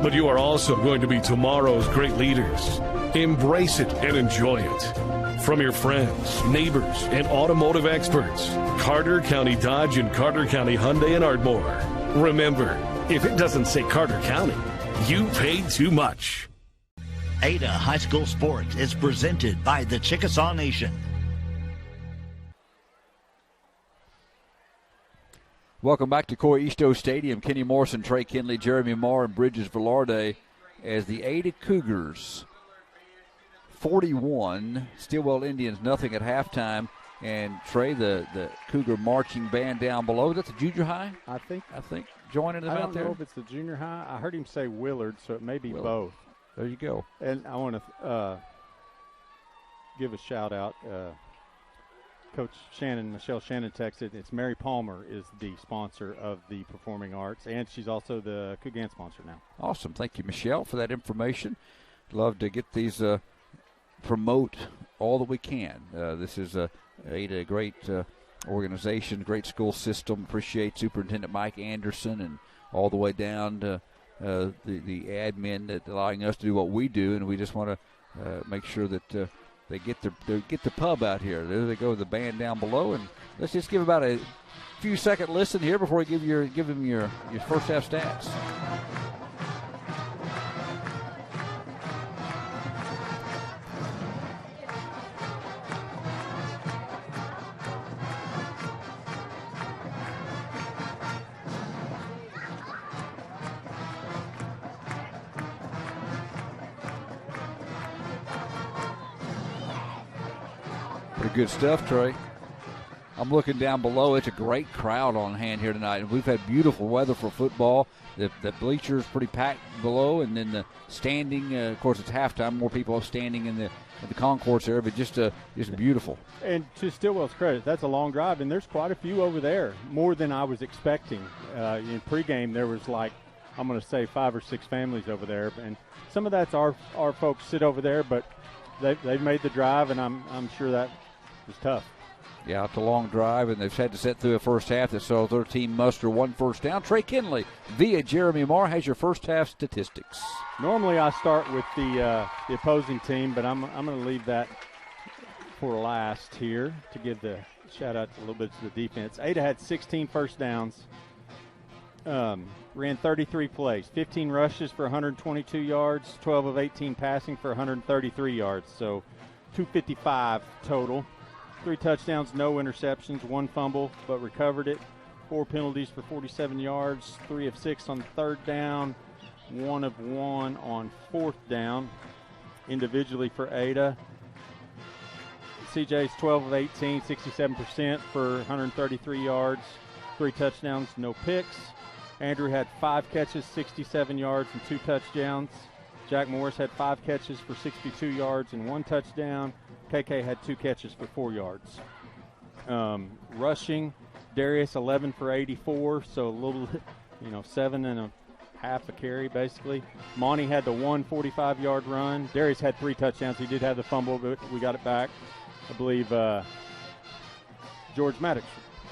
But you are also going to be tomorrow's great leaders. Embrace it and enjoy it. From your friends, neighbors, and automotive experts, Carter County Dodge and Carter County Hyundai in Ardmore. Remember, if it doesn't say Carter County, you paid too much. Ada High School Sports is presented by the Chickasaw Nation. Welcome back to Coy Easto Stadium. Kenny Morrison, Trey Kinley, Jeremy Marr, and Bridges Velarde as the Ada Cougars 41, Stillwell Indians nothing at halftime. And Trey, the Cougar marching band down below. Is that the junior high? I think joining them out there. I don't know if it's the junior high. I heard him say Willard, so it may be both. There you go. And I want to give a shout out. Coach Michelle Shannon texted. It's Mary Palmer is the sponsor of the Performing Arts, and she's also the Cougar sponsor now. Awesome. Thank you, Michelle, for that information. Love to get these promote all that we can. This is a great organization, great school system. Appreciate Superintendent Mike Anderson and all the way down to the admin that allowing us to do what we do, and we just want to make sure that they get the pub out here. There they go, the band down below, and let's just give about a few second listen here before we give them your first half stats. Pretty good stuff, Trey. I'm looking down below. It's a great crowd on hand here tonight. And we've had beautiful weather for football. The bleachers pretty packed below, and then the standing. Of course, it's halftime. More people are standing in the concourse area, but just beautiful. And to Stillwell's credit, that's a long drive, and there's quite a few over there, more than I was expecting. In pregame, there was I'm going to say 5 or 6 families over there, and some of that's our folks sit over there, but they've made the drive, and I'm sure that was tough. Yeah, it's a long drive, and they've had to sit through a first half that saw their team muster 1 first down. Trey Kinley via Jeremy Marr has your first half statistics. Normally I start with the opposing team, but I'm going to leave that for last here to give the shout out a little bit to the defense. Ada had 16 first downs, ran 33 plays, 15 rushes for 122 yards, 12 of 18 passing for 133 yards, so 255 total. 3 touchdowns, no interceptions, 1 fumble, but recovered it. 4 penalties for 47 yards, 3 of 6 on 3rd down, 1 of 1 on 4th down. Individually for Ada, CJ's 12 of 18, 67% for 133 yards, 3 touchdowns, no picks. Andrew had 5 catches, 67 yards, and 2 touchdowns. Jack Morris had 5 catches for 62 yards and 1 touchdown. KK had 2 catches for 4 yards. Rushing, Darius 11 for 84, so a little, 7.5 a carry basically. Monty had the 1 45-yard run. Darius had 3 touchdowns. He did have the fumble, but we got it back. I believe George Maddox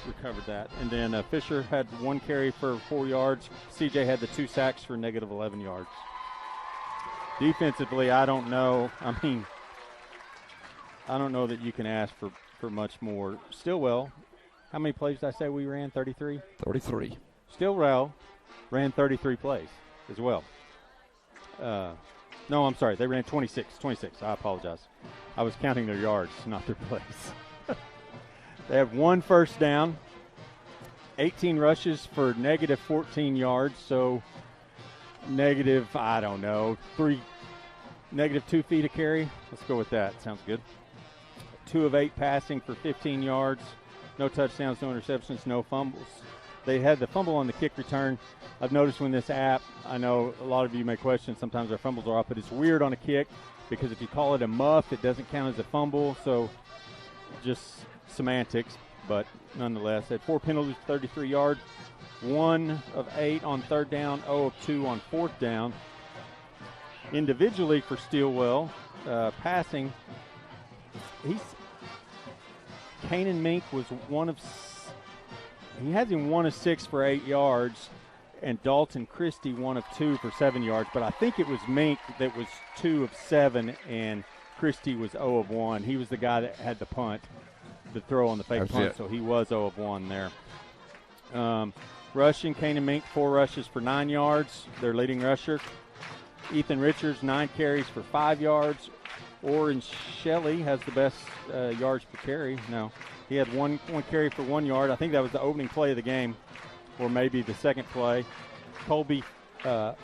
recovered that. And then Fisher had 1 carry for 4 yards. CJ had the 2 sacks for negative 11 yards. Defensively, I don't know. I don't know that you can ask for much more. Stillwell, how many plays did I say we ran? 33? 33. Stillwell ran 33 plays as well. No, I'm sorry. They ran 26. I apologize. I was counting their yards, not their plays. They have 1 first down, 18 rushes for negative 14 yards, so negative, I don't know, negative 2 feet a carry. Let's go with that. Sounds good. 2 of 8 passing for 15 yards. No touchdowns, no interceptions, no fumbles. They had the fumble on the kick return. I've noticed when this app, I know a lot of you may question sometimes our fumbles are off, but it's weird on a kick because if you call it a muff, it doesn't count as a fumble. So just semantics, but nonetheless, they had 4 penalties, 33 yards, 1 of 8 on 3rd down, 0 of 2 on 4th down. Individually for Stillwell, passing, Kanan Mink was he has him 1 of 6 for 8 yards, and Dalton Christie 1 of 2 for 7 yards. But I think it was Mink that was 2 of 7, and Christie was 0 of 1. He was the guy that had the punt, the throw on the fake punt, so he was 0 of 1 there. Rushing, Kanan Mink 4 rushes for 9 yards, their leading rusher. Ethan Richards 9 carries for 5 yards. Oren Shelley has the best yards per carry. No, he had one carry for 1 yard. I think that was the opening play of the game, or maybe the second play. Colby, is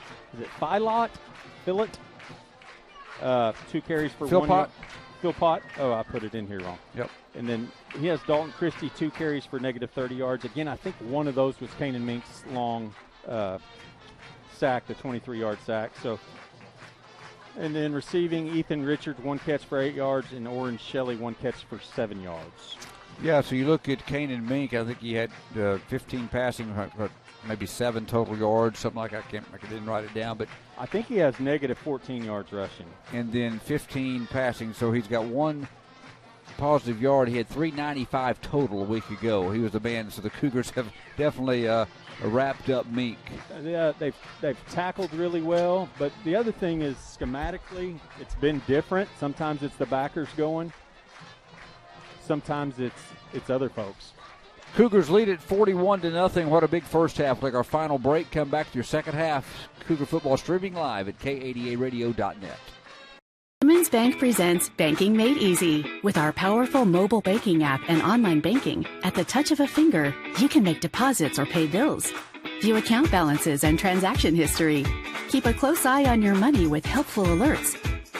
it Philott? 2 carries for 1 yard. Philpott. Oh, I put it in here wrong. Yep. And then he has Dalton Christie 2 carries for negative 30 yards. Again, I think one of those was Kanan Mink's long sack, the 23-yard sack. So. And then receiving, Ethan Richards 1 catch for 8 yards, and Oren Shelley 1 catch for 7 yards. Yeah, so you look at Kanan Mink. I think he had 15 passing, maybe 7 total yards, something like that. I didn't write it down, but I think he has negative 14 yards rushing, and then 15 passing. So he's got 1 positive yard. He had 395 total a week ago. He was the man. So the Cougars have definitely wrapped up Mink. Yeah, they've tackled really well, but the other thing is schematically it's been different. Sometimes it's the backers going. Sometimes it's other folks. Cougars lead at 41-0. What a big first half. Like our final break, come back to your second half. Cougar football streaming live at K80aradio.net. Simmons Bank presents Banking Made Easy. With our powerful mobile banking app and online banking, at the touch of a finger, you can make deposits or pay bills, view account balances and transaction history, keep a close eye on your money with helpful alerts,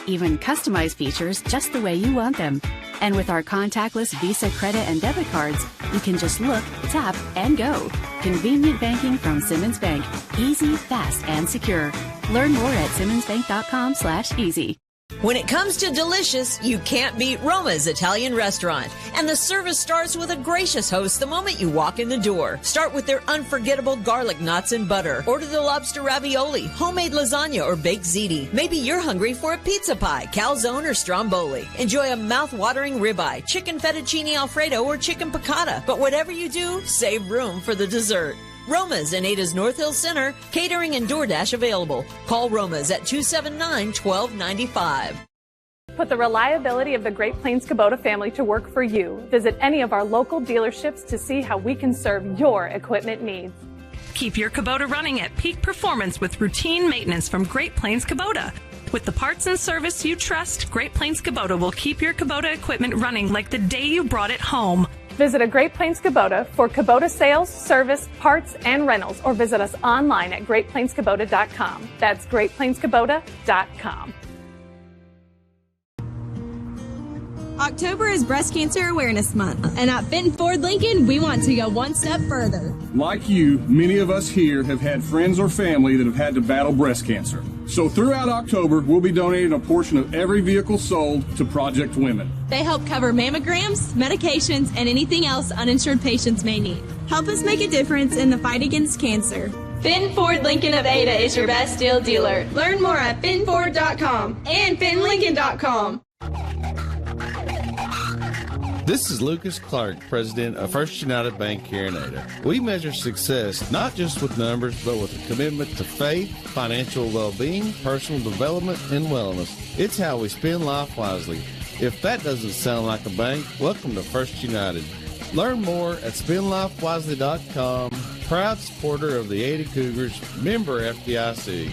even customize features just the way you want them. And with our contactless Visa credit and debit cards, you can just look, tap, and go. Convenient banking from Simmons Bank. Easy, fast, and secure. Learn more at simmonsbank.com/easy. When it comes to delicious, you can't beat Roma's Italian Restaurant. And the service starts with a gracious host the moment you walk in the door. Start with their unforgettable garlic knots and butter. Order the lobster ravioli, homemade lasagna, or baked ziti. Maybe you're hungry for a pizza pie, calzone, or stromboli. Enjoy a mouth-watering ribeye, chicken fettuccine alfredo, or chicken piccata. But whatever you do, save room for the dessert. Roma's in Ada's North Hill Center, catering and DoorDash available. Call Roma's at 279-1295. Put the reliability of the Great Plains Kubota family to work for you. Visit any of our local dealerships to see how we can serve your equipment needs. Keep your Kubota running at peak performance with routine maintenance from Great Plains Kubota. With the parts and service you trust, Great Plains Kubota will keep your Kubota equipment running like the day you brought it home. Visit a Great Plains Kubota for Kubota sales, service, parts, and rentals, or visit us online at GreatPlainsKubota.com. That's GreatPlainsKubota.com. October is Breast Cancer Awareness Month, and at Fenton Ford Lincoln, we want to go one step further. Like you, many of us here have had friends or family that have had to battle breast cancer. So throughout October, we'll be donating a portion of every vehicle sold to Project Women. They help cover mammograms, medications, and anything else uninsured patients may need. Help us make a difference in the fight against cancer. Fenton Ford Lincoln of Ada is your best deal dealer. Learn more at FentonFord.com and FentonLincoln.com. This is Lucas Clark, president of First United Bank here in Ada. We measure success not just with numbers, but with a commitment to faith, financial well-being, personal development, and wellness. It's how we spend life wisely. If that doesn't sound like a bank, welcome to First United. Learn more at spendlifewisely.com. Proud supporter of the Ada Cougars, member FDIC.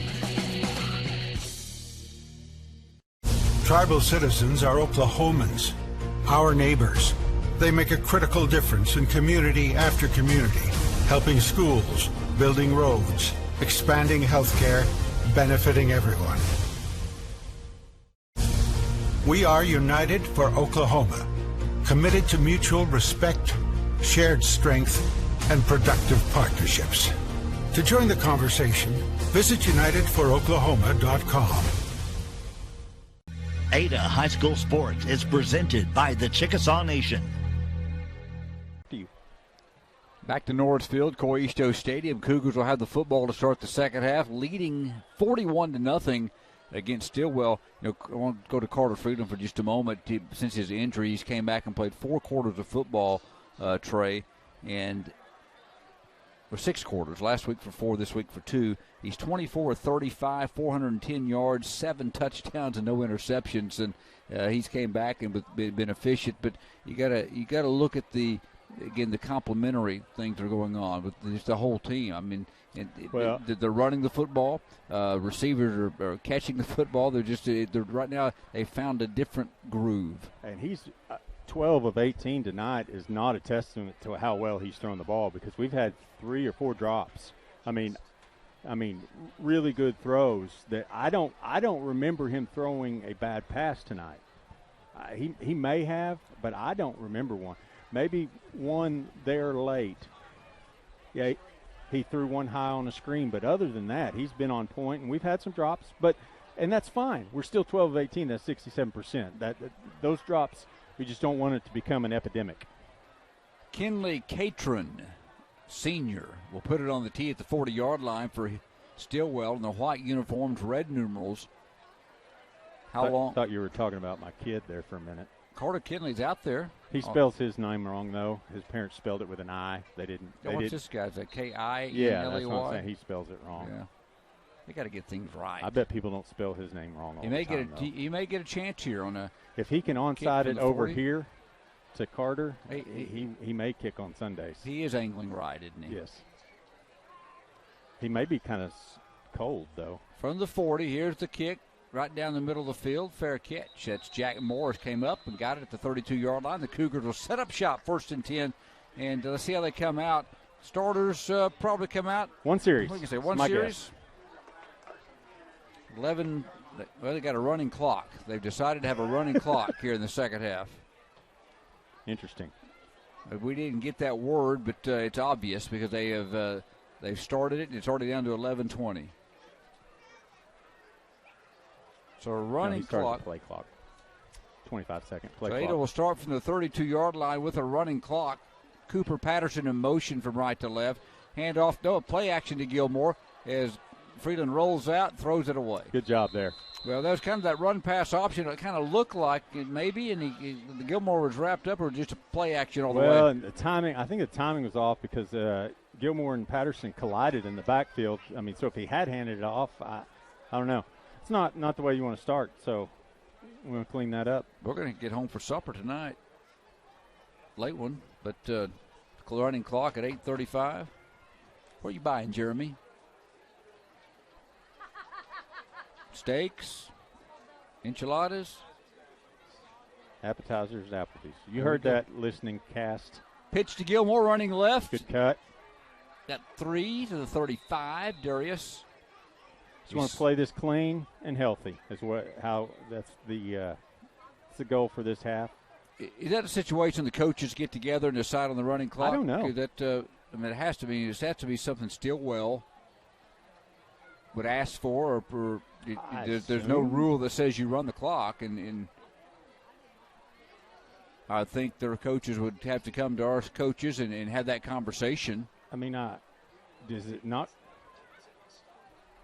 Tribal citizens are Oklahomans, our neighbors. They make a critical difference in community after community, helping schools, building roads, expanding healthcare, benefiting everyone. We are united for Oklahoma, committed to mutual respect, shared strength, and productive partnerships. To join the conversation, visit UnitedForOklahoma.com. Ada High School Sports is presented by the Chickasaw Nation. Back to Norrisfield, Coyisto Stadium. Cougars will have the football to start the second half, leading 41-0 against Stillwell. I want to go to Carter Freedom for just a moment. Since his injury, he's came back and played 4 quarters of football, Trey, or 6 quarters. Last week for 4, this week for 2. He's 24 of 35, 410 yards, 7 touchdowns, and no interceptions. And he's came back and been efficient. But you gotta look at the complementary things that are going on with just the whole team. I mean, they're running the football. Receivers are catching the football. They're right now they found a different groove. And he's 12 of 18 tonight is not a testament to how well he's thrown the ball, because we've had 3 or 4 drops. I mean, really good throws that I don't remember him throwing a bad pass tonight. He may have, but I don't remember one. Maybe one there late. Yeah, he threw one high on a screen, but other than that, he's been on point, and we've had some drops, and that's fine. We're still 12 of 18. That's 67%. Those drops, we just don't want it to become an epidemic. Kinley Catron, senior, will put it on the tee at the 40-yard line for Stillwell in the white uniforms, red numerals. How long? I thought you were talking about my kid there for a minute. Carter Kinley's out there. He spells his name wrong, though. His parents spelled it with an I. They didn't. What's this guy's? A K-I-N-L-E-Y? Yeah, that's what I'm saying. He spells it wrong. Yeah. They got to get things right. I bet people don't spell his name wrong all the time, he may get a chance here on a. If he can onside it over here to Carter, he may kick on Sundays. He is angling right, isn't he? Yes. He may be kind of cold, though. From the 40, here's the kick. Right down the middle of the field, fair catch. That's Jack Morris came up and got it at the 32-yard line. The Cougars will set up shop, 1st and 10, and let's see how they come out. Starters probably come out. One series. What can you say? One series. 11. Well, they got a running clock. They've decided to have a running clock here in the second half. Interesting. We didn't get that word, but it's obvious because they've started it, and it's already down to 11:20. So a running clock. Play clock. 25-second play clock. Ada will start from the 32-yard line with a running clock. Cooper Patterson in motion from right to left. Hand off. Play action to Gilmore as Freeland rolls out, throws it away. Good job there. Well, that was kind of that run-pass option. It kind of looked like it maybe, and Gilmore was wrapped up, or just a play action all the way. Well, and the timing, I think the timing was off because Gilmore and Patterson collided in the backfield. I mean, so if he had handed it off, I don't know. It's not the way you want to start, so we're going to clean that up. We're going to get home for supper tonight. Late one, but running clock at 8:35. What are you buying, Jeremy? Steaks? Enchiladas? Appetizers, Applebee's. You heard that listening cast. Pitch to Gilmore, running left. Good cut. Got 3 to the 35, Darius. Just want to play this clean and healthy. That's the goal for this half. Is that a situation the coaches get together and decide on the running clock? I don't know. It has to be. It has to be something Stillwell would ask for, or there's no rule that says you run the clock, and I think their coaches would have to come to our coaches and have that conversation. I mean, does it not?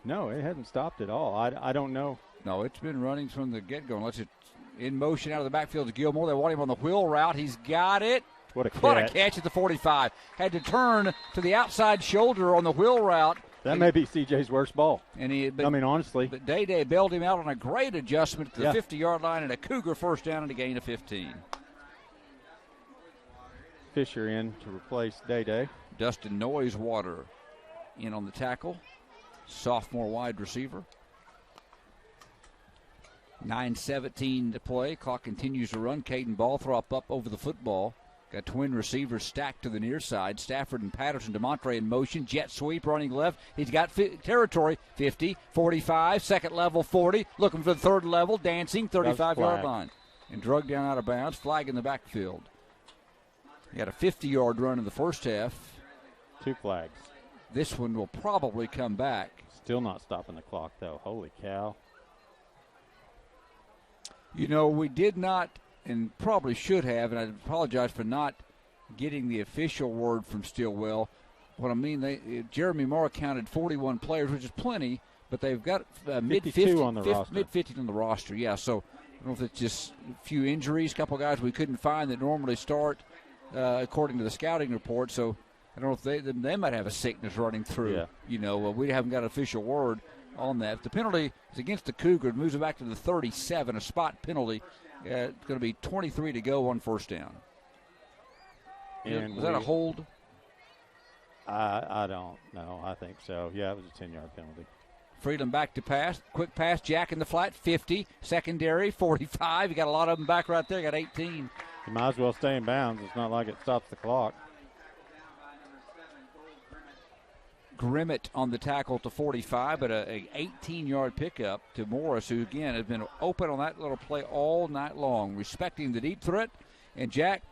No, it hasn't stopped at all. I don't know. No, it's been running from the get-go. Unless it's in motion out of the backfield to Gilmore. They want him on the wheel route. He's got it. What a catch. What a catch at the 45. Had to turn to the outside shoulder on the wheel route. That may be CJ's worst ball. Honestly. But Day bailed him out on a great adjustment to the 50-yard line and a Cougar first down and a gain of 15. Fisher in to replace Day. Dustin Noisewater in on the tackle. Sophomore wide receiver. 9:17 to play. Clock continues to run. Caden Balthrop up over the football. Got twin receivers stacked to the near side. Stafford and Patterson. DeMontre in motion. Jet sweep running left. He's got territory. 50, 45, second level 40. Looking for the third level. Dancing. 35-yard line. And drug down out of bounds. Flag in the backfield. He had a 50-yard run in the first half. 2 flags. This one will probably come back. Still not stopping the clock, though. Holy cow. You know, we did not, and probably should have, and I apologize for not getting the official word from Stillwell. What I mean, Jeremy Moore counted 41 players, which is plenty, but they've got mid-50 on the roster. Mid-50 on the roster, yeah. So I don't know if it's just a few injuries, a couple of guys we couldn't find that normally start according to the scouting report. So I don't know if they might have a sickness running through. Yeah. You know, we haven't got an official word on that. If the penalty is against the Cougars, moves it back to the 37, a spot penalty. It's going to be 23 to go on first down. And was that a hold? I don't know. I think so. Yeah, it was a 10-yard penalty. Freeland back to pass. Quick pass, Jack in the flat, 50. Secondary, 45. You got a lot of them back right there. You got 18. You might as well stay in bounds. It's not like it stops the clock. Grimmett on the tackle to 45, but a 18-yard pickup to Morris, who, again, has been open on that little play all night long, respecting the deep threat. And Jack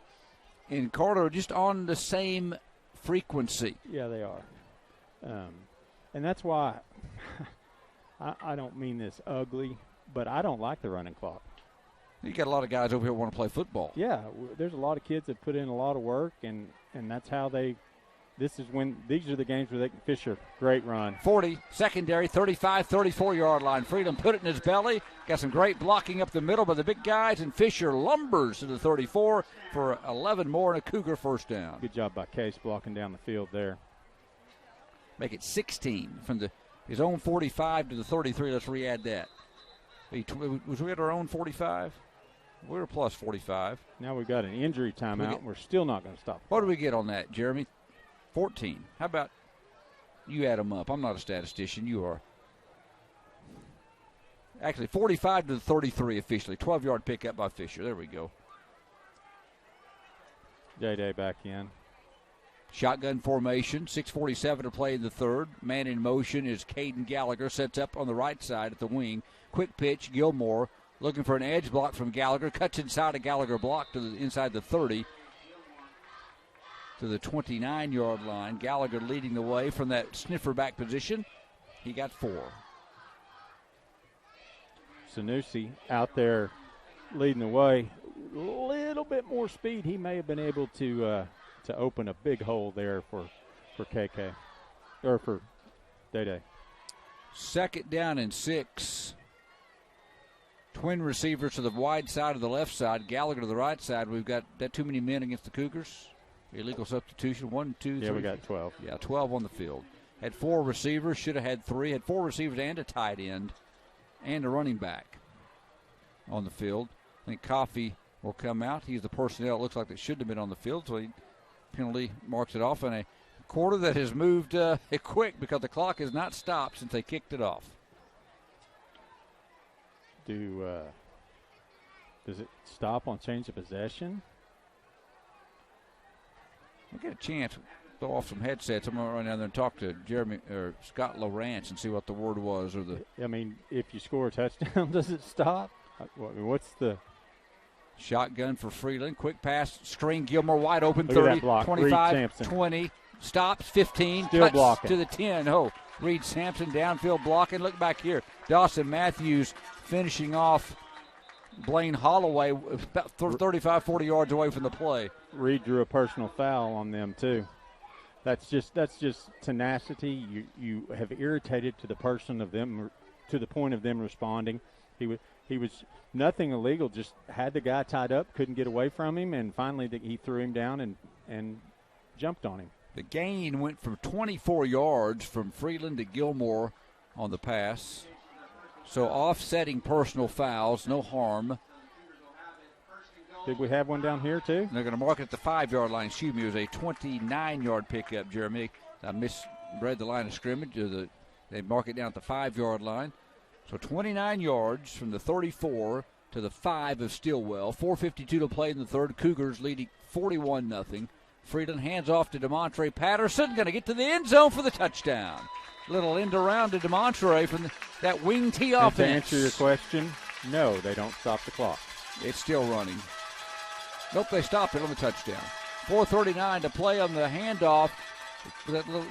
and Carter are just on the same frequency. Yeah, they are. And that's why I don't mean this ugly, but I don't like the running clock. You got a lot of guys over here who want to play football. Yeah, there's a lot of kids that put in a lot of work, and that's how they – these are the games where they can fish a great run. 40, secondary, 35, 34-yard line. Freedom put it in his belly. Got some great blocking up the middle by the big guys, and Fisher lumbers to the 34 for 11 more and a Cougar first down. Good job by Case blocking down the field there. Make it 16 from his own 45 to the 33. Let's re-add that. Was we at our own 45? We were plus 45. Now we've got an injury timeout. We're still not going to stop. What do we get on that, Jeremy? 14. How about you add them up? I'm not a statistician. You are. Actually, 45 to the 33 officially. 12-yard pickup by Fisher. There we go. Day back in. Shotgun formation. 6:47 to play in the third. Man in motion is Caden Gallagher. Sets up on the right side at the wing. Quick pitch. Gilmore looking for an edge block from Gallagher. Cuts inside a Gallagher block to the inside the 30. To the 29-yard line. Gallagher leading the way from that sniffer back position. He got 4. Sanusi out there leading the way. A little bit more speed. He may have been able to open a big hole there for KK. Or for Day. Second down and 6. Twin receivers to the wide side of the left side. Gallagher to the right side. We've got that too many men against the Cougars. Illegal substitution. 1, 2, 3. Yeah, we got 12. Yeah, 12 on the field. Had 4 receivers. Should have had 3. Had 4 receivers and a tight end and a running back on the field. I think Coffey will come out. He's the personnel it looks like that should have been on the field, so he penalty marks it off. And a quarter that has moved quick because the clock has not stopped since they kicked it off. Does it stop on change of possession? We'll get a chance to throw off some headsets. I'm going to run down there and talk to Scott Lawrence and see what the word was. I mean, if you score a touchdown, does it stop? What's the shotgun for Freeland? Quick pass, screen. Gilmore wide open. Look 30, 25, 20, stops 15, still cuts blocking to the 10. Oh, Reed Sampson downfield blocking. Look back here. Dawson Matthews finishing off Blaine Holloway about 35, 40 yards away from the play. Reed drew a personal foul on them too. That's just tenacity. You have irritated to the person of them, to the point of them responding. He was nothing illegal, just had the guy tied up, couldn't get away from him, and finally he threw him down and jumped on him. The gain went from 24 yards from Freeland to Gilmore on the pass. So offsetting personal fouls, no harm. Did we have one down here too? They're going to mark it at the 5-yard line. Excuse me, it was a 29-yard pickup, Jeremy. I misread the line of scrimmage. They mark it down at the 5-yard line. So 29 yards from the 34 to the 5 of Stillwell. 4:52 to play in the third. Cougars leading 41-0. Freeland hands off to DeMontre Patterson. Going to get to the end zone for the touchdown. Little end around to DeMontre from that wing T offense. To answer your question, no, they don't stop the clock. It's still running. Nope, they stopped it on the touchdown. 4:39 to play on the handoff. That look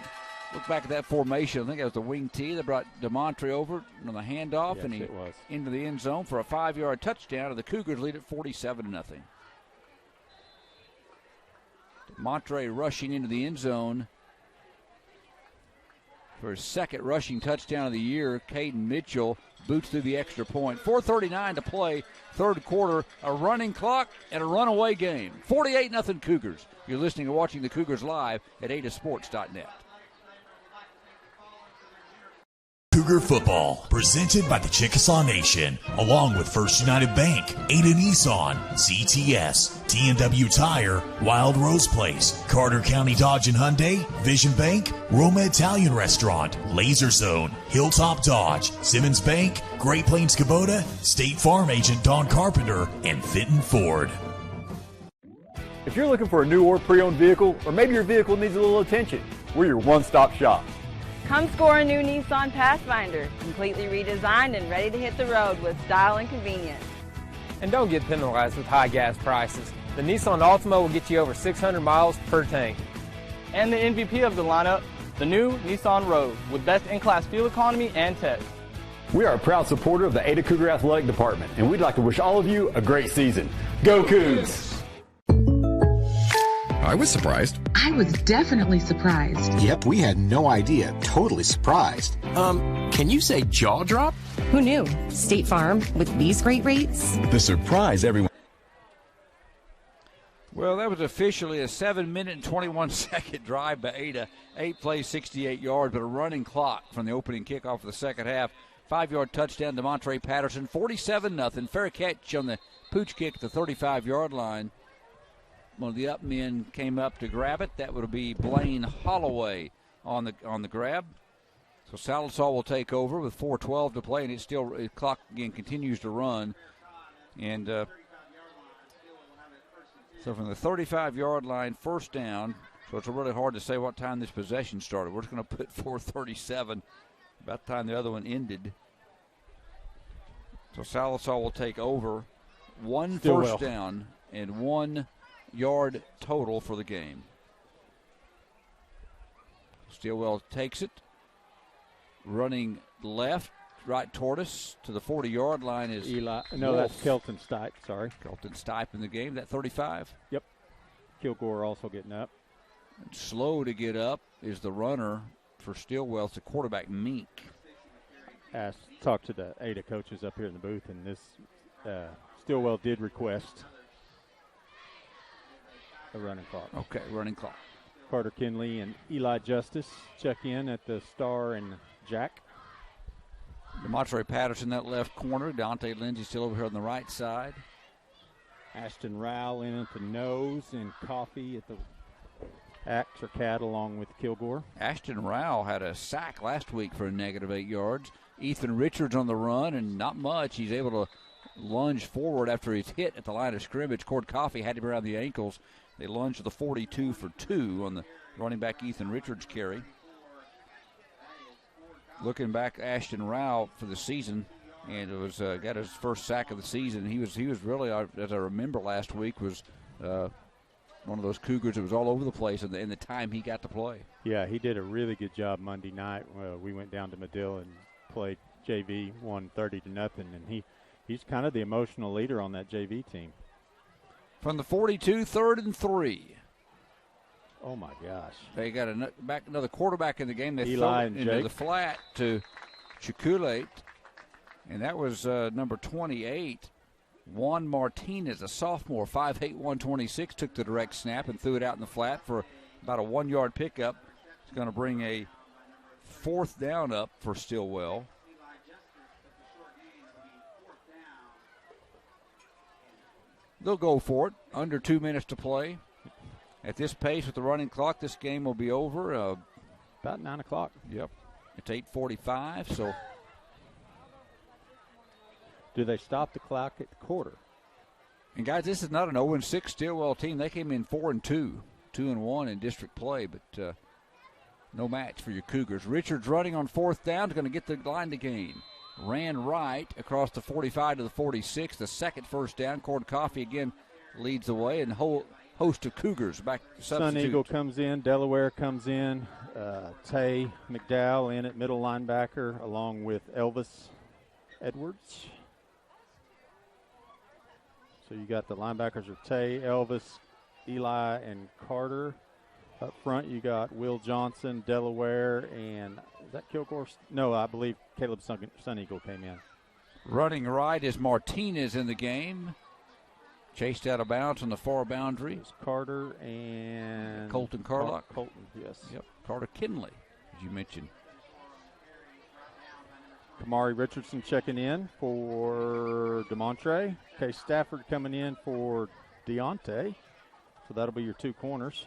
back at that formation. I think that was the wing T that brought DeMontre over on the handoff, yes, and he it was into the end zone for a 5-yard touchdown, and the Cougars lead at 47-0. DeMontre rushing into the end zone for his second rushing touchdown of the year. Caden Mitchell boots through the extra point. 4:39 to play, third quarter, a running clock and a runaway game. 48-0 Cougars. You're listening and watching the Cougars live at adasports.net. Cougar football, presented by the Chickasaw Nation, along with First United Bank, Ada Nissan, CTS, T&W Tire, Wild Rose Place, Carter County Dodge and Hyundai, Vision Bank, Roma Italian Restaurant, Laser Zone, Hilltop Dodge, Simmons Bank, Great Plains Kubota, State Farm Agent Don Carpenter, and Fenton Ford. If you're looking for a new or pre-owned vehicle, or maybe your vehicle needs a little attention, we're your one-stop shop. Come score a new Nissan Pathfinder, completely redesigned and ready to hit the road with style and convenience. And don't get penalized with high gas prices. The Nissan Altima will get you over 600 miles per tank. And the MVP of the lineup, the new Nissan Rogue, with best-in-class fuel economy and tech. We are a proud supporter of the Ada Cougar Athletic Department, and we'd like to wish all of you a great season. Go Cougs! I was surprised. I was definitely surprised. Yep, we had no idea. Totally surprised. Can you say jaw drop? Who knew? State Farm with these great rates. The surprise everyone. Well, that was officially a 7-minute and 21-second drive by Ada. 8 plays, 68 yards, but a running clock from the opening kickoff of the second half. 5-yard touchdown to DeMontre Patterson. 47-0. Fair catch on the pooch kick at the 35-yard line. One of the up men came up to grab it. That would be Blaine Holloway on the grab. So Sallisaw will take over with 4:12 to play, and the clock again continues to run. And so from the 35-yard line, first down. So it's really hard to say what time this possession started. We're just going to put 4:37, about the time the other one ended. So Sallisaw will take over. One Stillwell. first down and 1 yard total for the game. Stillwell takes it. Running left, right toward us to the 40-yard line is Eli. No, Wolf. that's Kelton Stipe, sorry. Kelton Stipe in the game, that 35. Yep. Kilgore also getting up. And slow to get up is the runner for Stillwell. It's the quarterback, Meek. Talked to the Ada coaches up here in the booth, and this Stillwell did request a running clock. Okay, running clock. Carter Kinley and Eli Justice check in at the Star and Jack. DeMontre Patterson, that left corner. Dante Lindsay still over here on the right side. Ashton Rowell in at the nose, and Coffee at the Axe or Cat along with Kilgore. Ashton Rao had a sack last week for a -8 yards. Ethan Richards on the run, and not much. He's able to lunge forward after he's hit at the line of scrimmage. Cord Coffey had him around the ankles. They lunged to the 42 for 2 on the running back Ethan Richards carry. Looking back, Ashton Rao for the season, and it was got his first sack of the season. He was really, as I remember last week, was one of those Cougars that was all over the place in the time he got to play. Yeah, he did a really good job Monday night. We went down to Medill and played JV, won 30-0, and he's kind of the emotional leader on that JV team. From the 42, 3rd and 3. Oh, my gosh. They got another quarterback in the game. They Eli throw it and into Jake. the flat to Chikulate, and that was number 28, Juan Martinez, a sophomore, 5'8", 126, took the direct snap and threw it out in the flat for about a 1-yard pickup. It's going to bring a 4th down up for Stillwell. They'll go for it. Under 2 minutes to play. At this pace with the running clock, this game will be over. About 9 o'clock. Yep. It's 8:45, so. Do they stop the clock at the quarter? And, guys, this is not an 0-6 Stillwell team. They came in 4-2, 2-1 in district play, but no match for your Cougars. Richards running on 4th down, going to get the line to gain. Ran right across the 45 to the 46, the second first down. Cord Coffey again leads the way, and host of Cougars back substitute. Sun Eagle comes in, Delaware comes in, Tay McDowell in at middle linebacker along with Elvis Edwards. So you got the linebackers are Tay, Elvis, Eli, and Carter. Up front you got Will Johnson, Delaware, and is that Kilgore? No, I believe Caleb Sun Eagle came in. Running right is Martinez in the game. Chased out of bounds on the far boundary. It's Carter and Colton Carlock. Colton, yes. Yep, Carter Kinley, as you mentioned. Kamari Richardson checking in for DeMontre. Case Stafford coming in for Deontay. So that'll be your 2 corners.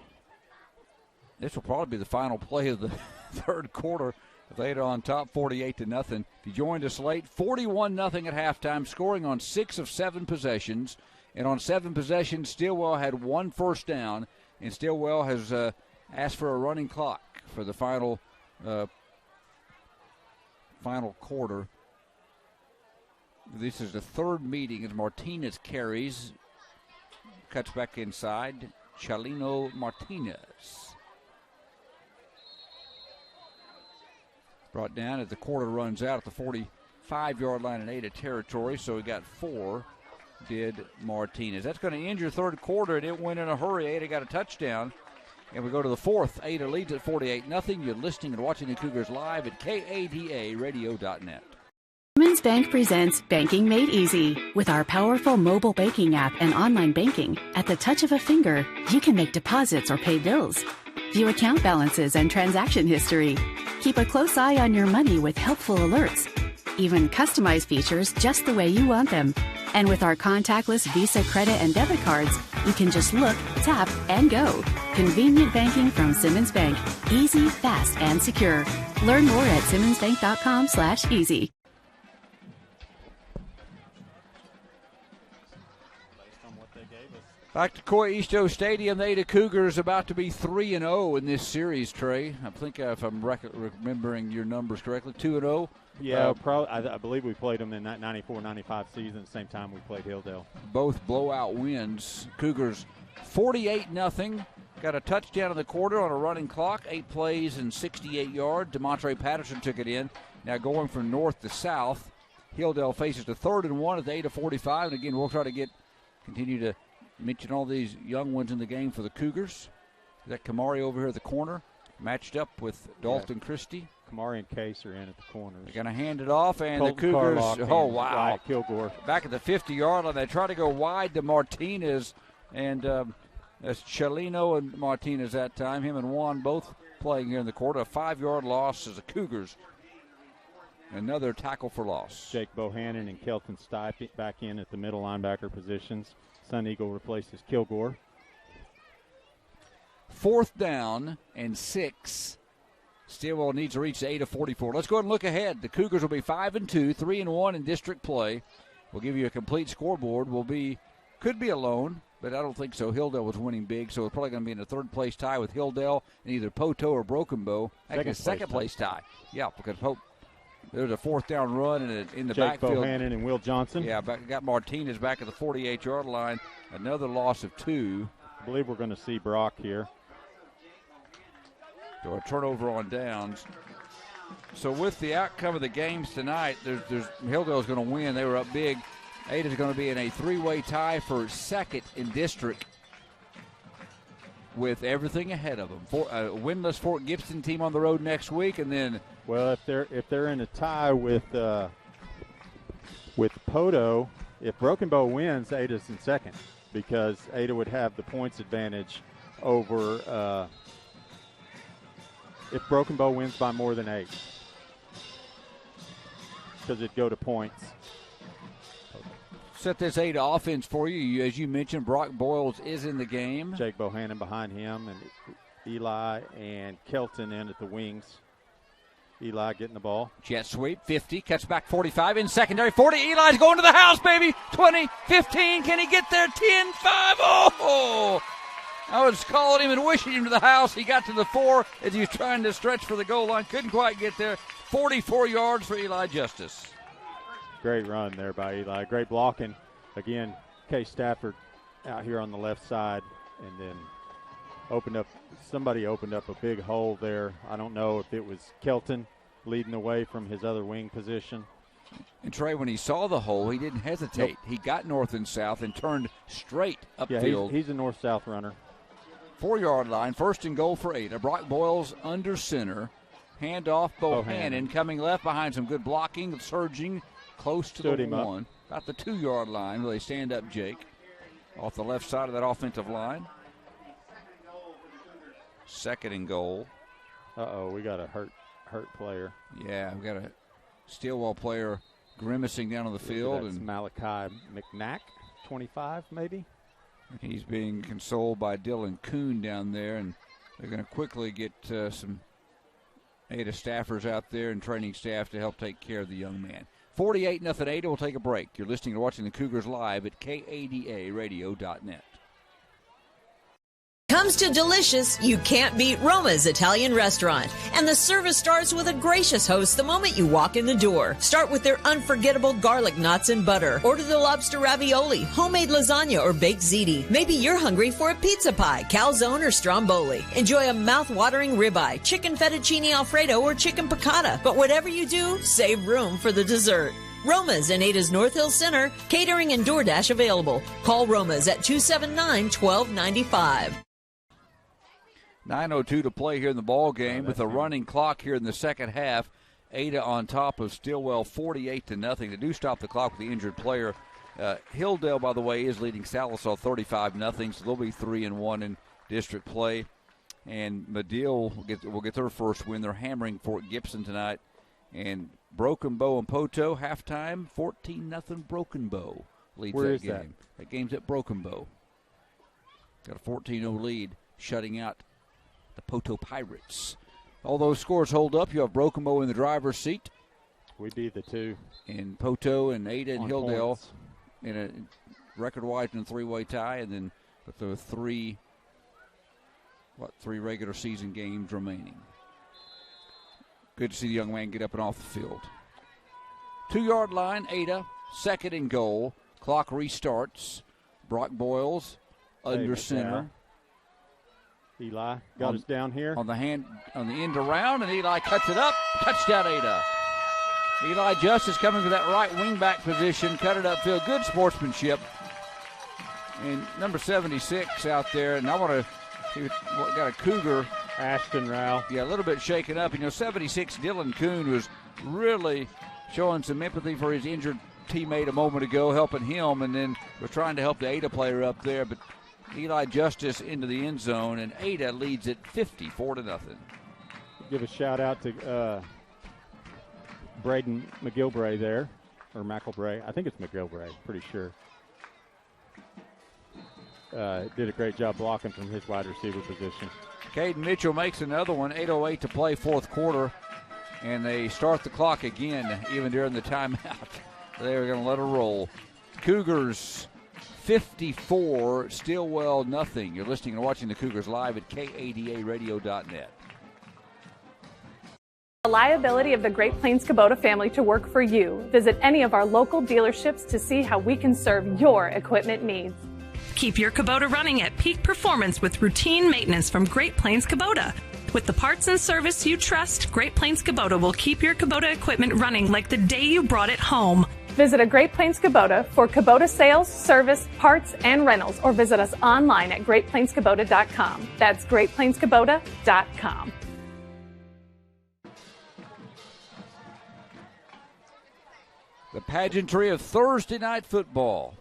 This will probably be the final play of the third quarter. Theta on top, 48-0. If you joined us late, 41-0 at halftime, scoring on 6 of 7 possessions. And on 7 possessions, Stillwell had 1 first down, and Stillwell has asked for a running clock for the final quarter. This is the 3rd meeting as Martinez carries, cuts back inside. Chalino Martinez. Brought down as the quarter runs out at the 45-yard line in Ada territory, so we got 4. Did Martinez. That's going to end your third quarter, and it went in a hurry. Ada got a touchdown, and we go to the 4th. Ada leads at 48-0. You're listening and watching the Cougars live at KADARadio.net. Simmons Bank presents Banking Made Easy. With our powerful mobile banking app and online banking, at the touch of a finger, you can make deposits or pay bills, view account balances and transaction history, keep a close eye on your money with helpful alerts, even customize features just the way you want them. And with our contactless Visa credit and debit cards, you can just look, tap, and go. Convenient banking from Simmons Bank. Easy, fast, and secure. Learn more at simmonsbank.com/easy. Back to Coy Easto Stadium, the Ada Cougars about to be 3-0 in this series, Trey. I think if I'm remembering your numbers correctly, 2-0. Yeah, probably. I believe we played them in that 94-95 season at the same time we played Hilldale. Both blowout wins. Cougars 48-0. Got a touchdown in the quarter on a running clock, 8 plays and 68 yards. DeMontre Patterson took it in. Now going from north to south, Hilldale faces the 3rd and 1 at the Ada 45. And again, we'll try to continue to mention all these young ones in the game for the Cougars. That Kamari over here at the corner, matched up with Dalton Christie. Kamari and Case are in at the corners. They're going to hand it off, and Colton the Cougars, Carlock wow. Kilgore. Back at the 50-yard line, they try to go wide to Martinez, and that's Chalino and Martinez that time. Him and Juan both playing here in the quarter. A 5-yard loss as the Cougars. Another tackle for loss. Jake Bohannon and Kelton Stipe back in at the middle linebacker positions. Sun Eagle replaces Kilgore. 4th down and 6. Stillwell needs to reach the 8-44. Let's go ahead and look ahead. The Cougars will be 5-2, 3-1 in district play. We'll give you a complete scoreboard. Could be alone, but I don't think so. Hilldale was winning big, so we're probably going to be in a third-place tie with Hilldale and either Poteau or Broken Bow. Actually, a second-place tie. Yeah, because there's a 4th down run in the Jake backfield. Bohannon and Will Johnson. Yeah, got Martinez back at the 48-yard line. Another loss of 2. I believe we're going to see Brock here. So a turnover on downs. So with the outcome of the games tonight, Hilldale's going to win. They were up big. Ada's going to be in a 3-way tie for 2nd in district with everything ahead of them. A winless Fort Gibson team on the road next week, and then. Well, if they're in a tie with Poteau, if Broken Bow wins, Ada's in 2nd because Ada would have the points advantage over. If Broken Bow wins by more than 8, because it'd go to points. Set this Ada offense for you. As you mentioned, Brock Boyles is in the game. Jake Bohannon behind him, and Eli and Kelton in at the wings. Eli getting the ball. Jet sweep, 50, cuts back 45 in secondary, 40. Eli's going to the house, baby. 20, 15. Can he get there? 10, 5. Oh! I was calling him and wishing him to the house. He got to the 4 as he was trying to stretch for the goal line. Couldn't quite get there. 44 yards for Eli Justice. Great run there by Eli. Great blocking. Again, Case Stafford out here on the left side, and then somebody opened up a big hole there. I don't know if it was Kelton leading away from his other wing position. And Trey, when he saw the hole, he didn't hesitate. Nope. He got north and south and turned straight upfield. Yeah, he's a north-south runner. 4-yard line, 1st and goal for Ada. Brock Boyles under center. Handoff Bohannon coming left behind some good blocking, surging close to the 1. About the 2-yard line where they stand up Jake. Off the left side of that offensive line. 2nd and goal. Uh-oh, we got a hurt player. Yeah, we got a Stillwell player grimacing down on the field. That's Malachi McNack, 25 maybe. He's being consoled by Dylan Kuhn down there, and they're going to quickly get some Ada staffers out there and training staff to help take care of the young man. 48-0 Ada. We'll take a break. You're listening to watching the Cougars live at KADARadio.net. Comes to delicious, you can't beat Roma's Italian Restaurant. And the service starts with a gracious host the moment you walk in the door. Start with their unforgettable garlic knots and butter. Order the lobster ravioli, homemade lasagna, or baked ziti. Maybe you're hungry for a pizza pie, calzone, or stromboli. Enjoy a mouth-watering ribeye, chicken fettuccine alfredo, or chicken piccata. But whatever you do, save room for the dessert. Roma's in Ada's North Hill Center. Catering and DoorDash available. Call Roma's at 279-1295. 9:02 to play here in the ball game with a running clock here in the second half. Ada on top of Stillwell 48-0. They do stop the clock with the injured player. Hilldale, by the way, is leading Sallisaw 35-0, so they'll be 3-1 in district play. And Medill will get their first win. They're hammering Fort Gibson tonight. And Broken Bow and Poteau, halftime, 14-0 Broken Bow leads that game. That game's at Broken Bow. Got a 14-0 lead, shutting out the Poteau Pirates. All those scores hold up. You have Broken Bow in the driver's seat. We'd be the 2. And Poteau and Ada and Hilldale points. In a record-wise in a 3-way tie, and then with the three regular season games remaining. Good to see the young man get up and off the field. 2-yard line, Ada, 2nd and goal. Clock restarts. Brock Boyles under center. Eli got us down here. On the end around, and Eli cuts it up. Touchdown, Ada. Eli Justice coming to that right wing-back position, cut it upfield. Good sportsmanship. And number 76 out there, and I want to see what got a Cougar. Ashton Rao. Yeah, a little bit shaken up. 76, Dylan Kuhn was really showing some empathy for his injured teammate a moment ago, helping him, and then was trying to help the Ada player up there, but Eli Justice into the end zone, and Ada leads it 54-0. Give a shout out to Braden McGilbray there, or McElbray. I think it's McGilbray, pretty sure. did a great job blocking from his wide receiver position. Caden Mitchell makes another one. 8:08 to play, fourth quarter. And they start the clock again, even during the timeout. They're going to let her roll. Cougars 54, Stillwell nothing. You're listening and watching the Cougars live at KADARadio.net. The liability of the Great Plains Kubota family to work for you. Visit any of our local dealerships to see how we can serve your equipment needs. Keep your Kubota running at peak performance with routine maintenance from Great Plains Kubota. With the parts and service you trust, Great Plains Kubota will keep your Kubota equipment running like the day you brought it home. Visit a Great Plains Kubota for Kubota sales, service, parts, and rentals, or visit us online at greatplainskubota.com. That's greatplainskubota.com. The pageantry of Thursday night football.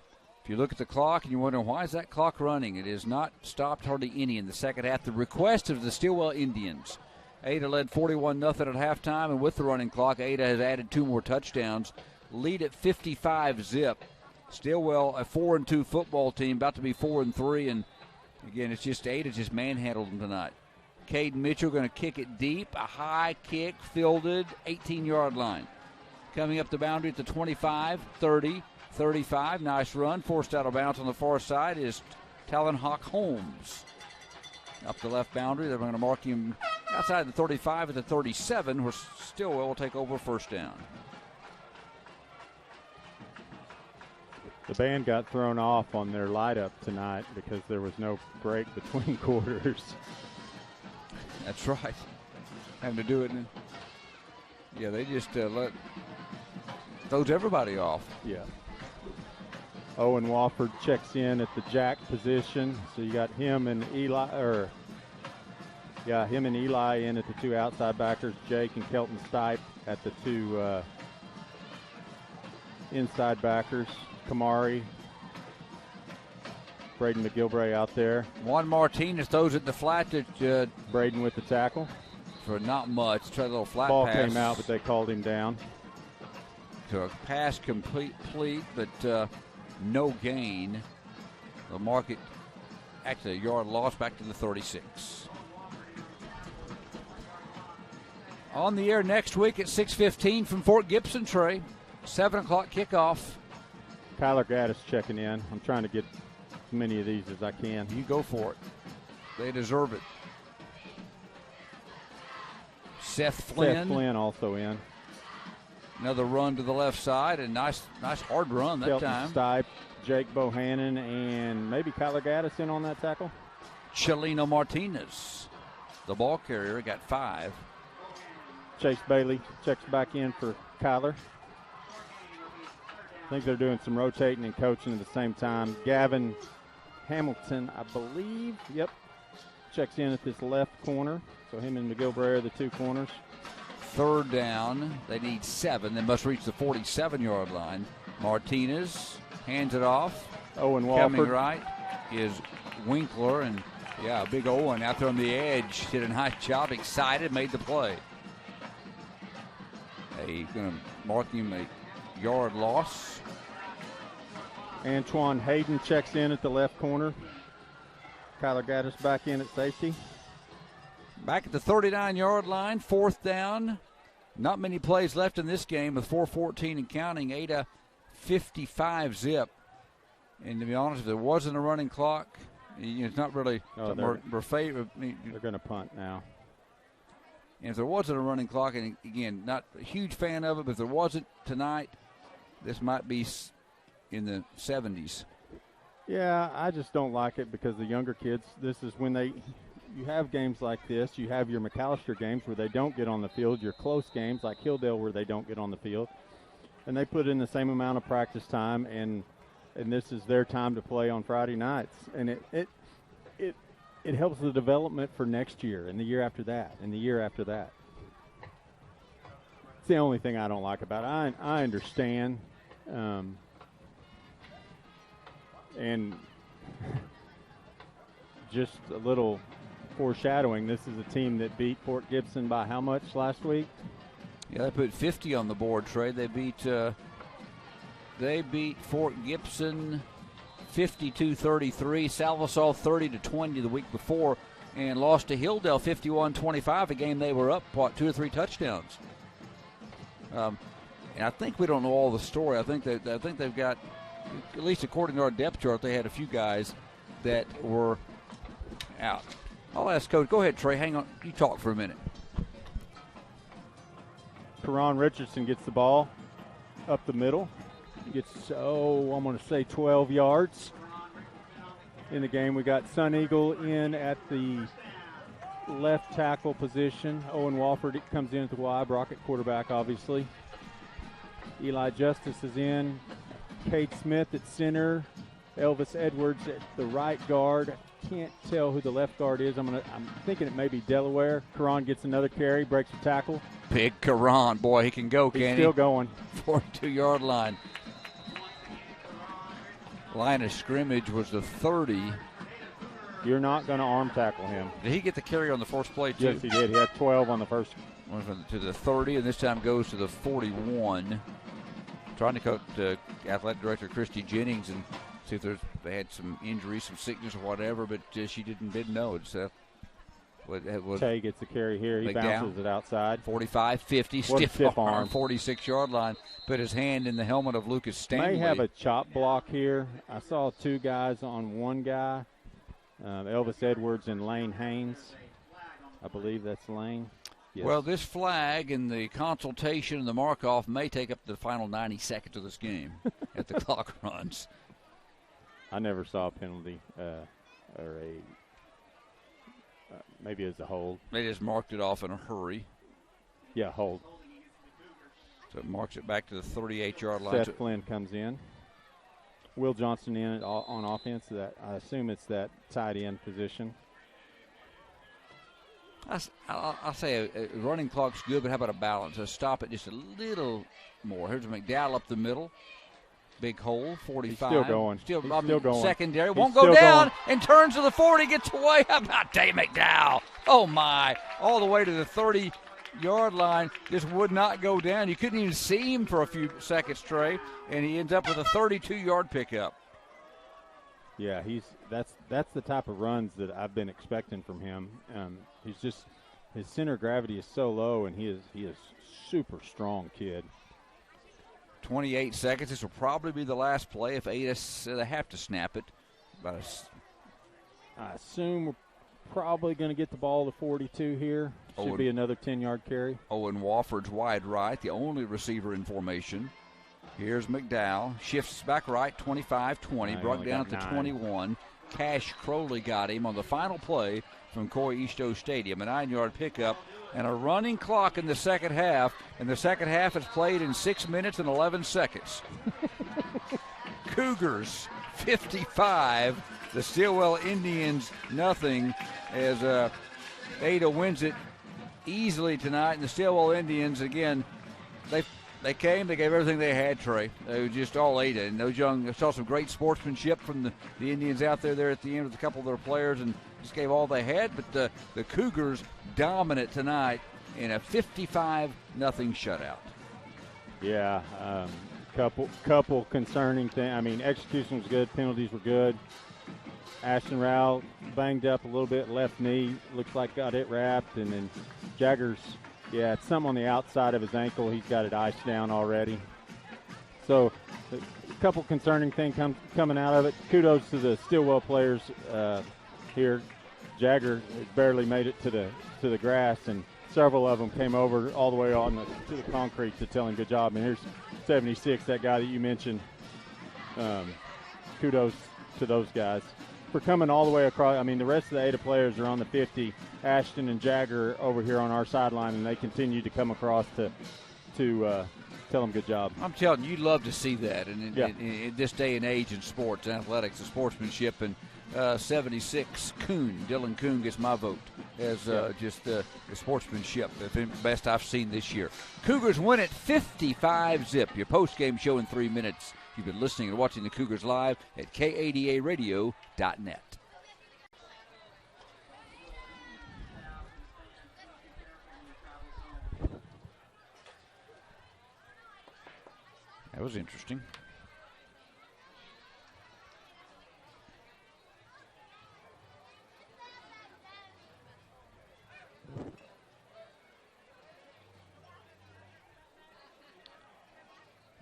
If you look at the clock and you wonder why is that clock running, it is not stopped hardly any in the second half. The request of the Stillwell Indians. Ada led 41-0 at halftime, and with the running clock, Ada has added 2 more touchdowns. Lead at 55-zip. Stillwell, a 4-2 football team, about to be 4-3, and again, it's just Ada just manhandled them tonight. Caden Mitchell going to kick it deep, a high kick, fielded, 18-yard line. Coming up the boundary at the 25, 30, 35, nice run. Forced out of bounds on the far side is Talon Hawk Holmes. Up the left boundary, they're going to mark him outside the 35 at the 37, where Stillwell will take over first down. The band got thrown off on their light up tonight because there was no break between quarters. That's right. Having to do it. Yeah, they just throws everybody off. Yeah. Owen Wofford checks in at the jack position. So you got him and Eli in at the 2 outside backers. Jake and Kelton Stipe at the 2 inside backers. Kamari, Braden McGilbray out there. Juan Martinez throws it in the flat to Braden with the tackle. For not much. Try a little flat Ball pass. Came out, but they called him down. To a pass complete, but no gain. The market, actually a yard loss back to the 36. On the air next week at 6:15 from Fort Gibson, Trey. 7 o'clock kickoff. Kyler Gaddis checking in. I'm trying to get as many of these as I can. You go for it. They deserve it. Seth Flynn also in. Another run to the left side, and nice hard run that Kelton time. Stipe, Jake Bohannon, and maybe Kyler Gaddis in on that tackle. Chelino Martinez, the ball carrier, got 5. Chase Bailey checks back in for Kyler. I think they're doing some rotating and coaching at the same time. Gavin Hamilton, I believe, checks in at this left corner. So him and McGilbray are the 2 corners. Third down. They need 7. They must reach the 47-yard line. Martinez hands it off. Owen Wofford. Coming right is Winkler. And, big Owen out there on the edge. Did a nice job. Excited. Made the play. They're going to mark him a yard loss. Antoine Hayden checks in at the left corner. Kyler Gaddis back in at safety. Back at the 39-yard line, 4th down. Not many plays left in this game with 4:14 and counting. Ada 55-zip. And to be honest, if there wasn't a running clock, it's not really they're going to punt now. And if there wasn't a running clock, and again, not a huge fan of it, but if there wasn't tonight, this might be in the 70s. Yeah, I just don't like it because the younger kids, this is when you have games like this. You have your McAllister games where they don't get on the field, your close games like Hilldale where they don't get on the field. And they put in the same amount of practice time, and this is their time to play on Friday nights. And it helps the development for next year and the year after that and the year after that. It's the only thing I don't like about it. I understand. And just a little foreshadowing, this is a team that beat Fort Gibson by how much last week? Yeah, they put 50 on the board, Trey. They beat Fort Gibson 52-33. Salvasaw 30-20 the week before, and lost to Hilldale 51-25, a game they were up, 2 or 3 touchdowns. And I think we don't know all the story. I think they've got, at least according to our depth chart, they had a few guys that were out. I'll ask Coach. Go ahead, Trey. Hang on. You talk for a minute. Karan Richardson gets the ball up the middle. He gets, I'm going to say 12 yards. In the game, we got Sun Eagle in at the left tackle position. Owen Walford comes in at the Y, Brockett quarterback, obviously. Eli Justice is in. Cade Smith at center. Elvis Edwards at the right guard. Can't tell who the left guard is. I'm thinking it may be Delaware. Karan gets another carry, breaks the tackle. Big Karan, boy, he can go, He's still going. 42-yard line. Line of scrimmage was the 30. You're not going to arm tackle him. Did he get the carry on the first play, too? Yes, he did. He had 12 on the first. Went to the 30, and this time goes to the 41. Trying to coach athletic director Christy Jennings and see if they had some injuries, some sickness or whatever, but she didn't know. Tay gets the carry here. He bounces it outside. 45-50, stiff arm, 46-yard line. Put his hand in the helmet of Lucas Stanley. May have a chop block here. I saw 2 guys on one guy, Elvis Edwards and Lane Haynes. I believe that's Lane. Yes. Well, this flag and the consultation and the mark-off may take up the final 90 seconds of this game at the clock runs. I never saw a penalty or maybe as a hold. They just marked it off in a hurry. Yeah, hold. So it marks it back to the 38-yard line. Seth Flynn comes in. Will Johnson in on offense. I assume it's that tight end position. I'll say a running clock's good, but how about a balance? Let's stop it just a little more. Here's McDowell up the middle. Big hole, 45. He's still going. Still going. Secondary. Won't go down and turns to the 40, gets away. How about Dave McDowell? Oh, my. All the way to the 30-yard line. Just would not go down. You couldn't even see him for a few seconds, Trey, and he ends up with a 32-yard pickup. Yeah, that's the type of runs that I've been expecting from him. His center of gravity is so low, and he is super strong kid. 28 seconds. This will probably be the last play if Ada they have to snap it. I assume we're probably going to get the ball to 42 here. Should be another 10-yard carry. Owen Wofford's wide right, the only receiver in formation. Here's McDowell. Shifts back right, 25-20. Brought down at the 21. Cash Crowley got him on the final play from Cory Easto Stadium. A 9-yard pickup and a running clock in the second half. And the second half is played in 6 minutes and 11 seconds. Cougars 55. The Stillwell Indians nothing as Ada wins it easily tonight. And the Stillwell Indians, again, they came, they gave everything they had, Trey. They were just all Ada. And those young, I saw some great sportsmanship from the Indians out there at the end with a couple of their players and just gave all they had. But the Cougars dominant tonight in a 55-0 shutout. Yeah, couple concerning things. I mean, execution was good, penalties were good. Ashton Rowell banged up a little bit, left knee, looks like got it wrapped. And then Jaggers, yeah, it's something on the outside of his ankle. He's got it iced down already. So a couple concerning things coming out of it. Kudos to the Stillwell players here. Jagger barely made it to the grass, and several of them came over all the way to the concrete to tell him good job. And here's 76, that guy that you mentioned. Kudos to those guys for coming all the way across. I mean, the rest of the Ada players are on the 50. Ashton and Jagger over here on our sideline, and they continue to come across to tell them good job. I'm telling you, you'd love to see that. And in this day and age in sports, athletics, and sportsmanship, and 76, Dylan Kuhn gets my vote as just the sportsmanship, the best I've seen this year. Cougars win it 55-0. Your post-game show in 3 minutes. You've been listening and watching the Cougars live at kadaradio.net. That was interesting.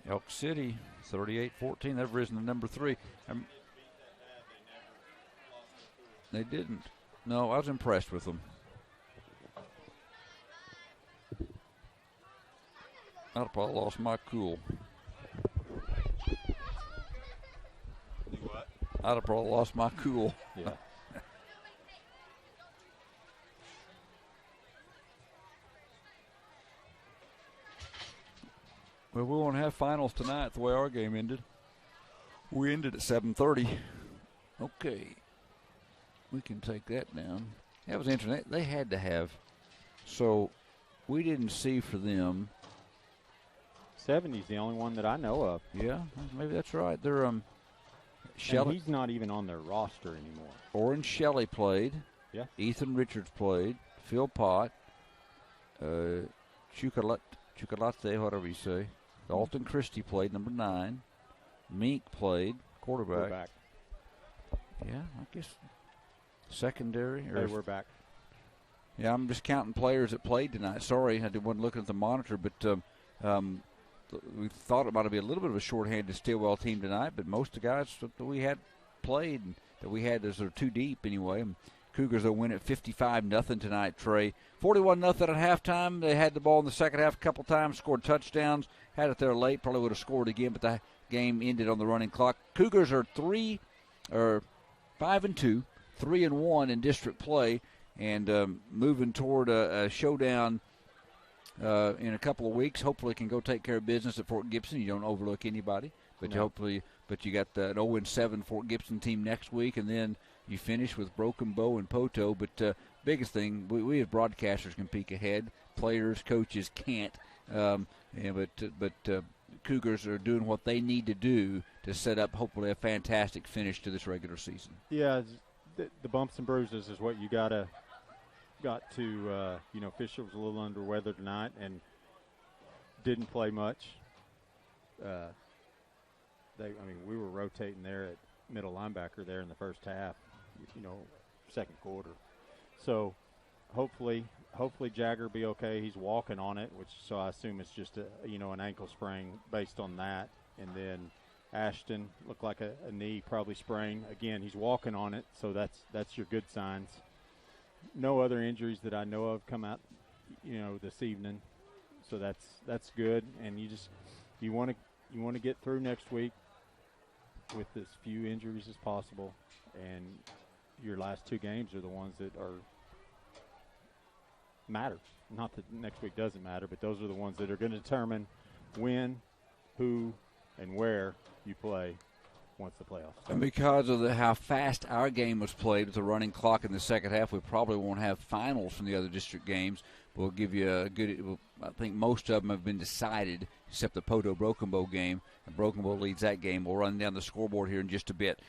Elk City, 38-14. They've risen to number 3. They didn't. No, I was impressed with them. I'd have probably lost my cool. What? I'd have probably lost my cool. Yeah. Well, we won't have finals tonight the way our game ended. We ended at 7:30. Okay. We can take that down. That was interesting. They had to have. So we didn't see for them. 70's the only one that I know of. Yeah, maybe that's right. They're Shelley. And he's not even on their roster anymore. Orange Shelley played. Yeah. Ethan Richards played. Phil Pott. Chocolate, whatever you say. Dalton Christie played, number 9. Mink played, quarterback. Yeah, I guess secondary. They were back. Yeah, I'm just counting players that played tonight. Sorry, I wasn't looking at the monitor, but we thought it might be a little bit of a shorthanded Stillwell team tonight, but most of the guys that we had played, that we had as they're too deep anyway. Cougars will win at 55-0 tonight, Trey. 41-0 at halftime. They had the ball in the second half a couple times, scored touchdowns, had it there late, probably would have scored again, but the game ended on the running clock. Cougars are 5-2, 3-1 in district play, and moving toward a showdown in a couple of weeks. Hopefully can go take care of business at Fort Gibson. You don't overlook anybody, but No. you got an 0-7 Fort Gibson team next week, and then you finish with Broken Bow and Poto. But biggest thing, we as broadcasters can peek ahead. Players, coaches can't. But Cougars are doing what they need to do to set up hopefully a fantastic finish to this regular season. Yeah, the bumps and bruises is what you got to. Fisher was a little under weather tonight and didn't play much. We were rotating there at middle linebacker there in the first half, second quarter. So hopefully Jagger will be okay. He's walking on it, so I assume it's just an ankle sprain based on that. And then Ashton looked like a knee probably sprained. Again, he's walking on it, so that's your good signs. No other injuries that I know of come out, this evening, so that's good. And you want to get through next week with as few injuries as possible, and your last 2 games are the ones that matter. Not that next week doesn't matter, but those are the ones that are going to determine when, who, and where you play once the playoffs start. And because of how fast our game was played with the running clock in the second half, we probably won't have finals from the other district games. We'll give you a good – I think most of them have been decided, except the Poto-Broken Bow game. Broken Bow leads that game. We'll run down the scoreboard here in just a bit.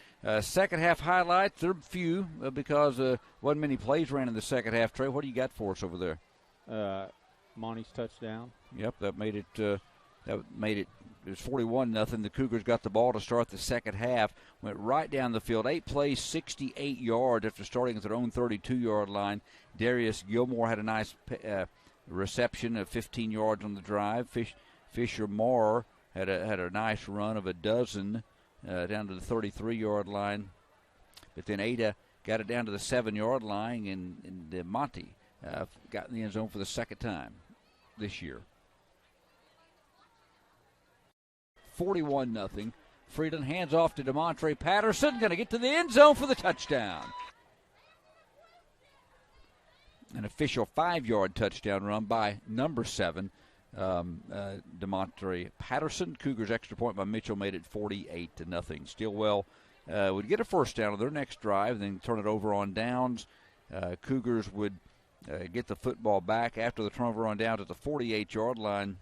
Second half highlights, they're few because wasn't many plays ran in the second half. Trey, what do you got for us over there? Monty's touchdown. Yep, that made it it was 41-0. The Cougars got the ball to start the second half, went right down the field. 8 plays, 68 yards after starting at their own 32-yard line. Darius Gilmore had a nice reception of 15 yards on the drive. Fisher Marr had a nice run of a dozen down to the 33-yard line. But then Ada got it down to the 7-yard line, and Monty got in the end zone for the second time this year. 41-0. Freeland hands off to DeMontre Patterson. Going to get to the end zone for the touchdown. An official 5-yard touchdown run by number 7, DeMontre Patterson. Cougars extra point by Mitchell made it 48-0. Stillwell would get a first down on their next drive, then turn it over on downs. Cougars would get the football back after the turnover on downs at the 48-yard line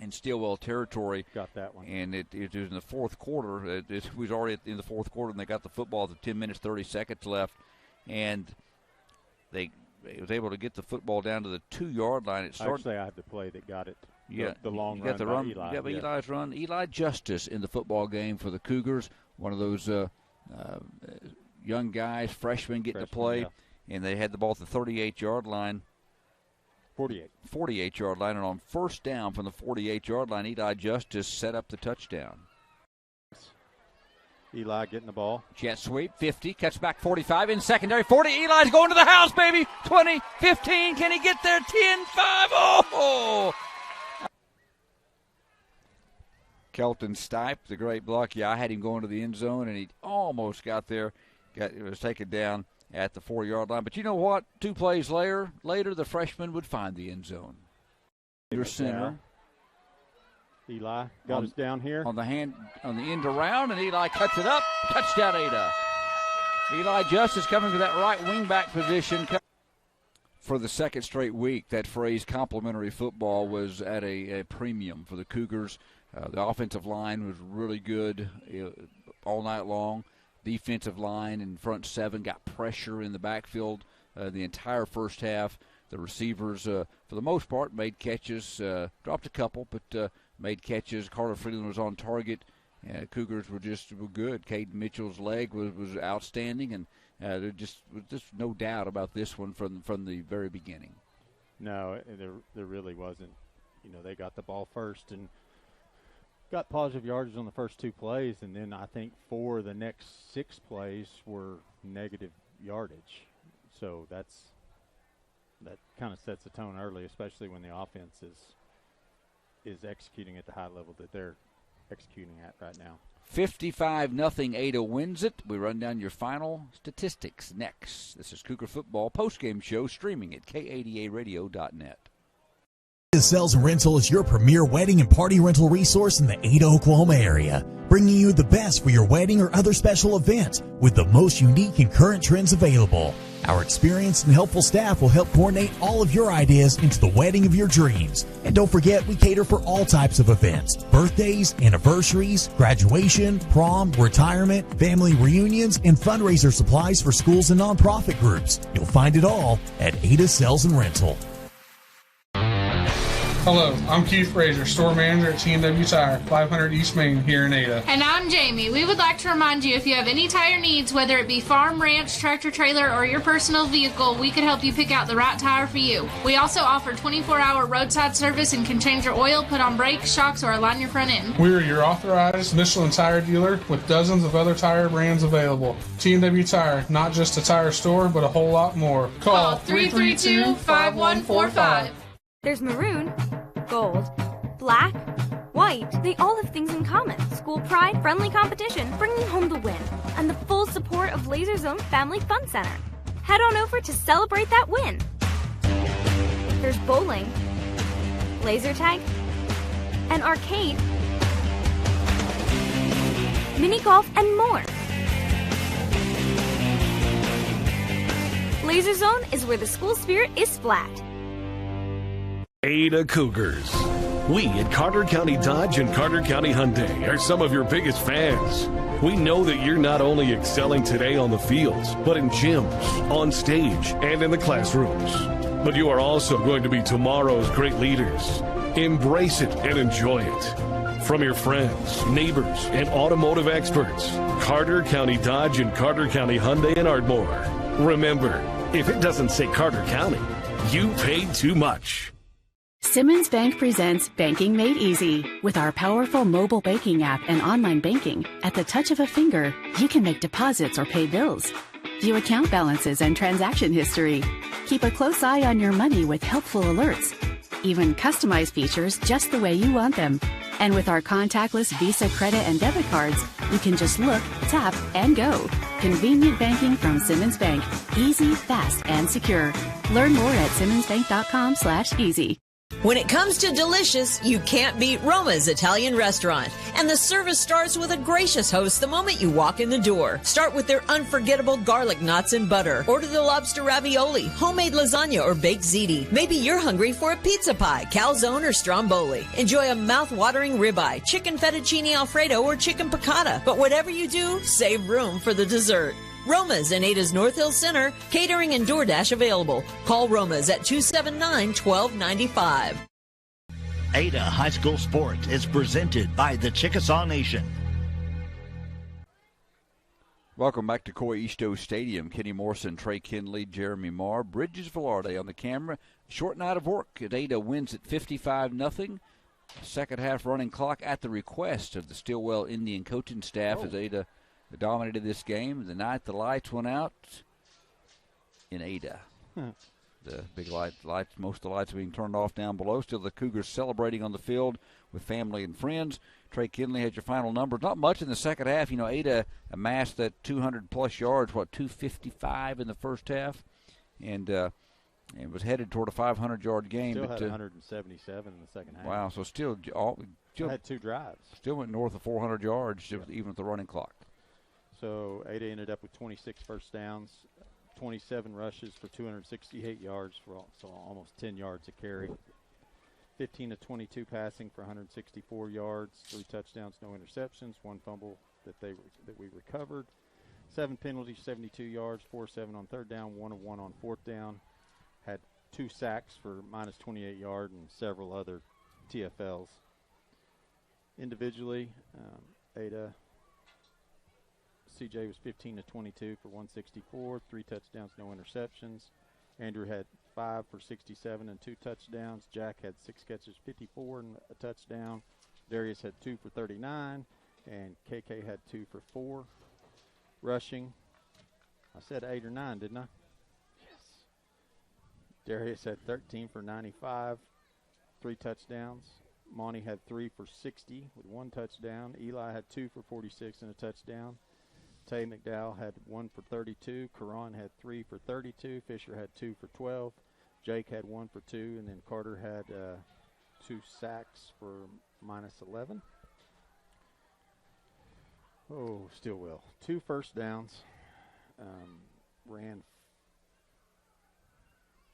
in Stillwell territory. Got that one. And it was in the fourth quarter. It was already in the fourth quarter, and they got the football with 10 minutes, 30 seconds left. And they was able to get the football down to the 2-yard line. Actually, I have the play that got it. Yeah, the long run by Eli. Yeah, Eli's run. Eli Justice in the football game for the Cougars. One of those young guys, freshmen, getting to play. Yeah. And they had the ball at the 38-yard line. 48-yard line. And on first down from the 48-yard line, Eli Justice set up the touchdown. Eli getting the ball. Jet sweep, 50, cuts back 45 in secondary, 40. Eli's going to the house, baby. 20, 15, can he get there? 10, 5, oh! Kelton Stipe, the great block. Yeah, I had him going to the end zone, and he almost got there. It was taken down at the 4-yard line. But you know what? 2 plays later, the freshman would find the end zone. Your center. Eli got us down here. On the end around, and Eli cuts it up. Touchdown, Ada. Eli Justice coming to that right wingback position. For the second straight week, that phrase complimentary football was at a premium for the Cougars. The offensive line was really good all night long. Defensive line and front 7 got pressure in the backfield the entire first half. The receivers, for the most part, made catches, dropped a couple, but made catches. Carter Freeland was on target. Cougars were good. Caden Mitchell's leg was outstanding, and there just no doubt about this one from the very beginning. No, there really wasn't. They got the ball first and got positive yardage on the first 2 plays, and then I think 4 of the next 6 plays were negative yardage. So that kind of sets the tone early, especially when the offense is executing at the high level that they're executing at right now. 55-0, Ada wins it. We run down your final statistics next. This is Cougar Football postgame show streaming at K80aradio.net. Sales and Rental is your premier wedding and party rental resource in the Ada, Oklahoma area, bringing you the best for your wedding or other special event with the most unique and current trends available. Our experienced and helpful staff will help coordinate all of your ideas into the wedding of your dreams. And don't forget, we cater for all types of events: birthdays, anniversaries, graduation, prom, retirement, family reunions, and fundraiser supplies for schools and nonprofit groups. You'll find it all at Ada Sales and Rental. Hello, I'm Keith Frazier, store manager at T&W Tire, 500 East Main here in Ada. And I'm Jamie. We would like to remind you, if you have any tire needs, whether it be farm, ranch, tractor trailer, or your personal vehicle, we can help you pick out the right tire for you. We also offer 24-hour roadside service and can change your oil, put on brakes, shocks, or align your front end. We are your authorized Michelin tire dealer with dozens of other tire brands available. T&W Tire, not just a tire store, but a whole lot more. Call 332-5145. There's maroon, gold, black, white. They all have things in common. School pride, friendly competition, bringing home the win, and the full support of Laser Zone Family Fun Center. Head on over to celebrate that win. There's bowling, laser tag, an arcade, mini golf, and more. Laser Zone is where the school spirit is flat. Ada Cougars. We at Carter County Dodge and Carter County Hyundai are some of your biggest fans. We know that you're not only excelling today on the fields, but in gyms, on stage, and in the classrooms. But you are also going to be tomorrow's great leaders. Embrace it and enjoy it. From your friends, neighbors, and automotive experts, Carter County Dodge and Carter County Hyundai in Ardmore. Remember, if it doesn't say Carter County, you paid too much. Simmons Bank presents Banking Made Easy. With our powerful mobile banking app and online banking, at the touch of a finger, you can make deposits or pay bills. View account balances and transaction history. Keep a close eye on your money with helpful alerts. Even customize features just the way you want them. And with our contactless Visa credit and debit cards, you can just look, tap, and go. Convenient banking from Simmons Bank. Easy, fast, and secure. Learn more at simmonsbank.com/easy. When it comes to delicious, you can't beat Roma's Italian Restaurant. And the service starts with a gracious host the moment you walk in the door. Start with their unforgettable garlic knots and butter. Order the lobster ravioli, homemade lasagna, or baked ziti. Maybe you're hungry for a pizza pie, calzone, or stromboli. Enjoy a mouth-watering ribeye, chicken fettuccine alfredo, or chicken piccata. But whatever you do, save room for the dessert. Roma's in Ada's North Hill Center, catering and DoorDash available. Call Roma's at 279-1295. Ada High School Sports is presented by the Chickasaw Nation. Welcome back to Coy Easto Stadium. Kenny Morrison, Trey Kinley, Jeremy Marr, Bridges Velarde on the camera. Short night of work. Ada wins at 55-0. Second half running clock at the request of the Stillwell Indian coaching staff as Ada dominated this game. The night the lights went out in Ada. The big lights, most of the lights being turned off down below. Still the Cougars celebrating on the field with family and friends. Trey Kinley had your final numbers. Not much in the second half. Ada amassed that 200-plus yards, 255 in the first half, and was headed toward a 500-yard game. Still had 177 in the second half. Wow, so still had 2 drives. Still went north of 400 yards, even with the running clock. So Ada ended up with 26 first downs, 27 rushes for 268 yards, so almost 10 yards a carry. 15 to 22 passing for 164 yards, 3 touchdowns, no interceptions, 1 fumble that we recovered, 7 penalties, 72 yards, 4-7 on third down, 1 of 1 on fourth down. Had 2 sacks for minus 28 yard and several other TFLs. Individually, Ada, CJ was 15 to 22 for 164, 3 touchdowns, no interceptions. Andrew had 5 for 67 and 2 touchdowns. Jack had 6 catches, 54 and a touchdown. Darius had 2 for 39, and KK had 2 for 4. Rushing, I said 8 or 9, didn't I? Yes. Darius had 13 for 95, 3 touchdowns. Monty had 3 for 60 with 1 touchdown. Eli had 2 for 46 and a touchdown. Tay McDowell had 1 for 32. Karan had 3 for 32. Fisher had 2 for 12. Jake had 1 for 2. And then Carter had 2 sacks for minus 11. Oh, Stillwell. 2 first downs. Ran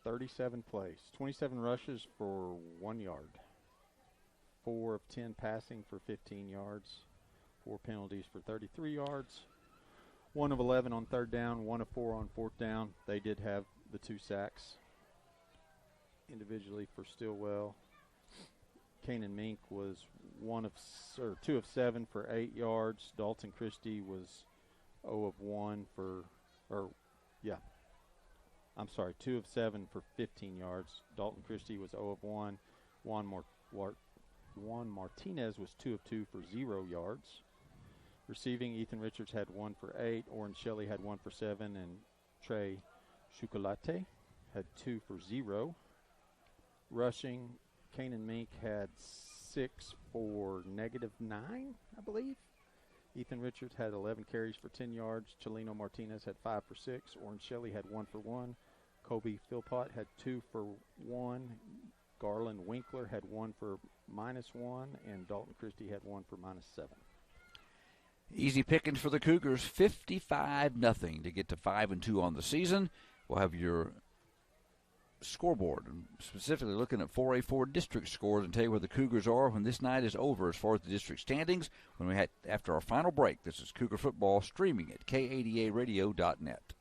37 plays. 27 rushes for 1 yard. 4 of 10 passing for 15 yards. 4 penalties for 33 yards. 1 of 11 on third down, 1 of 4 on fourth down. They did have the 2 sacks. Individually for Stillwell, Kanan Mink was 2 of 7 for 8 yards. Dalton Christie was 2 of 7 for 15 yards. Dalton Christie was 0 of 1. Juan Martinez was 2 of 2 for 0 yards. Receiving, Ethan Richards had 1 for 8. Oren Shelley had 1 for 7. And Trey Chocolate had 2 for 0. Rushing, Kanan Mink had 6 for -9, I believe. Ethan Richards had 11 carries for 10 yards. Chelino Martinez had 5 for 6. Oren Shelley had 1 for 1. Kobe Philpott had 2 for 1. Garland Winkler had 1 for -1. And Dalton Christie had 1 for -7. Easy pickings for the Cougars, 55-0 to get to 5-2 on the season. We'll have your scoreboard, specifically looking at 4A4 district scores, and tell you where the Cougars are when this night is over as far as the district standings. After our final break, this is Cougar Football streaming at KADARadio.net.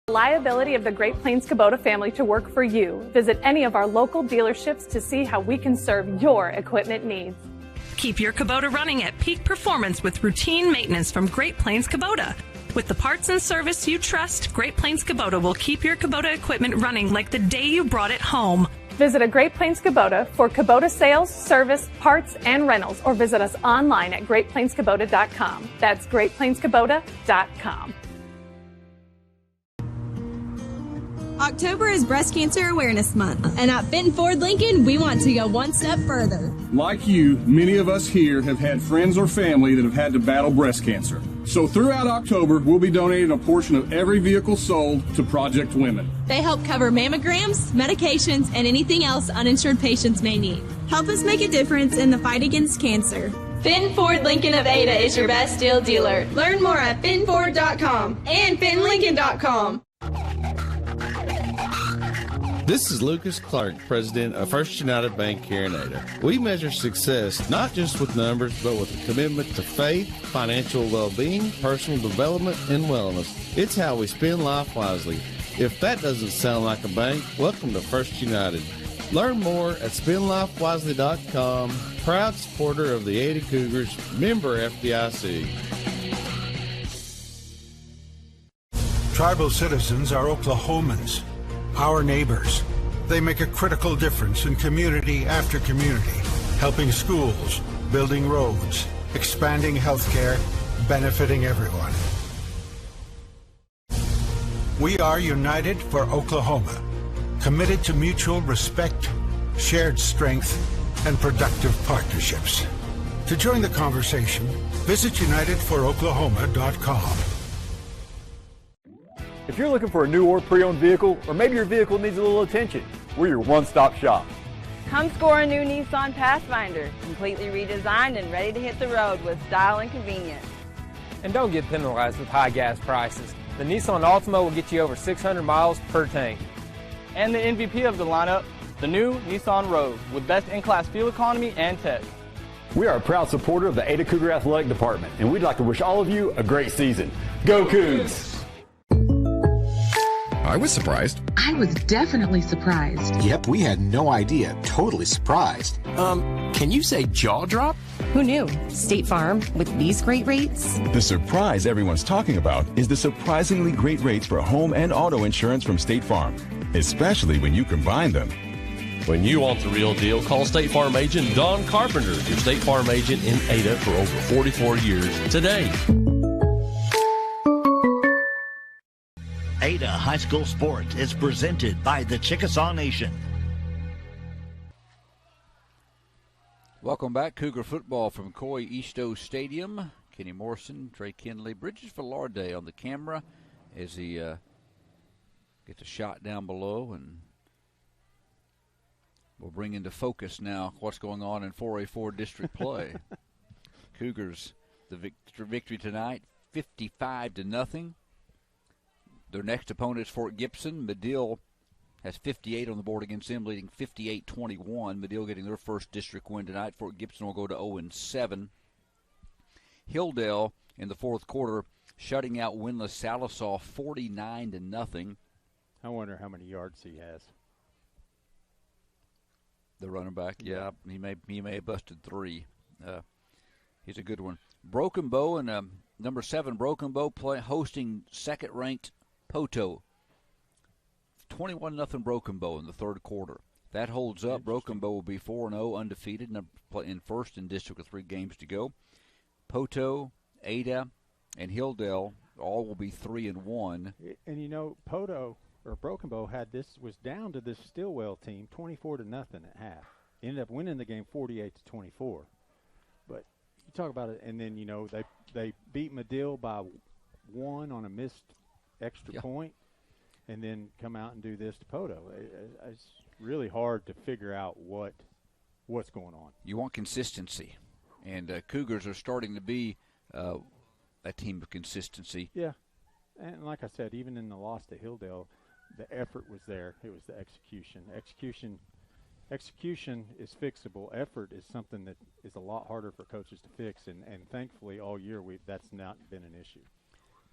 Reliability of the Great Plains Kubota family to work for you. Visit any of our local dealerships to see how we can serve your equipment needs. Keep your Kubota running at peak performance with routine maintenance from Great Plains Kubota. With the parts and service you trust, Great Plains Kubota will keep your Kubota equipment running like the day you brought it home. Visit a Great Plains Kubota for Kubota sales, service, parts, and rentals, or visit us online at GreatPlainsKubota.com. That's GreatPlainsKubota.com. October is Breast Cancer Awareness Month, and at Fenton Ford Lincoln, we want to go one step further. Like you, many of us here have had friends or family that have had to battle breast cancer. So throughout October, we'll be donating a portion of every vehicle sold to Project Women. They help cover mammograms, medications, and anything else uninsured patients may need. Help us make a difference in the fight against cancer. Fenton Ford Lincoln of Ada is your best deal dealer. Learn more at FentonFord.com and FentonLincoln.com. This is Lucas Clark, president of First United Bank here in Ada. We measure success not just with numbers, but with a commitment to faith, financial well-being, personal development, and wellness. It's how we spend life wisely. If that doesn't sound like a bank, welcome to First United. Learn more at spendlifewisely.com. Proud supporter of the Ada Cougars, member FDIC. Tribal citizens are Oklahomans, our neighbors. They make a critical difference in community after community, helping schools, building roads, expanding healthcare, benefiting everyone. We are united for Oklahoma, committed to mutual respect, shared strength, and productive partnerships. To join the conversation, visit unitedforoklahoma.com. If you're looking for a new or pre-owned vehicle, or maybe your vehicle needs a little attention, we're your one-stop shop. Come score a new Nissan Pathfinder, completely redesigned and ready to hit the road with style and convenience. And don't get penalized with high gas prices. The Nissan Altima will get you over 600 miles per tank. And the MVP of the lineup, the new Nissan Rogue, with best in-class fuel economy and tech. We are a proud supporter of the Ada Cougar Athletic Department, and we'd like to wish all of you a great season. Go Cougs! I was surprised. I was definitely surprised. Yep, we had no idea. Totally surprised. Can you say jaw drop? Who knew? State Farm, with these great rates. The surprise everyone's talking about is the surprisingly great rates for home and auto insurance from State Farm, especially when you combine them. When you want the real deal, call State Farm agent Don Carpenter, your State Farm agent in Ada for over 44 years today. Ada High School Sports is presented by the Chickasaw Nation. Welcome back. Cougar football from Coy Easto Stadium. Kenny Morrison, Trey Kinley, Bridges Velarde on the camera as he gets a shot down below, and we'll bring into focus now what's going on in 4A4 district play. Cougars, the victory tonight, 55-0. Their next opponent is Fort Gibson. Medill has 58 on the board against them, leading 58-21. Medill getting their first district win tonight. Fort Gibson will go to 0-7. Hilldale in the fourth quarter shutting out winless Salisaw 49-0. I wonder how many yards he has. The running back, yeah, he may have busted 3. He's a good one. Broken Bow and number 7 Broken Bow hosting second-ranked Poto. 21-0 Broken Bow in the third quarter. If that holds up, Broken Bow will be 4-0 undefeated in first in district with 3 games to go. Poto, Ada, and Hilldale all will be 3-1. And you know, Poto or Broken Bow was down to this Stillwell team 24-0 at half. Ended up winning the game 48-24. But you talk about it, and then you know they beat Medill by 1 on a missed extra point, and then come out and do this to Poto. It's really hard to figure out what's going on. You want consistency, and Cougars are starting to be a team of consistency. Yeah, and like I said, even in the loss to Hilldale, the effort was there. It was the execution. Execution is fixable. Effort is something that is a lot harder for coaches to fix, and thankfully all year that's not been an issue.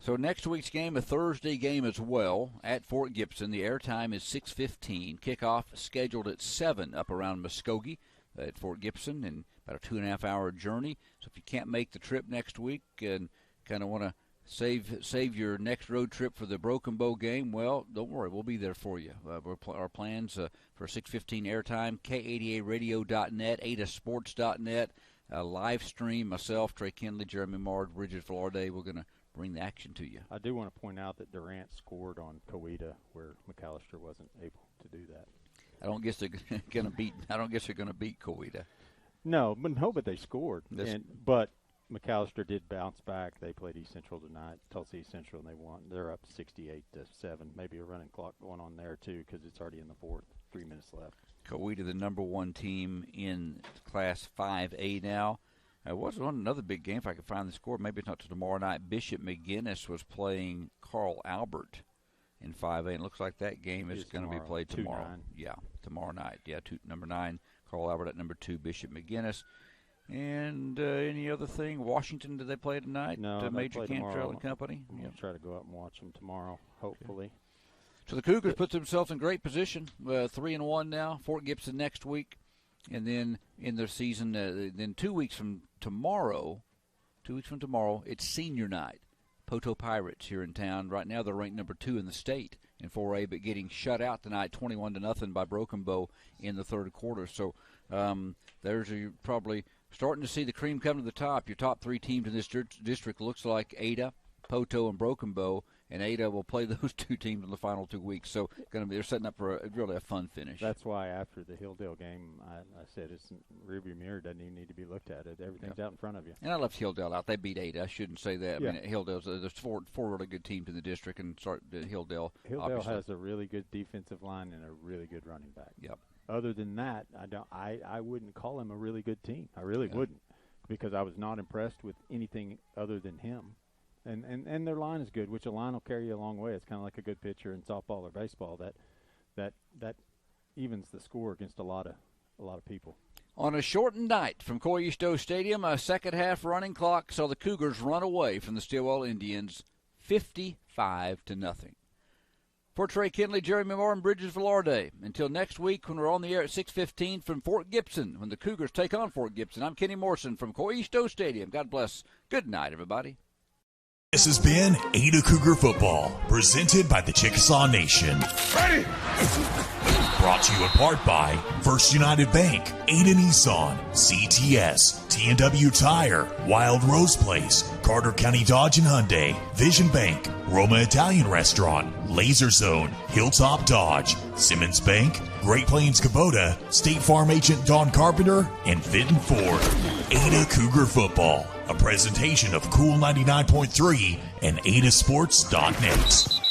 So next week's game, a Thursday game as well, at Fort Gibson. The airtime is 6:15. Kickoff scheduled at 7 up around Muskogee at Fort Gibson, and about a 2.5-hour journey. So if you can't make the trip next week and kind of want to save your next road trip for the Broken Bow game, well, don't worry, we'll be there for you. Our plans for 6:15 airtime, K88radio.net, adasports.net, live stream, myself, Trey Kinley, Jeremy Mard, Bridget Velarde. We're going to bring the action to you. I do want to point out that Durant scored on Coweta where McAllister wasn't able to do that. I don't guess they're going to beat Coweta. No, but they scored. But McAllister did bounce back. They played East Central tonight, Tulsa East Central, and they won. They're up 68-7. Maybe a running clock going on there too because it's already in the fourth. 3 minutes left. Coweta, the number 1 team in Class 5A now. There was another big game, if I could find the score. Maybe it's not till tomorrow night. Bishop McGinnis was playing Carl Albert in 5A. And it looks like that game is going to be played tomorrow. 2-9. Yeah, tomorrow night. Yeah, number 9, Carl Albert at number 2, Bishop McGinnis. And any other thing? Washington, did they play tonight? No, Major Cantrell and Company? I'm going to try to go out and watch them tomorrow, hopefully. Okay. So the Cougars put themselves in great position. 3-1 now. Fort Gibson next week. And then in their season, then 2 weeks from tomorrow, it's senior night. Poto Pirates here in town. Right now they're ranked number 2 in the state in 4A, but getting shut out tonight 21-0 by Broken Bow in the third quarter. So you're probably starting to see the cream come to the top. Your top 3 teams in this district looks like Ada, Poto, and Broken Bow, and Ada will play those 2 teams in the final 2 weeks. So they're setting up for really a fun finish. That's why after the Hilldale game, I said it's rearview mirror doesn't even need to be looked at. Everything's out in front of you. And I left Hilldale out. They beat Ada. I shouldn't say that. Yeah. I mean, Hilldale's there's four really good teams in the district, and Hilldale. Hilldale obviously has a really good defensive line and a really good running back. Yep. Other than that, I wouldn't call him a really good team. I really wouldn't, because I was not impressed with anything other than him. And their line is good, which a line will carry you a long way. It's kind of like a good pitcher in softball or baseball that evens the score against a lot of people. On a shortened night from Coyisto Stadium, a second half running clock saw the Cougars run away from the Stillwell Indians 55-0. For Trey Kinley, Jeremy Moore, and Bridges Velarde, until next week when we're on the air at 6:15 from Fort Gibson, when the Cougars take on Fort Gibson, I'm Kenny Morrison from Coyisto Stadium. God bless. Good night, everybody. This has been Ada Cougar Football, presented by the Chickasaw Nation. Ready! Brought to you in part by First United Bank, Ada Nissan, CTS, T&W Tire, Wild Rose Place, Carter County Dodge and Hyundai, Vision Bank, Roma Italian Restaurant, Laser Zone, Hilltop Dodge, Simmons Bank, Great Plains Kubota, State Farm Agent Don Carpenter, and Fitton Ford. Ada Cougar Football, a presentation of Cool 99.3 and AdaSports.net.